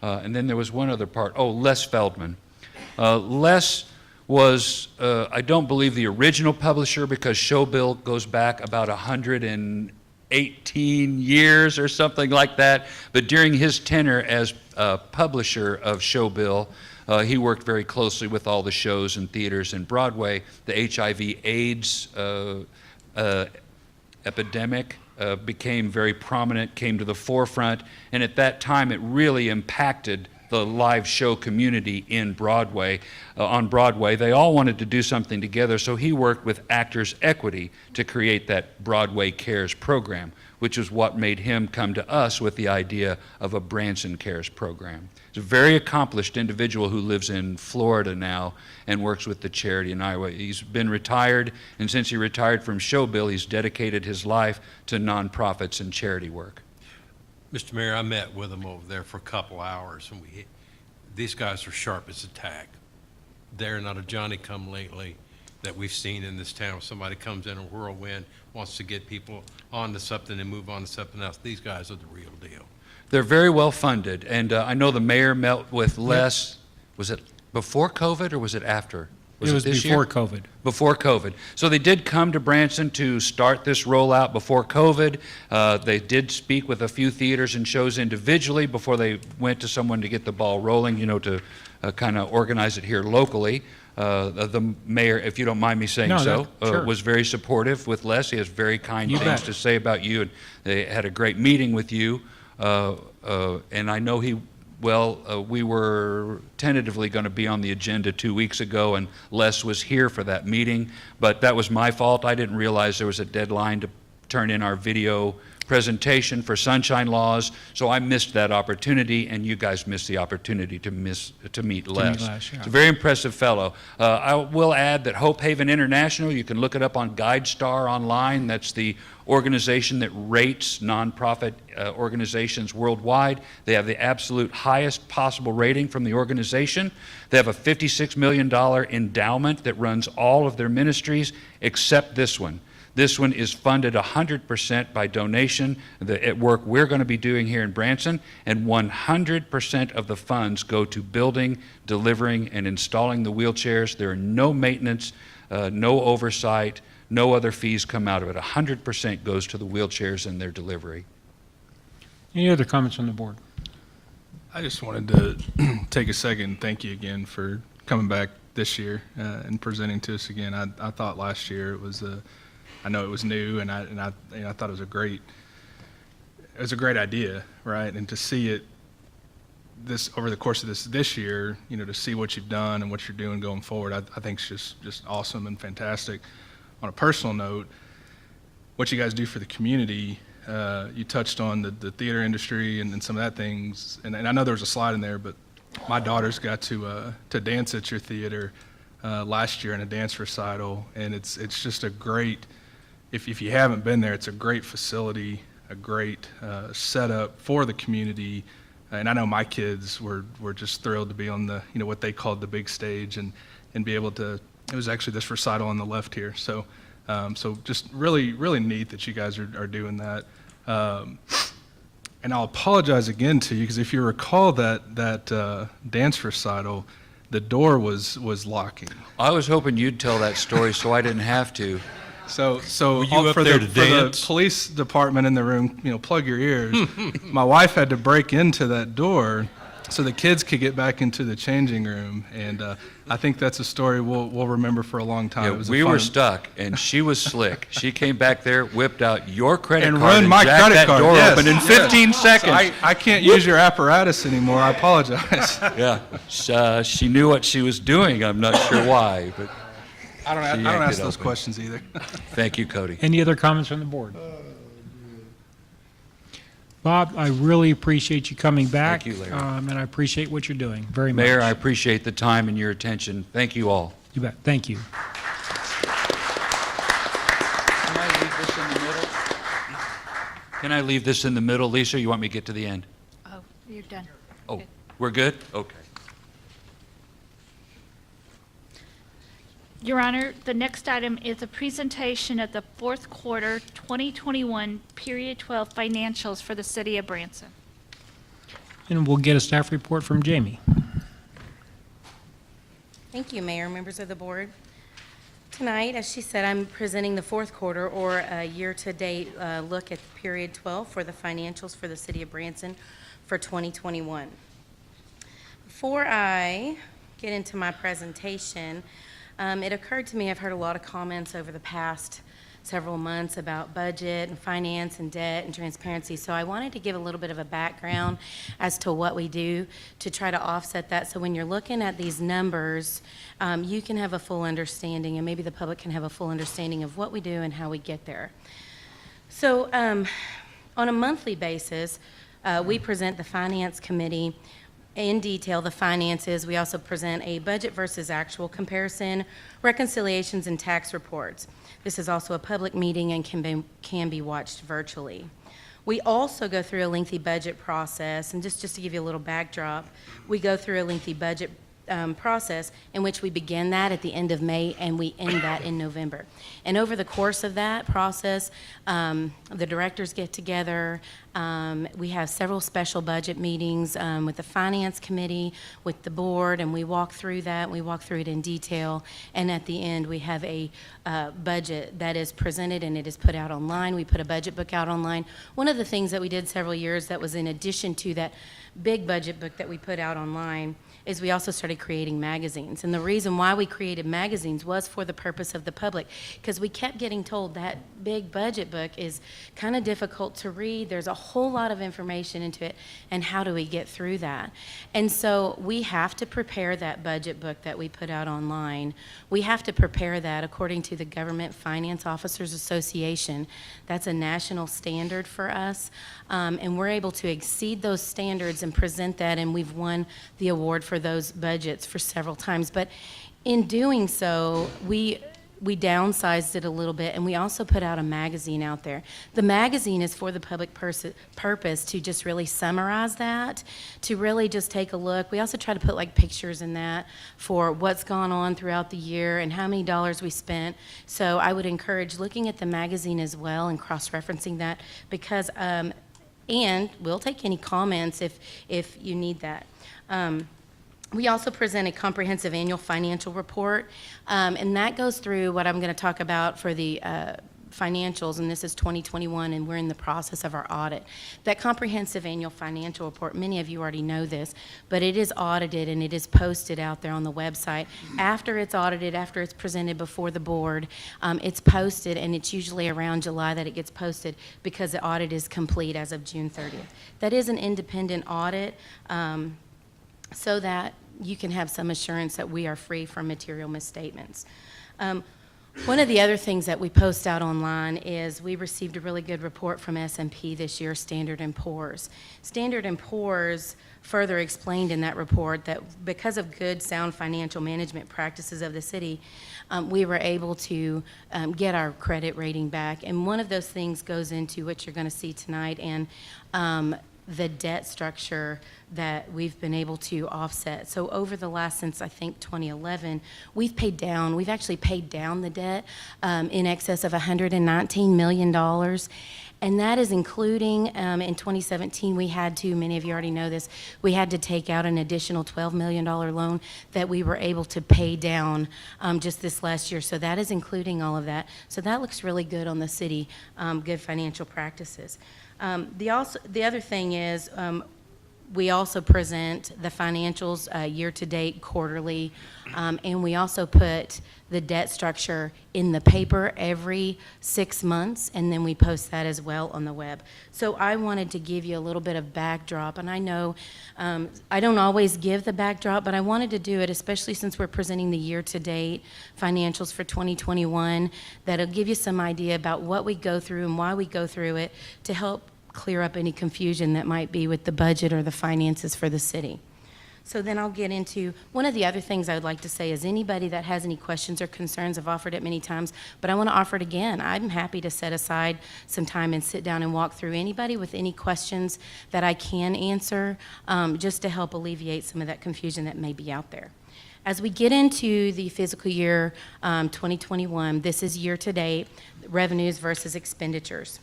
And then there was one other part. Oh, Les Feldman. Les was, I don't believe, the original publisher, because Showbill goes back about 118 years or something like that. But during his tenure as publisher of Showbill, he worked very closely with all the shows and theaters in Broadway. The HIV/AIDS epidemic became very prominent, came to the forefront, and at that time it really impacted the live show community in Broadway, on Broadway. They all wanted to do something together, so he worked with Actors Equity to create that Broadway Cares program, which is what made him come to us with the idea of a Branson Cares program. He's a very accomplished individual who lives in Florida now and works with the charity in Iowa. He's been retired, and since he retired from Showbill, he's dedicated his life to nonprofits and charity work. Mr. Mayor, I met with them over there for a couple hours, and these guys are sharp as a tack. They're not a Johnny-come-lately that we've seen in this town. Somebody comes in a whirlwind, wants to get people onto something and move on to something else. These guys are the real deal. They're very well funded, and I know the mayor met with Les. Was it before COVID or was it after? It was this before year? COVID. Before COVID. So they did come to Branson to start this rollout before COVID. They did speak with a few theaters and shows individually before they went to someone to get the ball rolling, to kind of organize it here locally. The mayor, if you don't mind me saying No, so, sure. was very supportive with Les. He has very kind You things bet. to say about you, and they had a great meeting with you. And I know we were tentatively going to be on the agenda 2 weeks ago, and Les was here for that meeting, but that was my fault. I didn't realize there was a deadline to turn in our video presentation for sunshine laws, so I missed that opportunity, and you guys missed the opportunity to meet Les. Les, yeah. He's a very impressive fellow. I will add that Hope Haven International, you can look it up on GuideStar online. That's the organization that rates nonprofit organizations worldwide. They have the absolute highest possible rating from the organization. They have a $56 million endowment that runs all of their ministries except this one. This one is funded 100% by donation, the work we're going to be doing here in Branson, and 100% of the funds go to building, delivering, and installing the wheelchairs. There are no maintenance, no oversight, no other fees come out of it. 100% goes to the wheelchairs and their delivery. Any other comments on the board? I just wanted to take a second and thank you again for coming back this year and presenting to us again. I thought last year it was I know it was new, and I thought it was a great idea, right? And to see it over the course of this year, to see what you've done and what you're doing going forward, I think is just awesome and fantastic. On a personal note, what you guys do for the community, you touched on the theater industry and some of that things, and I know there was a slide in there, but my daughters got to dance at your theater last year in a dance recital, and it's just a great. If you haven't been there, it's a great facility, a great setup for the community, and I know my kids were just thrilled to be on the what they called the big stage and be able to. It was actually this recital on the left here, so just really neat that you guys are doing that. And I'll apologize again to you because if you recall that dance recital, the door was locking. I was hoping you'd tell that story so I didn't have to. So Were you up there to for the dance? police department in the room, plug your ears. My wife had to break into that door so the kids could get back into the changing room, and I think that's a story we'll remember for a long time. Yeah, It was we were stuck, and she was slick. She came back there, whipped out your credit and card, run and my jacked credit that card. door Yes, open in yes. 15 So seconds. I can't use your apparatus anymore. I apologize. Yeah, she knew what she was doing. I'm not sure why, but I don't she yanked ask it those open. questions either. Thank you, Cody. Any other comments from the board? Bob, I really appreciate you coming back. Thank you, Larry. And I appreciate what you're doing very much. Mayor, I appreciate the time and your attention. Thank you all. You bet. Thank you. Can I leave this in the middle, Lisa, or you want me to get to the end? Oh, you're done. Oh, Good. we're good? Okay. Your Honor, the next item is a presentation of the fourth quarter 2021 period 12 financials for the city of Branson. And we'll get a staff report from Jamie. Thank you, Mayor, members of the board. Tonight, as she said, I'm presenting the fourth quarter or a year-to-date look at period 12 for the financials for the city of Branson for 2021. Before I get into my presentation, it occurred to me, I've heard a lot of comments over the past several months about budget and finance and debt and transparency, so I wanted to give a little bit of a background as to what we do to try to offset that. So when you're looking at these numbers, you can have a full understanding, and maybe the public can have a full understanding of what we do and how we get there. So on a monthly basis, we present the Finance Committee in detail the finances. We also present a budget versus actual comparison, reconciliations, and tax reports. This is also a public meeting and can be watched virtually. We also go through a lengthy budget process, and just to give you a little backdrop, we go through a lengthy budget process in which we begin that at the end of May and we end that in November. And over the course of that process, the directors get together, We have several special budget meetings with the Finance Committee, with the board, and we walk through that. We walk through it in detail, and at the end, we have a budget that is presented and it is put out online. We put a budget book out online. One of the things that we did several years that was in addition to that big budget book that we put out online is we also started creating magazines. And the reason why we created magazines was for the purpose of the public, because we kept getting told that big budget book is kind of difficult to read. There's a whole lot of information into it, and how do we get through that? And so we have to prepare that budget book that we put out online. We have to prepare that according to the Government Finance Officers Association. That's a national standard for us, and we're able to exceed those standards and present that, and we've won the award for those budgets for several times. But in doing so, we downsized it a little bit, and we also put out a magazine out there. The magazine is for the public purpose to just really summarize that, to really just take a look. We also try to put like pictures in that for what's gone on throughout the year and how many dollars we spent. So I would encourage looking at the magazine as well and cross-referencing that, because and we'll take any comments if you need that. We also present a comprehensive annual financial report, and that goes through what I'm going to talk about for the financials, and this is 2021, and we're in the process of our audit. That comprehensive annual financial report, many of you already know this, but it is audited and it is posted out there on the website. After it's audited, after it's presented before the board, it's posted, and it's usually around July that it gets posted, because the audit is complete as of June 30th. That is an independent audit, so that you can have some assurance that we are free from material misstatements. One of the other things that we post out online is we received a really good report from S&P this year, Standard & Poor's. Standard & Poor's further explained in that report that because of good, sound financial management practices of the city, we were able to get our credit rating back. And one of those things goes into what you're going to see tonight, and the debt structure that we've been able to offset. So over the last, since I think 2011, we've actually paid down the debt in excess of $119 million. And that is including, in 2017, we had to, many of you already know this, we had to take out an additional $12 million loan that we were able to pay down just this last year. So that is including all of that. So that looks really good on the city, good financial practices. The other thing is, we also present the financials year-to-date, quarterly, and we also put the debt structure in the paper every 6 months, and then we post that as well on the web. So I wanted to give you a little bit of backdrop, and I know I don't always give the backdrop, but I wanted to do it, especially since we're presenting the year-to-date financials for 2021, that'll give you some idea about what we go through and why we go through it, to help clear up any confusion that might be with the budget or the finances for the city. So then I'll get into, one of the other things I would like to say is anybody that has any questions or concerns, I've offered it many times, but I want to offer it again. I'm happy to set aside some time and sit down and walk through anybody with any questions that I can answer, just to help alleviate some of that confusion that may be out there. As we get into the fiscal year 2021, this is year-to-date, revenues versus expenditures.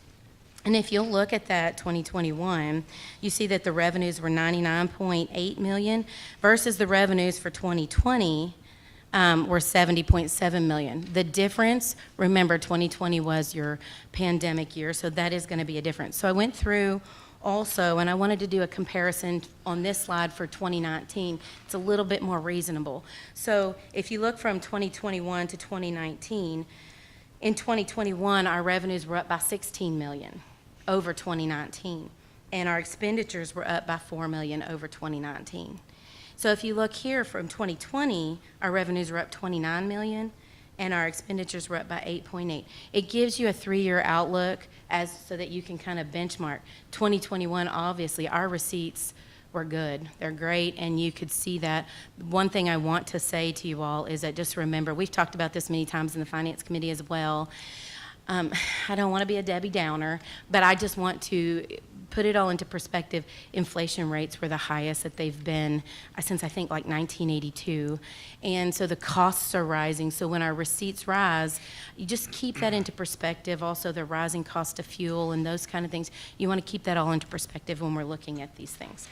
And if you'll look at that 2021, you see that the revenues were $99.8 million versus the revenues for 2020 were $70.7 million. The difference, remember 2020 was your pandemic year, so that is going to be a difference. So I went through also, and I wanted to do a comparison on this slide for 2019. It's a little bit more reasonable. So if you look from 2021 to 2019, in 2021, our revenues were up by $16 million over 2019, and our expenditures were up by $4 million over 2019. So if you look here from 2020, our revenues were up $29 million, and our expenditures were up by 8.8. It gives you a 3-year outlook so that you can kind of benchmark. 2021, obviously, our receipts were good. They're great, and you could see that. One thing I want to say to you all is that just remember, we've talked about this many times in the Finance Committee as well. I don't want to be a Debbie Downer, but I just want to put it all into perspective. Inflation rates were the highest that they've been since I think like 1982. And so the costs are rising. So when our receipts rise, you just keep that into perspective. Also the rising cost of fuel and those kind of things. You want to keep that all into perspective when we're looking at these things.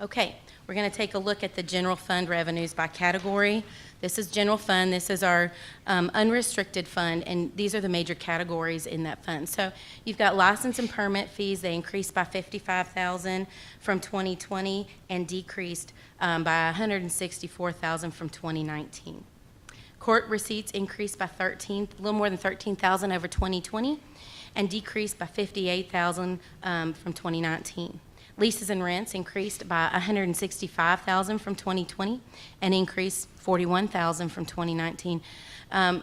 Okay, we're going to take a look at the general fund revenues by category. This is general fund. This is our unrestricted fund, and these are the major categories in that fund. So you've got license and permit fees. They increased by $55,000 from 2020 and decreased by $164,000 from 2019. Court receipts increased by a little more than $13,000 over 2020 and decreased by $58,000 from 2019. Leases and rents increased by $165,000 from 2020 and increased $41,000 from 2019.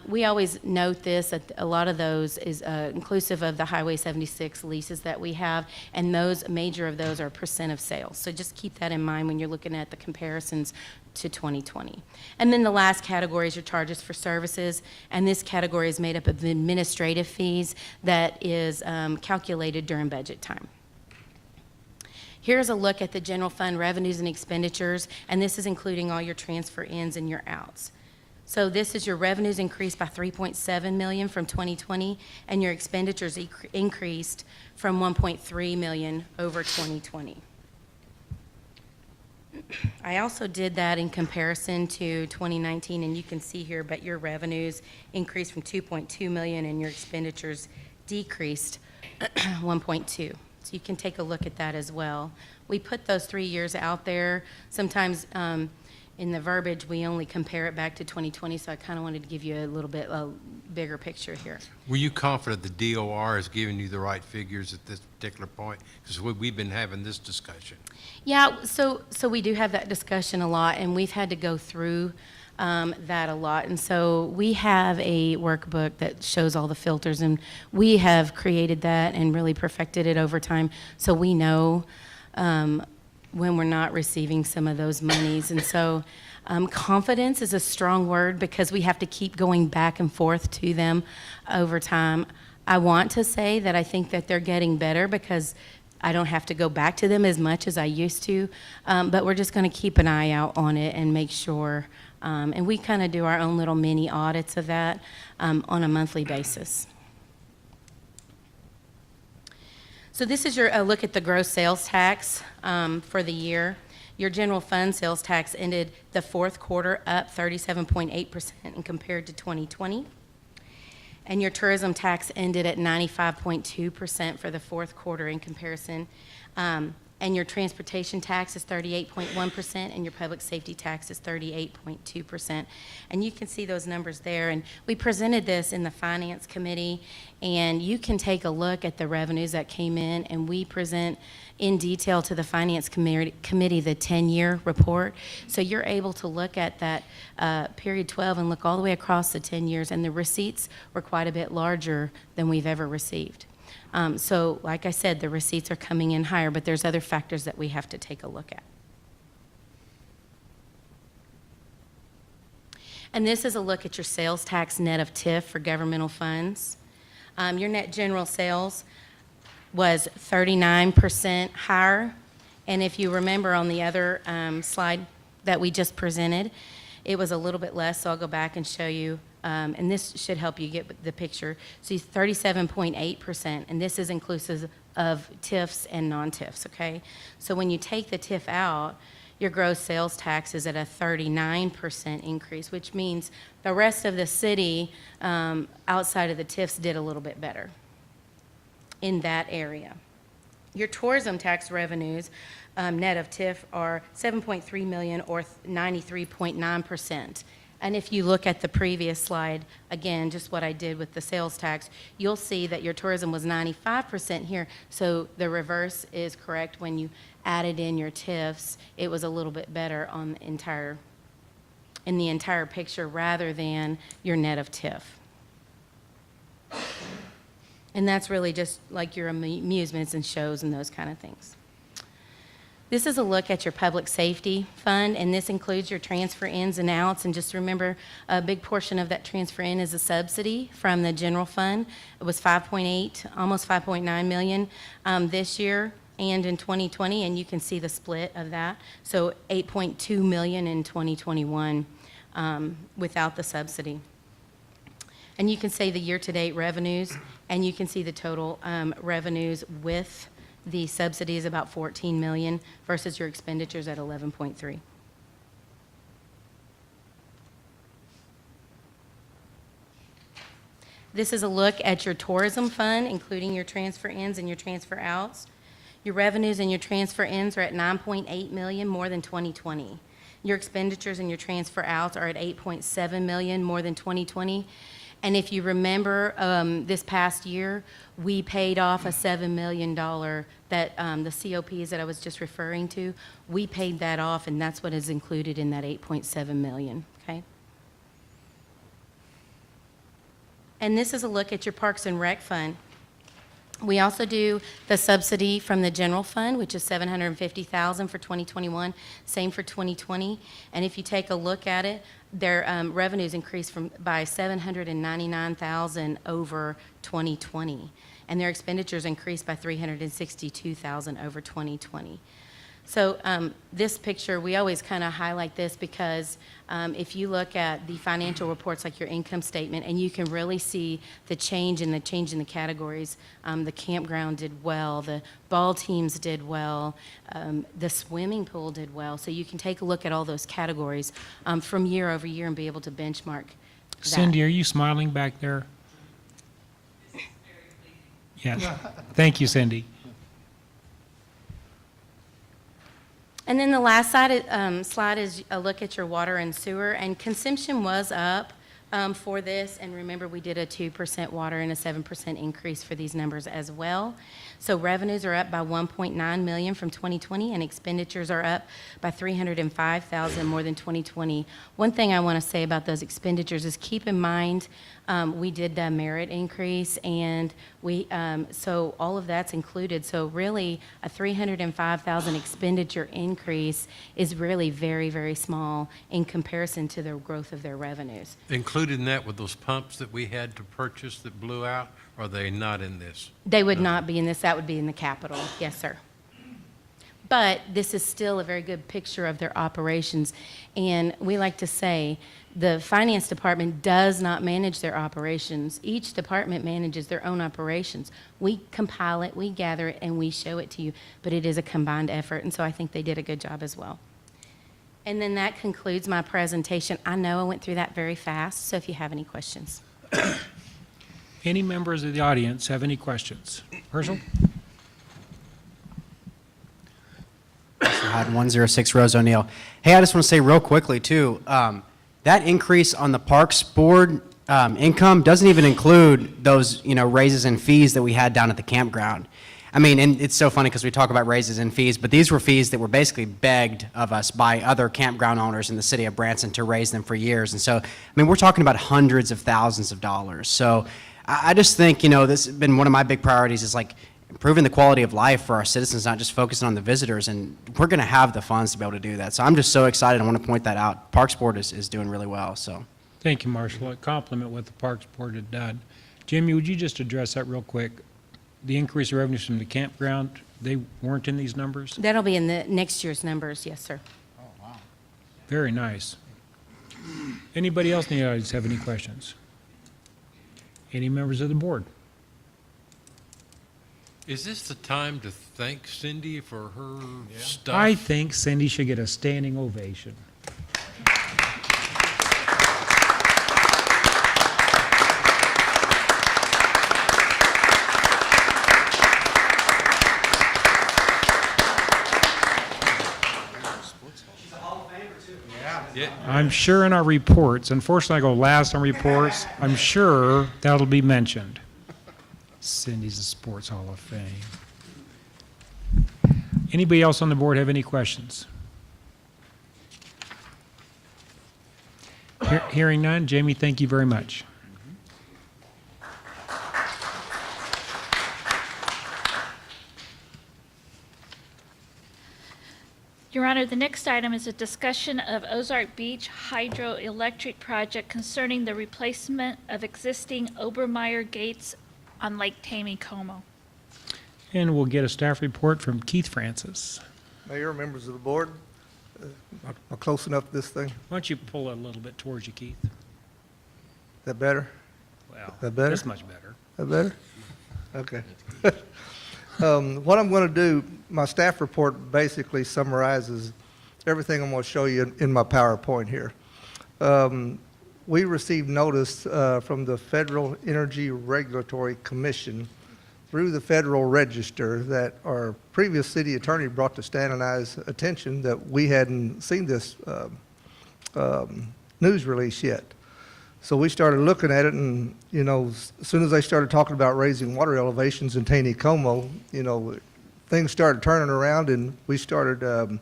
We always note this, that a lot of those is inclusive of the Highway 76 leases that we have, and those major of those are percent of sales. So just keep that in mind when you're looking at the comparisons to 2020. And then the last category is your charges for services, and this category is made up of administrative fees that is calculated during budget time. Here's a look at the general fund revenues and expenditures, and this is including all your transfer ins and your outs. So this is your revenues increased by $3.7 million from 2020, and your expenditures increased from $1.3 million over 2020. I also did that in comparison to 2019, and you can see here, but your revenues increased from $2.2 million and your expenditures decreased 1.2. So you can take a look at that as well. We put those 3 years out there. Sometimes in the verbiage, we only compare it back to 2020, so I kind of wanted to give you a little bit bigger picture here. Were you confident the DOR is giving you the right figures at this particular point? Because we've been having this discussion. Yeah, so we do have that discussion a lot, and we've had to go through that a lot. And so we have a workbook that shows all the filters, and we have created that and really perfected it over time, so we know when we're not receiving some of those monies. And so confidence is a strong word because we have to keep going back and forth to them over time. I want to say that I think that they're getting better because I don't have to go back to them as much as I used to, but we're just going to keep an eye out on it and make sure. And we kind of do our own little mini audits of that on a monthly basis. So this is your look at the gross sales tax for the year. Your general fund sales tax ended the fourth quarter up 37.8% and compared to 2020. And your tourism tax ended at 95.2% for the fourth quarter in comparison. And your transportation tax is 38.1%, and your public safety tax is 38.2%. And you can see those numbers there. And we presented this in the Finance Committee, and you can take a look at the revenues that came in, and we present in detail to the Finance Committee the 10-year report. So you're able to look at that period 12 and look all the way across the 10 years, and the receipts were quite a bit larger than we've ever received. So like I said, the receipts are coming in higher, but there's other factors that we have to take a look at. And this is a look at your sales tax net of TIF for governmental funds. Your net general sales was 39% higher. And if you remember on the other slide that we just presented, it was a little bit less, so I'll go back and show you. And this should help you get the picture. So 37.8%, and this is inclusive of TIFs and non-TIFs, okay? So when you take the TIF out, your gross sales tax is at a 39% increase, which means the rest of the city outside of the TIFs did a little bit better in that area. Your tourism tax revenues, net of TIF, are $7.3 million or 93.9%. And if you look at the previous slide, again, just what I did with the sales tax, you'll see that your tourism was 95% here. So the reverse is correct. When you added in your TIFs, it was a little bit better on in the entire picture rather than your net of TIF. And that's really just like your amusements and shows and those kind of things. This is a look at your public safety fund, and this includes your transfer ins and outs. And just remember, a big portion of that transfer in is a subsidy from the general fund. It was 5.8, almost 5.9 million this year and in 2020, and you can see the split of that. So 8.2 million in 2021 without the subsidy. And you can see the year-to-date revenues, and you can see the total revenues with the subsidy is about 14 million versus your expenditures at 11.3. This is a look at your tourism fund, including your transfer ins and your transfer outs. Your revenues and your transfer ins are at 9.8 million, more than 2020. Your expenditures and your transfer outs are at 8.7 million, more than 2020. And if you remember, this past year, we paid off a $7 million that the COPs that I was just referring to, we paid that off, and that's what is included in that 8.7 million, okay? And this is a look at your Parks and Rec fund. We also do the subsidy from the general fund, which is $750,000 for 2021, same for 2020. And if you take a look at it, their revenues increased by $799,000 over 2020, and their expenditures increased by $362,000 over 2020. So this picture, we always kind of highlight this because if you look at the financial reports like your income statement, and you can really see the change in the categories. The campground did well, the ball teams did well, the swimming pool did well. So you can take a look at all those categories from year over year and be able to benchmark that. Cindy, are you smiling back there? Yes. Thank you, Cindy. And then the last slide is a look at your water and sewer, and consumption was up for this, and remember we did a 2% water and a 7% increase for these numbers as well. So revenues are up by 1.9 million from 2020, and expenditures are up by 305,000 more than 2020. One thing I want to say about those expenditures is keep in mind we did the merit increase, and we so all of that's included. So really, a 305,000 expenditure increase is really very, very small in comparison to the growth of their revenues. Included in that with those pumps that we had to purchase that blew out, or are they not in this? They would not be in this. That would be in the capital. Yes, sir. But this is still a very good picture of their operations. And we like to say the finance department does not manage their operations. Each department manages their own operations. We compile it, we gather it, and we show it to you. But it is a combined effort, and so I think they did a good job as well. And then that concludes my presentation. I know I went through that very fast, so if you have any questions. Any members of the audience have any questions? Herschel? Hyde, 106 Rose O'Neill. Hey, I just want to say real quickly, too, that increase on the Parks Board income doesn't even include those, raises and fees that we had down at the campground. I mean, and it's so funny because we talk about raises and fees, but these were fees that were basically begged of us by other campground owners in the city of Branson to raise them for years. And so, I mean, we're talking about hundreds of thousands of dollars. So I just think, this has been one of my big priorities is like improving the quality of life for our citizens, not just focusing on the visitors. And we're going to have the funds to be able to do that. So I'm just so excited. I want to point that out. Parks Board is doing really well. So Thank you, Marshall. A compliment what the Parks Board had done. Jimmy, would you just address that real quick? The increase in revenues from the campground, they weren't in these numbers? That'll be in the next year's numbers, yes, sir. Oh, wow. Very nice. Anybody else in the audience have any questions? Any members of the board? Is this the time to thank Cindy for her stuff? I think Cindy should get a standing ovation. Yeah. I'm sure in our reports, unfortunately I go last on reports, I'm sure that'll be mentioned. Cindy's a Sports Hall of Fame. Anybody else on the board have any questions? Hearing none, Jamie, thank you very much. Your Honor, the next item is a discussion of Ozark Beach Hydroelectric project concerning the replacement of existing Obermeyer gates on Lake Tammy-Como. And we'll get a staff report from Keith Francis. Mayor, members of the board, am I close enough to this thing? Why don't you pull it a little bit towards you, Keith? That better? Well, That better? that's much better. That better? Okay. What I'm going to do, my staff report basically summarizes everything I'm going to show you in my PowerPoint here. We received notice from the Federal Energy Regulatory Commission through the Federal Register that our previous city attorney brought to Stan and I's attention that we hadn't seen this news release yet. So we started looking at it, and, you know, as soon as they started talking about raising water elevations in Taney-Como, you know, things started turning around, and we started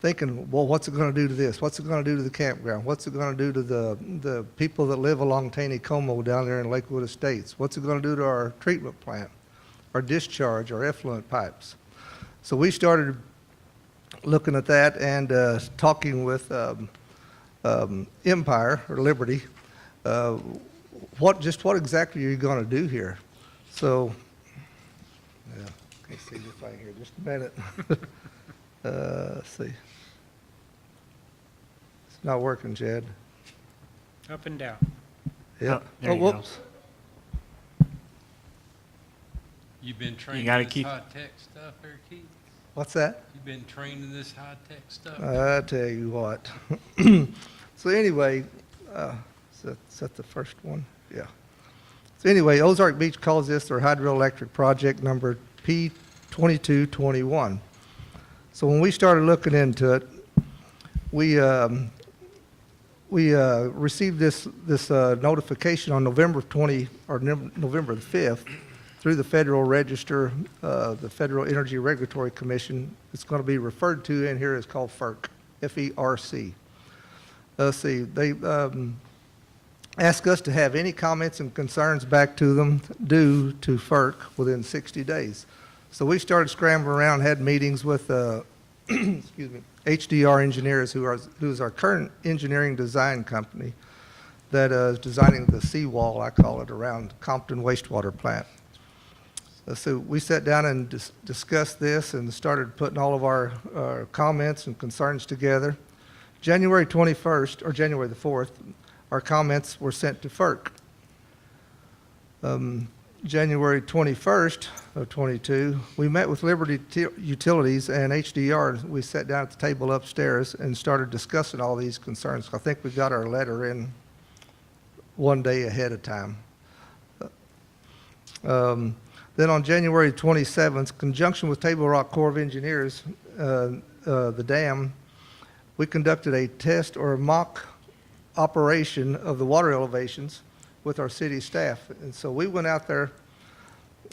thinking, well, what's it going to do to this? What's it going to do to the campground? What's it going to do to the people that live along Taney-Como down there in Lakewood Estates? What's it going to do to our treatment plant, our discharge, our effluent pipes? So we started looking at that and talking with Empire, or Liberty, what exactly are you going to do here? So, yeah, can't see your thing here. Just a minute. Let's see. It's not working, Jed. Up and down. Yeah. Oh, there you go. Whoops. You've been training gotta this keep- high-tech stuff there, Keith? What's that? You've been training this high-tech stuff? I tell you what. So anyway, is that the first one? Yeah. So anyway, Ozark Beach calls this their hydroelectric project number P2221. So when we started looking into it, we received this notification on November the 5th through the Federal Register, the Federal Energy Regulatory Commission. It's going to be referred to in here as called FERC, F-E-R-C. Let's see, they ask us to have any comments and concerns back to them due to FERC within 60 days. So we started scrambling around, had meetings with excuse me, HDR Engineers, who's our current engineering design company that is designing the seawall, I call it, around Compton wastewater plant. So we sat down and discussed this and started putting all of our comments and concerns together. January 21st, or January the 4th, our comments were sent to FERC. January 21st of 22, we met with Liberty Utilities and HDR. We sat down at the table upstairs and started discussing all these concerns. I think we got our letter in one day ahead of time. Then on January 27th, in conjunction with Table Rock Corps of Engineers, the dam, we conducted a test or a mock operation of the water elevations with our city staff. And so we went out there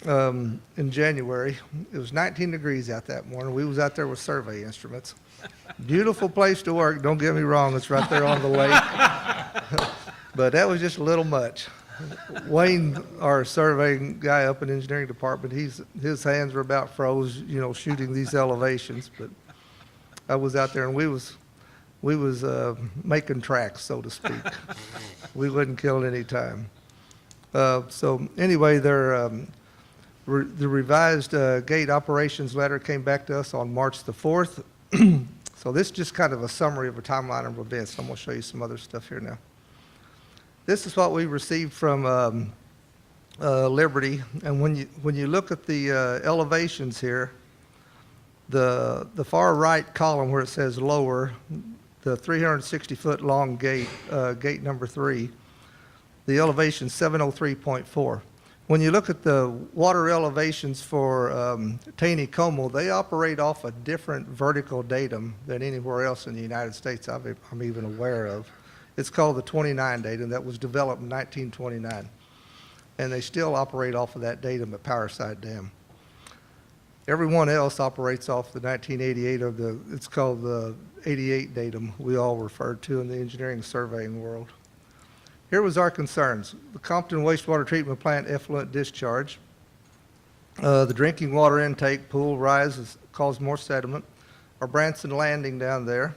in January. It was 19 degrees out that morning. We was out there with survey instruments. Beautiful place to work, don't get me wrong, it's right there on the lake. But that was just a little much. Wayne, our surveying guy up in the engineering department, his hands were about froze, you know, shooting these elevations. But I was out there and we was making tracks, so to speak. We wouldn't kill any time. So anyway, the revised gate operations letter came back to us on March the 4th. So this is just kind of a summary of a timeline of events. I'm going to show you some other stuff here now. This is what we received from Liberty, and when you look at the elevations here, the far right column where it says lower, the 360-foot long gate, gate number 3, the elevation 703.4. When you look at the water elevations for Taney-Como, they operate off a different vertical datum than anywhere else in the United States I'm even aware of. It's called the 29 datum that was developed in 1929. And they still operate off of that datum at Powerside Dam. Everyone else operates off the 1988 it's called the 88 datum we all refer to in the engineering surveying world. Here was our concerns. The Compton wastewater treatment plant effluent discharge. The drinking water intake pool rise has caused more sediment. our Branson landing down there.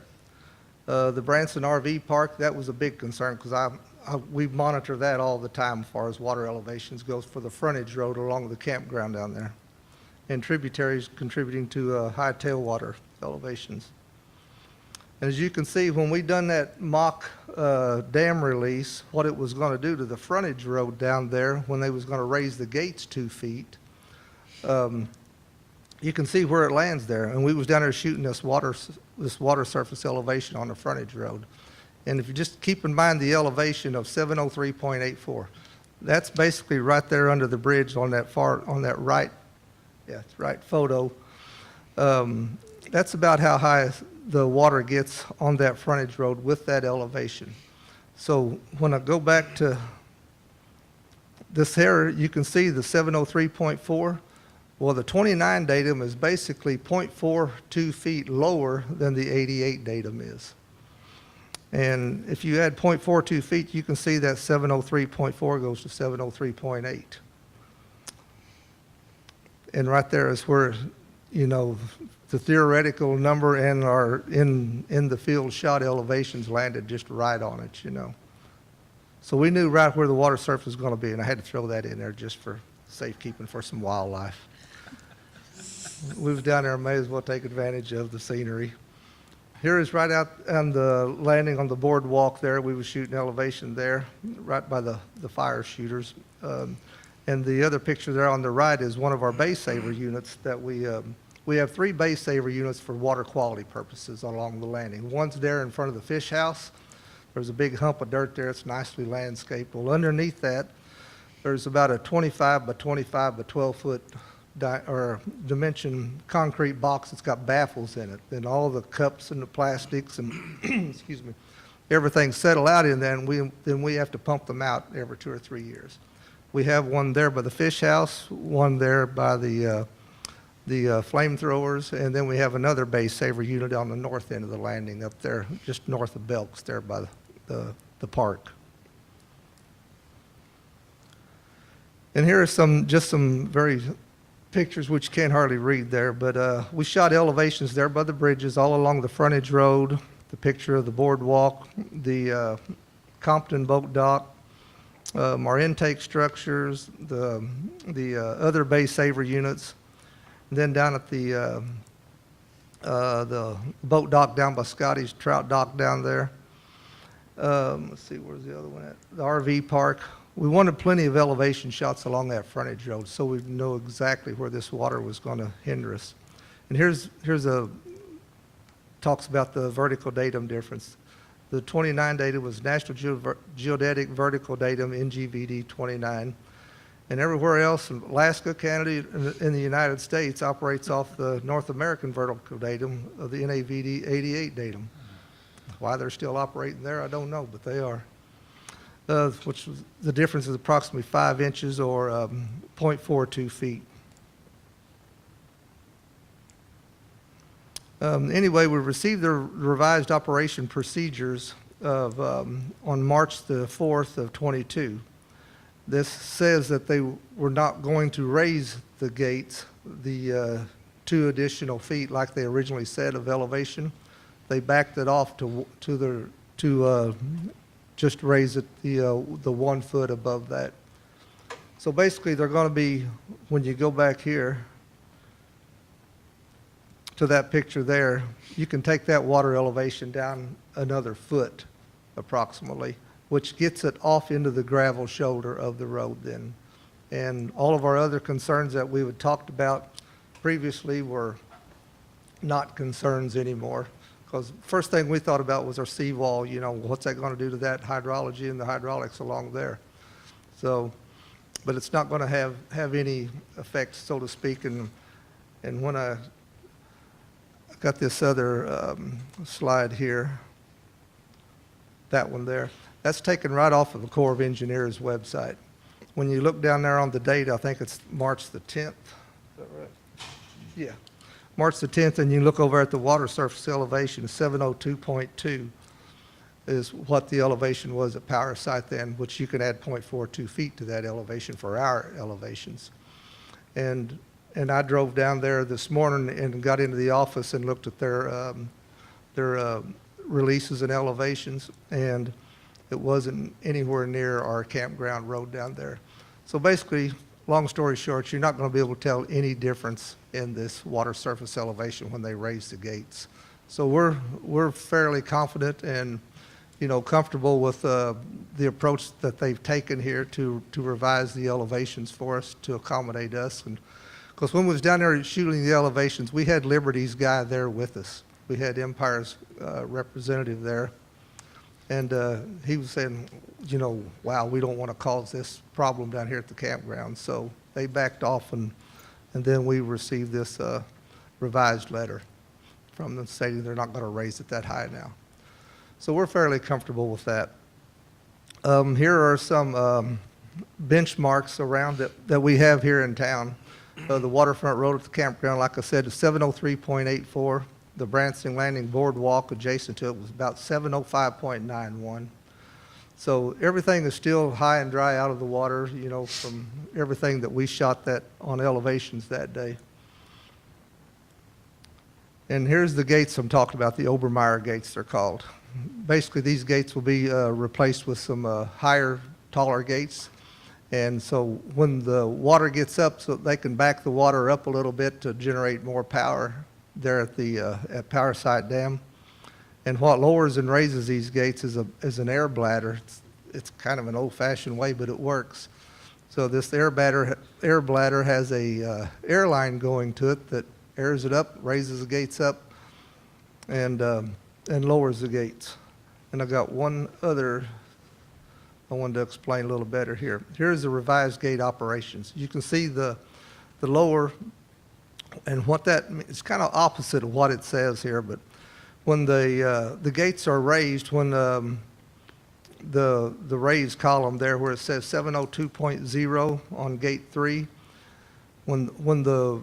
The Branson RV park, that was a big concern because we monitor that all the time as far as water elevations goes for the frontage road along the campground down there. And tributaries contributing to high tailwater elevations. And as you can see, when we done that mock dam release, what it was going to do to the frontage road down there when they was going to raise the gates 2 feet, you can see where it lands there. And we was down there shooting this water surface elevation on the frontage road. And if you just keep in mind the elevation of 703.84, that's basically right there under the bridge on that right, yeah, it's right photo. That's about how high the water gets on that frontage road with that elevation. So when I go back to this here, you can see the 703.4. Well, the 29 datum is basically 0.42 feet lower than the 88 datum is. And if you add 0.42 feet, you can see that 703.4 goes to 703.8. And right there is where, you know, the theoretical number and our in the field shot elevations landed just right on it, you know. So we knew right where the water surface was going to be, and I had to throw that in there just for safekeeping for some wildlife. We was down there and may as well take advantage of the scenery. Here is right out on the landing on the boardwalk there. We was shooting elevation there, right by the fire shooters. And the other picture there on the right is one of our bay saver units that we have 3 bay saver units for water quality purposes along the landing. One's there in front of the fish house. There's a big hump of dirt there. It's nicely landscaped. Well, underneath that, there's about a 25 by 25 by 12 foot dimension concrete box that's got baffles in it. And all the cups and the plastics and excuse me, everything settle out in there, and then we have to pump them out every 2 or 3 years. We have one there by the fish house, one there by the flamethrowers, and then we have another bay saver unit on the north end of the landing up there, just north of Belks there by the park. And here are just some very pictures which you can't hardly read there, but we shot elevations there by the bridges all along the frontage road, the picture of the boardwalk, the Compton boat dock, our intake structures, the other bay saver units, and then down at the boat dock down by Scotty's trout dock down there. Let's see, where's the other one at? The RV park. We wanted plenty of elevation shots along that frontage road so we know exactly where this water was going to hinder us. And here's talks about the vertical datum difference. The 29 datum was National Geodetic Vertical Datum, NGVD 29. And everywhere else, Alaska, Canada, and the United States operates off the North American Vertical Datum of the NAVD 88 datum. Why they're still operating there, I don't know, but they are. Which was, the difference is approximately 5 inches or 0.42 feet. Anyway, we received the revised operation procedures on March the 4th of 22. This says that they were not going to raise the gates, the 2 additional feet like they originally said of elevation. They backed it off to just raise it the 1 foot above that. So basically, they're going to be, when you go back here to that picture there, you can take that water elevation down another foot approximately, which gets it off into the gravel shoulder of the road then. And all of our other concerns that we had talked about previously were not concerns anymore. Because first thing we thought about was our seawall, you know, what's that going to do to that hydrology and the hydraulics along there? So, but it's not going to have any effect, so to speak. And when I got this other slide here, that one there, that's taken right off of the Corps of Engineers website. When you look down there on the date, I think it's March the 10th. Is that right? Yeah. March the 10th, and you look over at the water surface elevation, 702.2 is what the elevation was at Power Site then, which you can add 0.42 feet to that elevation for our elevations. And And I drove down there this morning and got into the office and looked at their releases and elevations, and it wasn't anywhere near our campground road down there. So basically, long story short, you're not going to be able to tell any difference in this water surface elevation when they raise the gates. So we're fairly confident and, you know, comfortable with the approach that they've taken here to revise the elevations for us to accommodate us. And because when we was down there shooting the elevations, we had Liberty's guy there with us. We had Empire's representative there, and he was saying, you know, wow, we don't want to cause this problem down here at the campground. So they backed off, and then we received this revised letter from them stating they're not going to raise it that high now. So we're fairly comfortable with that. Here are some benchmarks around that we have here in town. The waterfront road at the campground, like I said, is 703.84. The Branson Landing Boardwalk adjacent to it was about 705.91. So everything is still high and dry out of the water, you know, from everything that we shot that on elevations that day. And here's the gates I'm talking about, the Obermeyer gates they're called. Basically, these gates will be replaced with some higher, taller gates. And so when the water gets up, so they can back the water up a little bit to generate more power there at the at Power Site Dam. And what lowers and raises these gates is an air bladder. It's kind of an old-fashioned way, but it works. So this air bladder has a air line going to it that airs it up, raises the gates up, and lowers the gates. And I got one other I wanted to explain a little better here. Here's the revised gate operations. You can see the lower, and what that it's kind of opposite of what it says here, but when the gates are raised, when the raised column there where it says 702.0 on gate 3, when the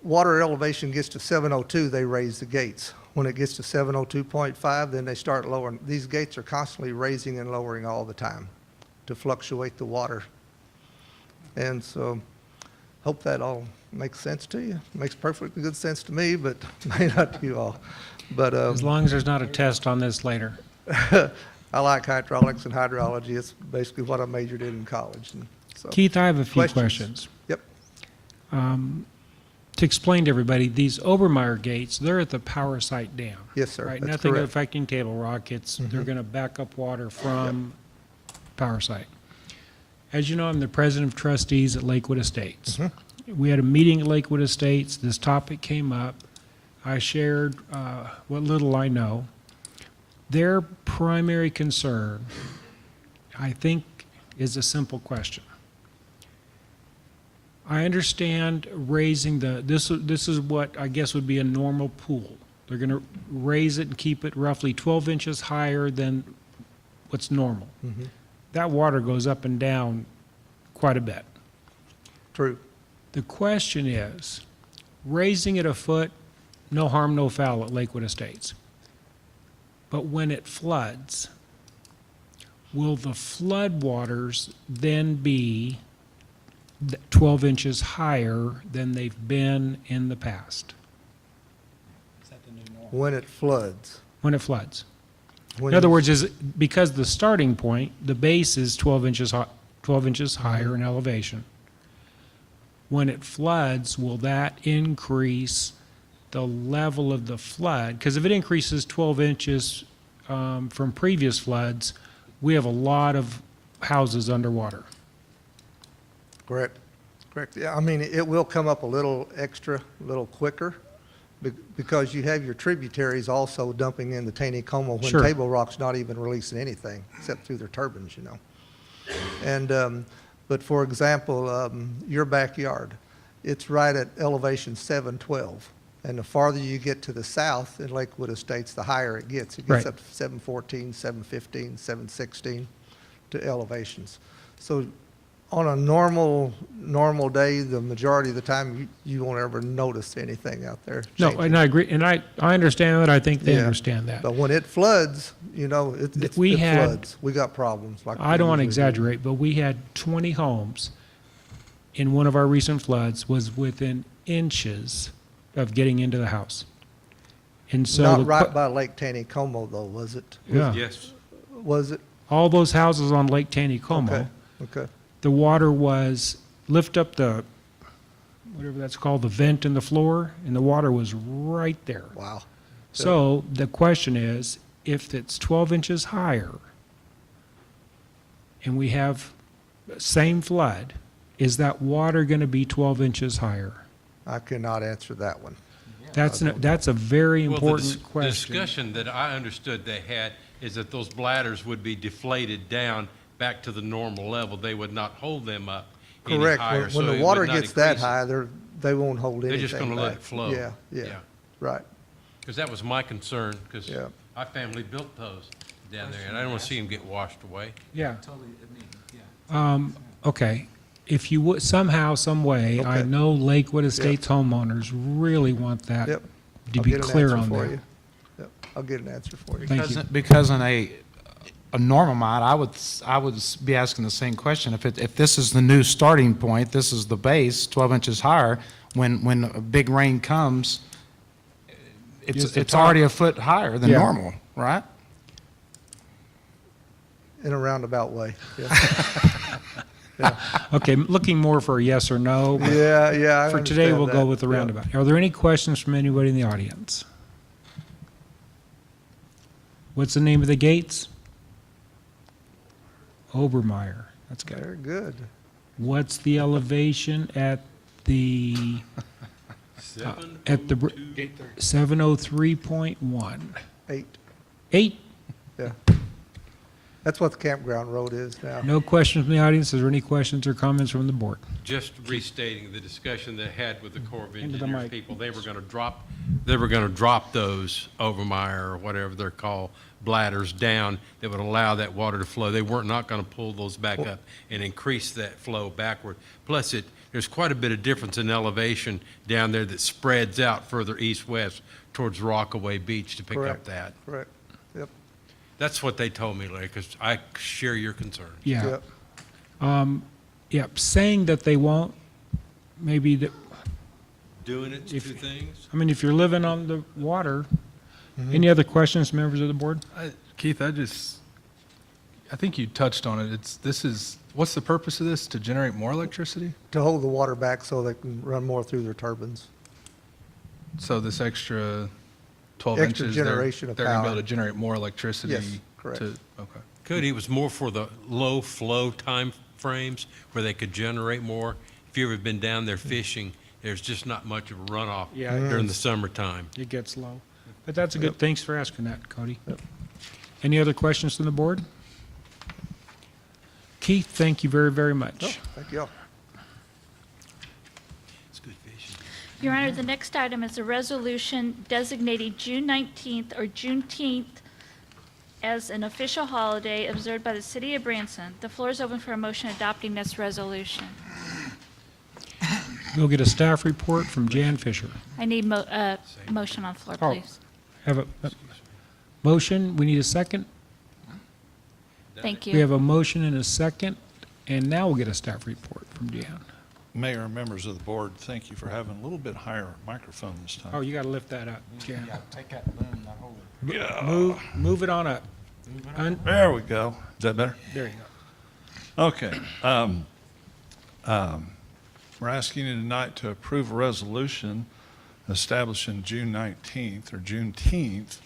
water elevation gets to 702, they raise the gates. When it gets to 702.5, then they start lowering. These gates are constantly raising and lowering all the time to fluctuate the water. And so hope that all makes sense to you. Makes perfectly good sense to me, but may not to you all. But As long as there's not a test on this later. I like hydraulics and hydrology. It's basically what I majored in college. And so, Keith, I have a few questions. Yep. To explain to everybody, these Obermeyer gates, they're at the Power Site Dam. Yes, sir. Right? That's Nothing correct. affecting Table Rock. They're going to back up water from Power Site. As you know, I'm the president of trustees at Lakewood Estates. We had a meeting at Lakewood Estates. This topic came up. I shared what little I know. Their primary concern, I think, is a simple question. I understand raising this is what I guess would be a normal pool. They're going to raise it and keep it roughly 12 inches higher than what's normal. That water goes up and down quite a bit. True. The question is, raising it a foot, no harm, no foul at Lakewood Estates. But when it floods, will the flood waters then be 12 inches higher than they've been in the past? When it floods. When it floods. When In other you- words, is because the starting point, the base is 12 inches higher in elevation. When it floods, will that increase the level of the flood? Because if it increases 12 inches from previous floods, we have a lot of houses underwater. Correct. Correct. Yeah, I mean, it will come up a little extra, a little quicker because you have your tributaries also dumping in the Taneycomo when Sure. Table Rock's not even releasing anything except through their turbines, you know. And, but for example, your backyard, it's right at elevation 712. And the farther you get to the south in Lakewood Estates, the higher it gets. It gets Right. up to 714, 715, 716 to elevations. So on a normal day, the majority of the time, you won't ever notice anything out there. No, changing. and I agree, and I understand that. I think they Yeah. understand that. But when it floods, you know, it floods. We got problems. Like I don't want to we usually do. exaggerate, but we had 20 homes in one of our recent floods was within inches of getting into the house. And so Not the right que- by Lake Taneycomo though, was it? Yeah. Yes. Was it? all those houses on Lake Taneycomo, Okay, okay. the water was, lift up the, whatever that's called, the vent in the floor, and the water was right there. Wow. So the question is, if it's 12 inches higher and we have same flood, is that water going to be 12 inches higher? I cannot answer that one. That's a very Well, the important question. discussion that I understood they had is that those bladders would be deflated down back to the normal level. They would not hold them up any Correct. higher. When so the it water would not gets that increase it. high, they won't hold anything They're just going to let back. it flow. Yeah, right. Because that was my concern, because Yeah. my family built those down there, and I don't want to see them get washed away. Yeah. Okay. If you would, somehow, some way, I Okay. know Lakewood Estates homeowners really want that Yep. to I'll be get an clear answer on for that. you. Yep, I'll get an answer for you. Thank you. Because in a normal mind, I would be asking the same question. If this is the new starting point, this is the base, 12 inches higher, when a big rain comes, Yes, the it's top- already a foot higher than Yeah. normal, right? In a roundabout way, yeah. Okay, looking more for a yes or no. but Yeah, I For today, understand we'll go that. with the Yeah. roundabout. Are there any questions from anybody in the audience? What's the name of the gates? Obermeyer. That's good. Very good. What's the elevation at the, at the, 703.1? 8, 8? yeah. That's what the campground road is now. No questions from the audience. Is there any questions or comments from the board? Just restating the discussion they had with the Corps of Into the Engineers mic. people, they were going to drop those Overmeyer or whatever they're called, bladders down that would allow that water to flow. They weren't not going to pull those back up and increase that flow backward. Plus, there's quite a bit of difference in elevation down there that spreads out further east-west towards Rockaway Beach to pick up Correct. that. Correct, yep. That's what they told me, Larry, because I share your concerns. Yeah. Yep. Yep, saying that they won't, maybe, Doing it to things. I mean, if you're living on the water, Mm-hmm. any other questions, members of the board? Keith, I think you touched on it. What's the purpose of this? To generate more electricity? To hold the water back so they can run more through their turbines. So this extra 12 Extra inches, generation of they're going to be power. able to generate more electricity? Yes, correct. Okay. Could, it was more for the low flow time frames where they could generate more. If you've ever been down there fishing, there's just not much of a runoff Yeah, during the summertime. It gets low. But that's a good, thanks for asking that, Cody. Any other questions from the board? Keith, thank you very, very much. Thank you all. It's good fishing. Your Honor, the next item is a resolution designating June 19th or Juneteenth as an official holiday observed by the city of Branson. The floor is open for a motion adopting this resolution. We'll get a staff report from Jan Fisher. I need motion on the floor, Oh. please. Have a motion, we need a second. Thank We you. have a motion and a second, and now we'll get a staff report from Jan. Mayor and members of the board, thank you for having a little bit higher microphone this time. Oh, you got to lift that up, Jan. Take that boom, that whole. Move it on up. There we go. Is that better? There you go. Okay. We're asking you tonight to approve a resolution establishing June 19th or Juneteenth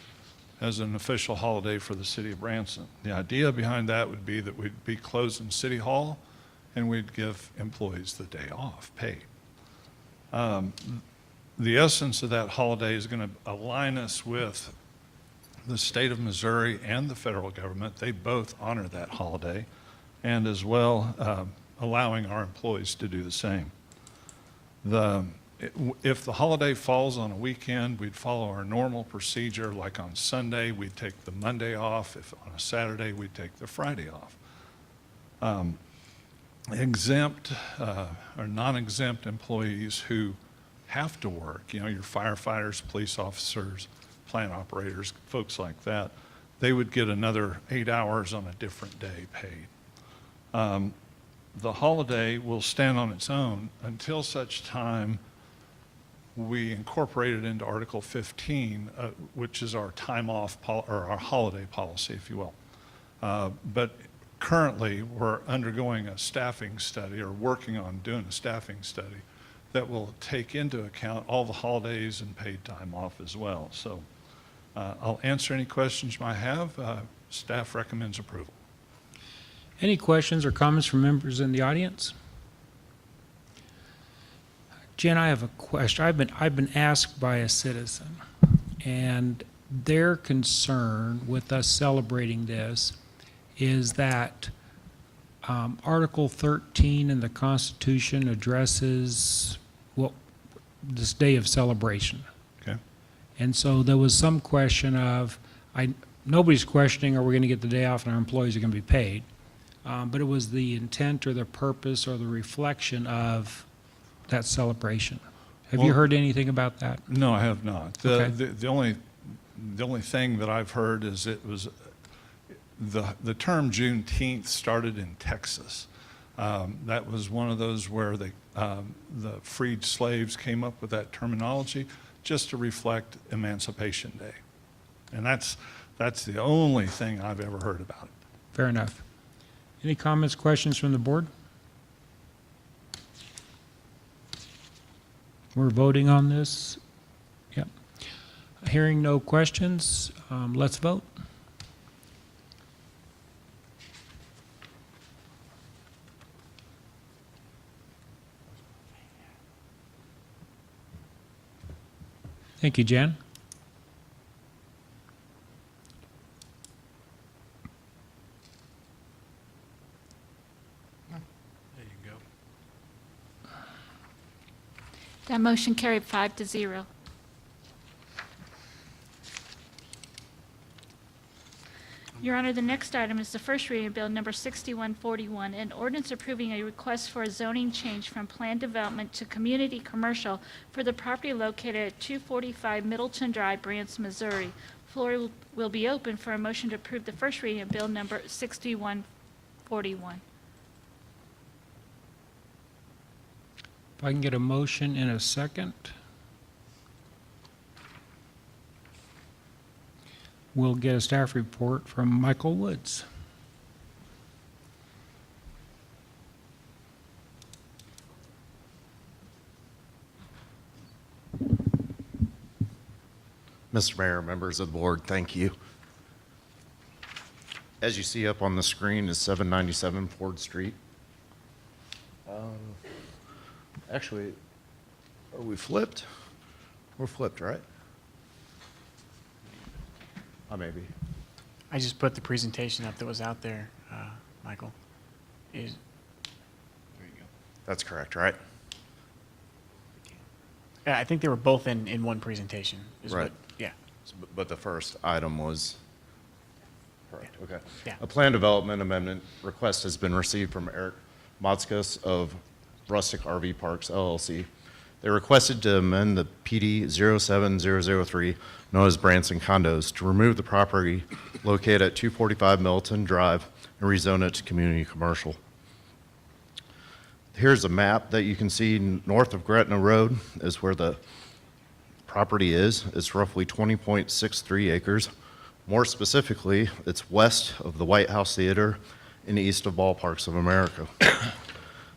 as an official holiday for the city of Branson. The idea behind that would be that we'd be closing City Hall and we'd give employees the day off, paid. The essence of that holiday is going to align us with the state of Missouri and the federal government. They both honor that holiday, and as well allowing our employees to do the same. If the holiday falls on a weekend, we'd follow our normal procedure. Like on Sunday, we'd take the Monday off. If on a Saturday, we'd take the Friday off. Exempt or non-exempt employees who have to work, your firefighters, police officers, plant operators, folks like that, they would get another 8 hours on a different day paid. The holiday will stand on its own until such time we incorporated into Article 15, which is our time off, or our holiday policy, if you will. But currently, we're undergoing a staffing study, or working on doing a staffing study, that will take into account all the holidays and paid time off as well. So I'll answer any questions you might have. Staff recommends approval. Any questions or comments from members in the audience? Jen, I have a question. I've been asked by a citizen, and their concern with us celebrating this is that Article 13 in the Constitution addresses this day of celebration. Okay. And so there was some question of, nobody's questioning, are we going to get the day off and our employees are going to be paid? But it was the intent or the purpose or the reflection of that celebration. Have you heard anything about that? No, I have not. Okay. The only thing that I've heard is it was the term Juneteenth started in Texas. That was one of those where the freed slaves came up with that terminology just to reflect Emancipation Day. And that's the only thing I've ever heard about it. Fair enough. Any comments, questions from the board? We're voting on this. Yep. Hearing no questions, let's vote. Thank you, Jan. That motion carried 5-0. Your Honor, the next item is the first reading of Bill Number 6141, an ordinance approving a request for a zoning change from planned development to community commercial for the property located at 245 Middleton Drive, Branson, Missouri. Floor will be open for a motion to approve the first reading of Bill Number 6141. If I can get a motion in a second. We'll get a staff report from Michael Woods. Mr. Mayor, members of the board, thank you. As you see up on the screen is 797 Ford Street. Actually, are we flipped? We're flipped, right? Maybe. I just put the presentation up that was out there, Michael. There you go. That's correct, right? Yeah, I think they were both in one presentation. Right. Yeah. But the first item was, correct, okay. Yeah. A plan development amendment request has been received from Eric Motzkus of Rustic RV Parks LLC. They requested to amend the PD 07003, known as Branson Condos, to remove the property located at 245 Milton Drive and rezone it to community commercial. Here's a map that you can see north of Gretna Road is where the property is. It's roughly 20.63 acres. More specifically, it's west of the White House Theater and east of Ballparks of America.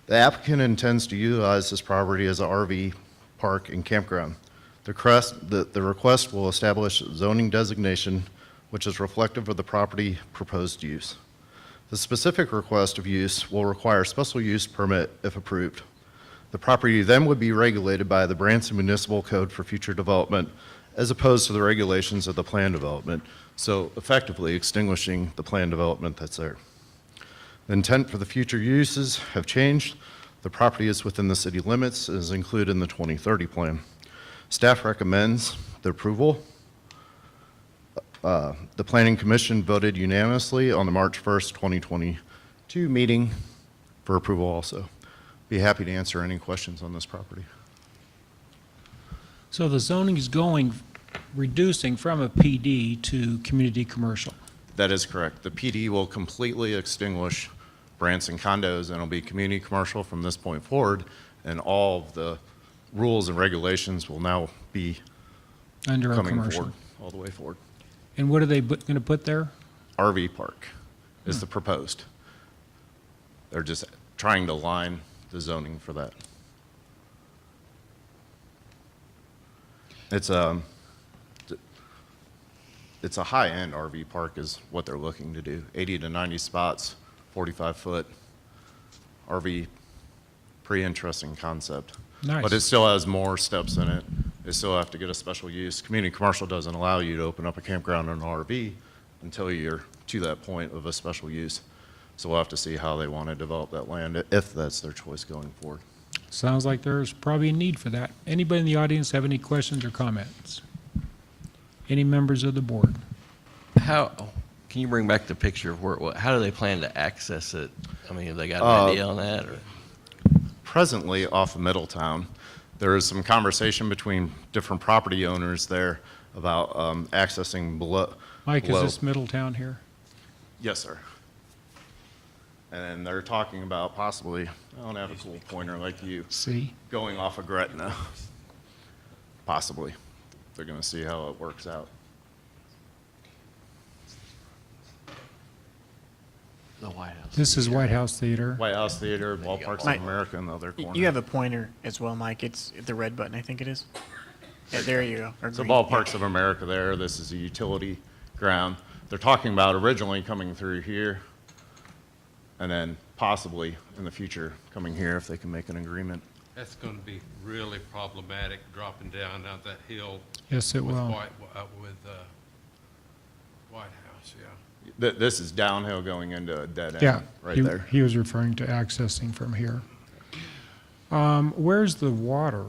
The applicant intends to utilize this property as an RV park and campground. The request will establish zoning designation, which is reflective of the property proposed use. The specific request of use will require special use permit if approved. The property then would be regulated by the Branson Municipal Code for future development, as opposed to the regulations of the plan development, so effectively extinguishing the plan development that's there. The intent for the future uses have changed. The property is within the city limits, as included in the 2030 plan. Staff recommends the approval. The Planning Commission voted unanimously on the March 1st, 2022 meeting for approval also. Be happy to answer any questions on this property. So the zoning is reducing from a PD to community commercial. That is correct. The PD will completely extinguish Branson condos, and it'll be community commercial from this point forward, and all of the rules and regulations will now be Under a coming commercial. forward, all the way forward. And what are they going to put there? RV park is the proposed. They're just trying to line the zoning for that. It's a high-end RV park is what they're looking to do. 80 to 90 spots, 45-foot RV, pretty interesting concept. Nice. But it still has more steps in it. They still have to get a special use. Community commercial doesn't allow you to open up a campground or an RV until you're to that point of a special use. So we'll have to see how they want to develop that land, if that's their choice going forward. Sounds like there's probably a need for that. Anybody in the audience have any questions or comments? Any members of the board? How, can you bring back the picture of how do they plan to access it? I mean, have they got an idea on that? Or? Presently, off of Middletown, there is some conversation between different property owners there about accessing below. Mike, is this Middletown here? Yes, sir. And they're talking about possibly, I don't have a cool pointer like you. See? Going off of Gretna. Possibly. They're going to see how it works out. The White House. This is White House Theater. White House Theater, Ballparks of America in the other corner. You have a pointer as well, Mike. It's the red button, I think it is. Yeah, there you go. Or So green. Ballparks of America there. This is a utility ground. They're talking about originally coming through here and then possibly in the future coming here if they can make an agreement. That's going to be really problematic dropping down that hill. Yes, it with will. White House, yeah. This is downhill going into a dead end Yeah, right there. he was referring to accessing from here. Where's the water?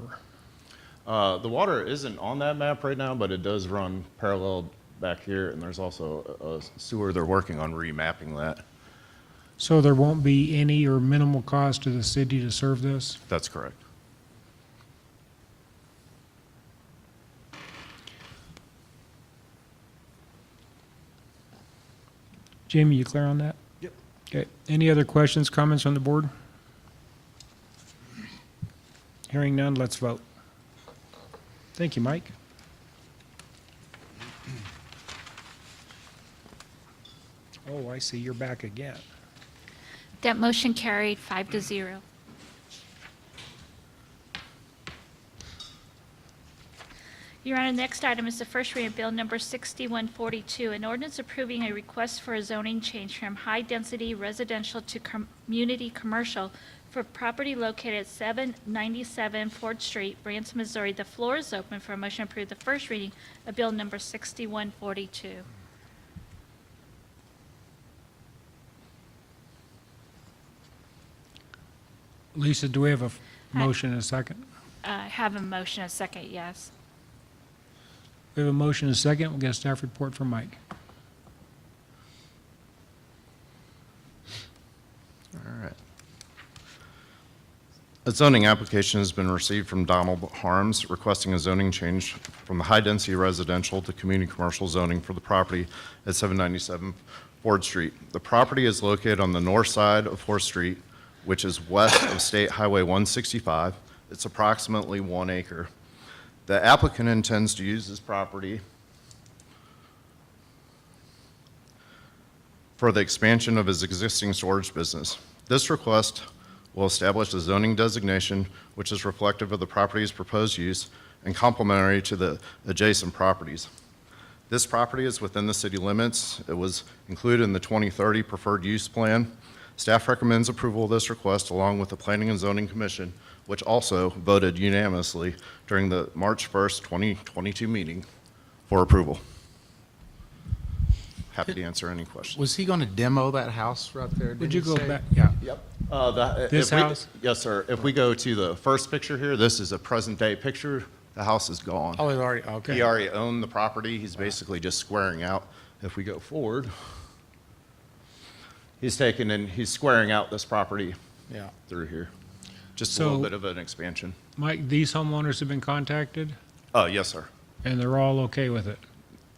The water isn't on that map right now, but it does run parallel back here, and there's also a sewer. They're working on remapping that. So there won't be any or minimal cost to the city to serve this? That's correct. Jamie, you clear on that? Yep. Okay. Any other questions, comments from the board? Hearing none, let's vote. Thank you, Mike. Oh, I see, you're back again. That motion carried 5-0. Your Honor, the next item is the first reading of Bill Number 6142, an ordinance approving a request for a zoning change from high-density residential to community commercial for property located at 797 Ford Street, Branson, Missouri. The floor is open for a motion to approve the first reading of Bill Number 6142. Lisa, do we have a motion and a second? Have a motion, a second, yes. We have a motion and a second. We'll get a staff report from Mike. All right. A zoning application has been received from Donald Harms requesting a zoning change from the high-density residential to community commercial zoning for the property at 797 Ford Street. The property is located on the north side of Ford Street, which is west of State Highway 165. It's approximately 1 acre. The applicant intends to use this property for the expansion of his existing storage business. This request will establish a zoning designation which is reflective of the property's proposed use and complementary to the adjacent properties. This property is within the city limits. It was included in the 2030 preferred use plan. Staff recommends approval of this request along with the Planning and Zoning Commission, which also voted unanimously during the March 1st, 2022 meeting for approval. Happy to answer any questions. Was he going to demo that house right there? Would did you he go say? back? Yeah. Yep. This house? Yes, sir. If we go to the first picture here, this is a present-day picture. The house is gone. Oh, he's already, okay. He already owned the property. He's basically just squaring out. If we go forward, he's squaring out this property Yeah. through here. Just a So- little bit of an expansion. Mike, these homeowners have been contacted, Yes, sir. and they're all okay with it?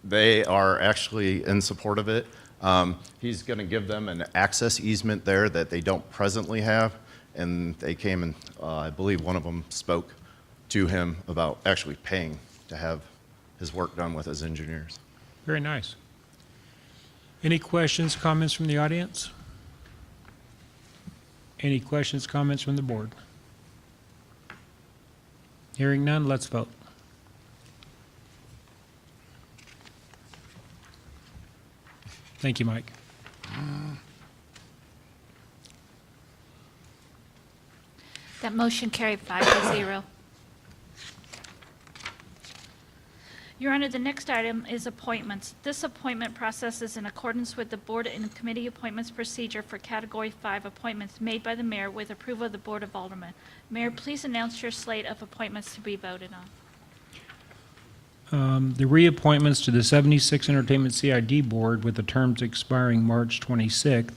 They are actually in support of it. He's going to give them an access easement there that they don't presently have, and they came and I believe one of them spoke to him about actually paying to have his work done with his engineers. Very nice. Any questions, comments from the audience? Any questions, comments from the board? Hearing none, let's vote. Thank you, Mike. That motion carried 5-0. Your Honor, the next item is appointments. This appointment process is in accordance with the Board and Committee Appointments Procedure for Category 5 appointments made by the Mayor with approval of the Board of Aldermen. Mayor, please announce your slate of appointments to be voted on. The reappointments to the 76 Entertainment CID Board with the terms expiring March 26th.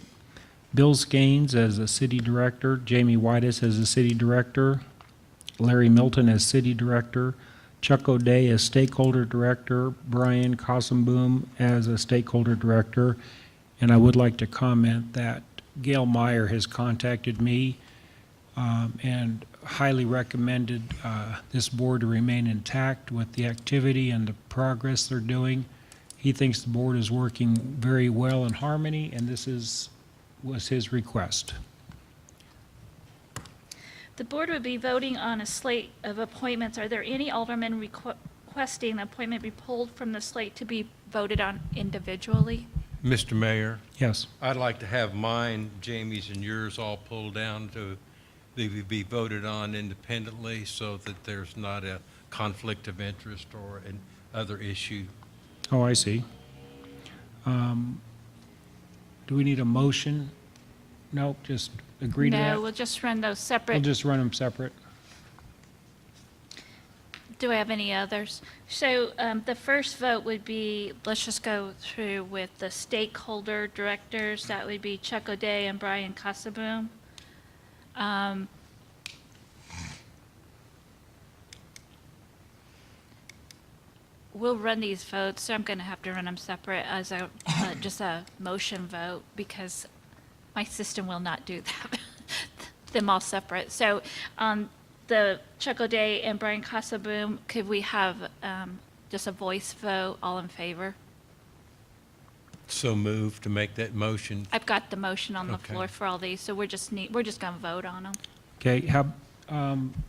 Bill Skanes as a city director, Jamie Whitus as a city director, Larry Milton as city director, Chuck O'Day as stakeholder director, Brian Cossenboom as a stakeholder director. And I would like to comment that Gail Meyer has contacted me and highly recommended this board to remain intact with the activity and the progress they're doing. He thinks the board is working very well in harmony, and this was his request. The board would be voting on a slate of appointments. Are there any aldermen requesting an appointment be pulled from the slate to be voted on individually? Mr. Mayor? Yes. I'd like to have mine, Jamie's, and yours all pulled down to be voted on independently so that there's not a conflict of interest or an other issue. Oh, I see. Do we need a motion? Nope, just agree to that? No, we'll just run those We'll separate. just run them separate. Do I have any others? So the first vote would be, let's just go through with the stakeholder directors. That would be Chuck O'Day and Brian Cossenboom. We'll run these votes, so I'm going to have to run them separate as a, just a motion vote because my system will not do that. Them all separate. So on the Chuck O'Day and Brian Cossenboom, could we have just a voice vote, all in favor? So move to make that motion. I've got the motion on the Okay. floor for all these, so we're just going to vote on them. Okay,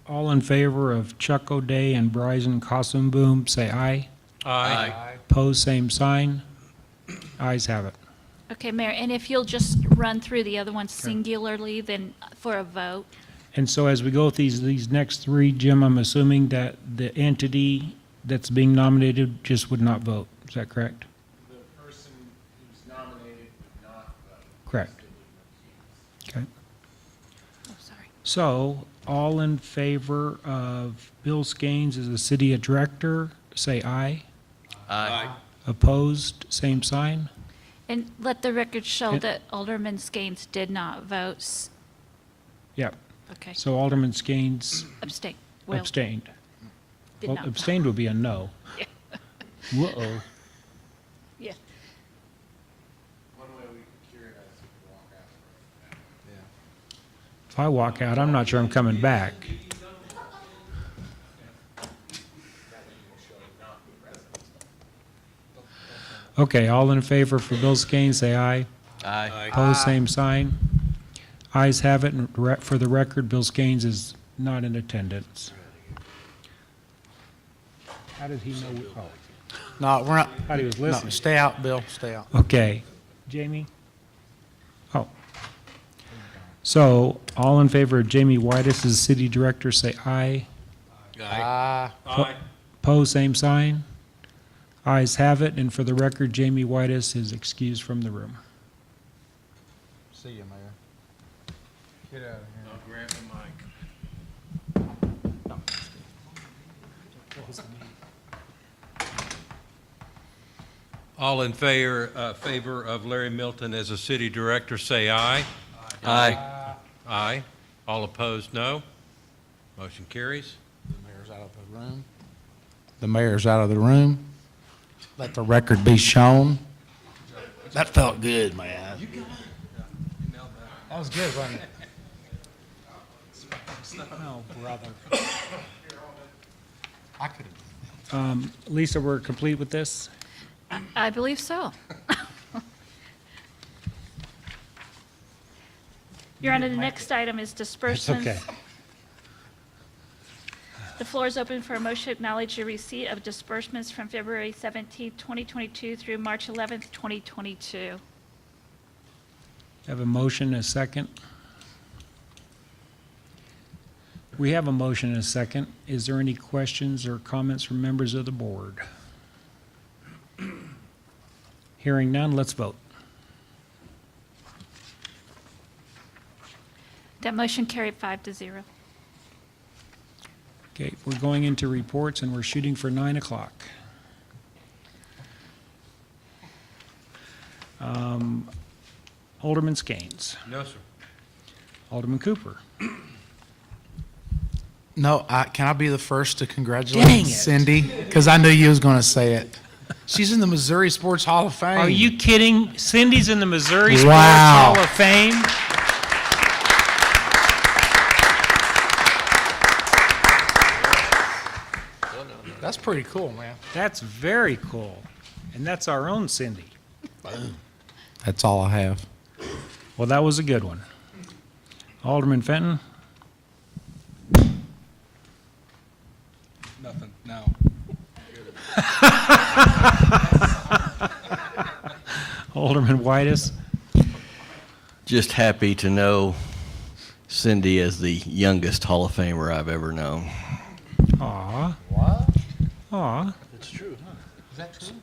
all in favor of Chuck O'Day and Brian Cossenboom, say aye. Aye. Pose same sign. Ayes have it. Okay, Mayor, and if you'll just run through the other ones singularly, then for a vote. And so as we go with these next three, Jim, I'm assuming that the entity that's being nominated just would not vote. Is that correct? The person who's nominated would not vote. Correct. Okay. Oh, sorry. So, all in favor of Bill Skanes as the city director, say aye. Aye. Opposed, same sign. And let the record show And- that Alderman Skanes did not vote. Yep. Okay. So Alderman Skanes Abstain. Will. abstained. Did Well, not. abstained would be a no. Yeah. Whoa. Yeah. One way we could cure that is if we walk out. Yeah. If I walk out, I'm not sure I'm coming back. Okay, all in favor for Bill Skanes, say aye. Aye. Opposed, same sign. Ayes have it, and for the record, Bill Skanes is not in attendance. How did he know? Oh, No, we're not. thought he was No, listening. stay out, Bill, stay out. Okay. Jamie? Oh. So, all in favor of Jamie Whitus as city director, say aye. Aye. Opposed, same sign. Ayes have it, and for the record, Jamie Whitus is excused from the room. See you, Mayor. Get out of here. I'll grab the mic. All in favor of Larry Milton as a city director, say aye. Aye. Aye. All opposed, no. Motion carries. The mayor's out of the room. The mayor's out of the room. Let the record be shown. That felt good, man. That was good, wasn't it? Oh, brother. I could Lisa, we're complete with this? I believe so. Your Honor, the next item is It's disbursements. okay. The floor is open for a motion to acknowledge your receipt of disbursements from February 17, 2022 through March 11, 2022. Have a motion and a second. We have a motion and a second. Is there any questions or comments from members of the board? Hearing none, let's vote. That motion carried 5-0. Okay, we're going into reports and we're shooting for 9 o'clock. Alderman Skanes. No, sir. Alderman Cooper. No, can I be the first to Dang congratulate it. Cindy? Because I knew you was going to say it. She's in the Missouri Sports Hall of Fame. Are you kidding? Cindy's in the Missouri Sports Wow. Hall of Fame? That's pretty cool, man. That's very cool. And that's our own Cindy. That's all I have. Well, that was a good one. Alderman Fenton. Nothing, no. Alderman Whitus. Just happy to know Cindy as the youngest Hall of Famer I've ever known. Aw. What? Aw. That's true, huh? Is that true?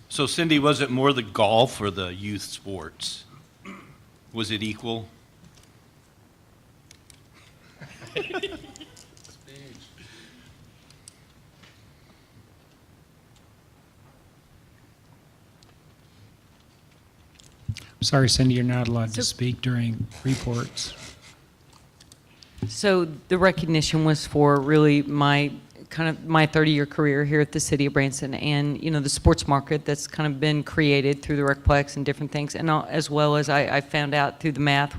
So Cindy, was it more the golf or the youth sports? Was it equal? Sorry, Cindy, you're not allowed to speak during reports. So the recognition was for really my 30-year career here at the city of Branson, and the sports market that's kind of been created through the Recplex and different things, and as well as I found out through the math.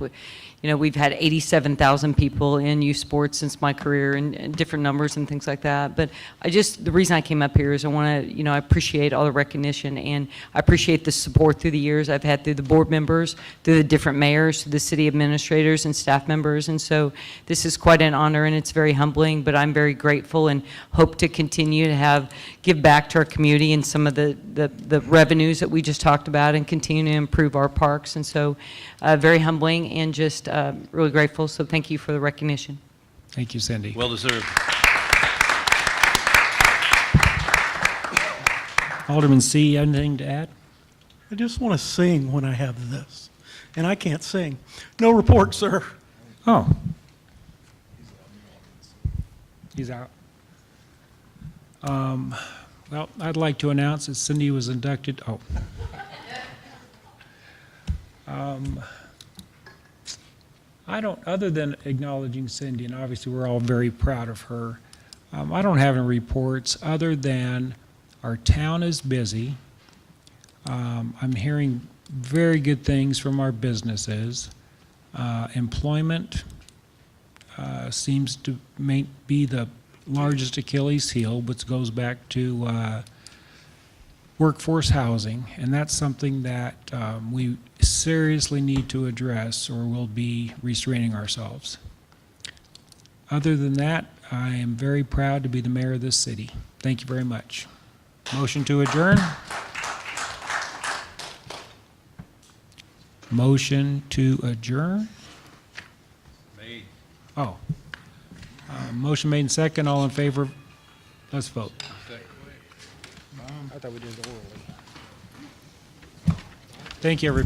We've had 87,000 people in youth sports since my career, and different numbers and things like that. But the reason I came up here is I want to, I appreciate all the recognition, and I appreciate the support through the years I've had through the board members, through the different mayors, through the city administrators and staff members. And so this is quite an honor, and it's very humbling, but I'm very grateful and hope to continue to give back to our community and some of the revenues that we just talked about, and continue to improve our parks. And so very humbling, and just really grateful. So thank you for the recognition. Thank you, Cindy. Well deserved. Alderman C., anything to add? I just want to sing when I have this, and I can't sing. No report, sir. Oh. He's out. Well, I'd like to announce that Cindy was inducted. Oh. Other than acknowledging Cindy, and obviously we're all very proud of her, I don't have any reports other than our town is busy. I'm hearing very good things from our businesses. Employment seems to be the largest Achilles heel, which goes back to workforce housing, and that's something that we seriously need to address, or we'll be restraining ourselves. Other than that, I am very proud to be the mayor of this city. Thank you very much. Motion to adjourn? Motion to adjourn? Made. Oh. Motion made and second. All in favor? Let's vote. I thought we did it orally. Thank you, everybody.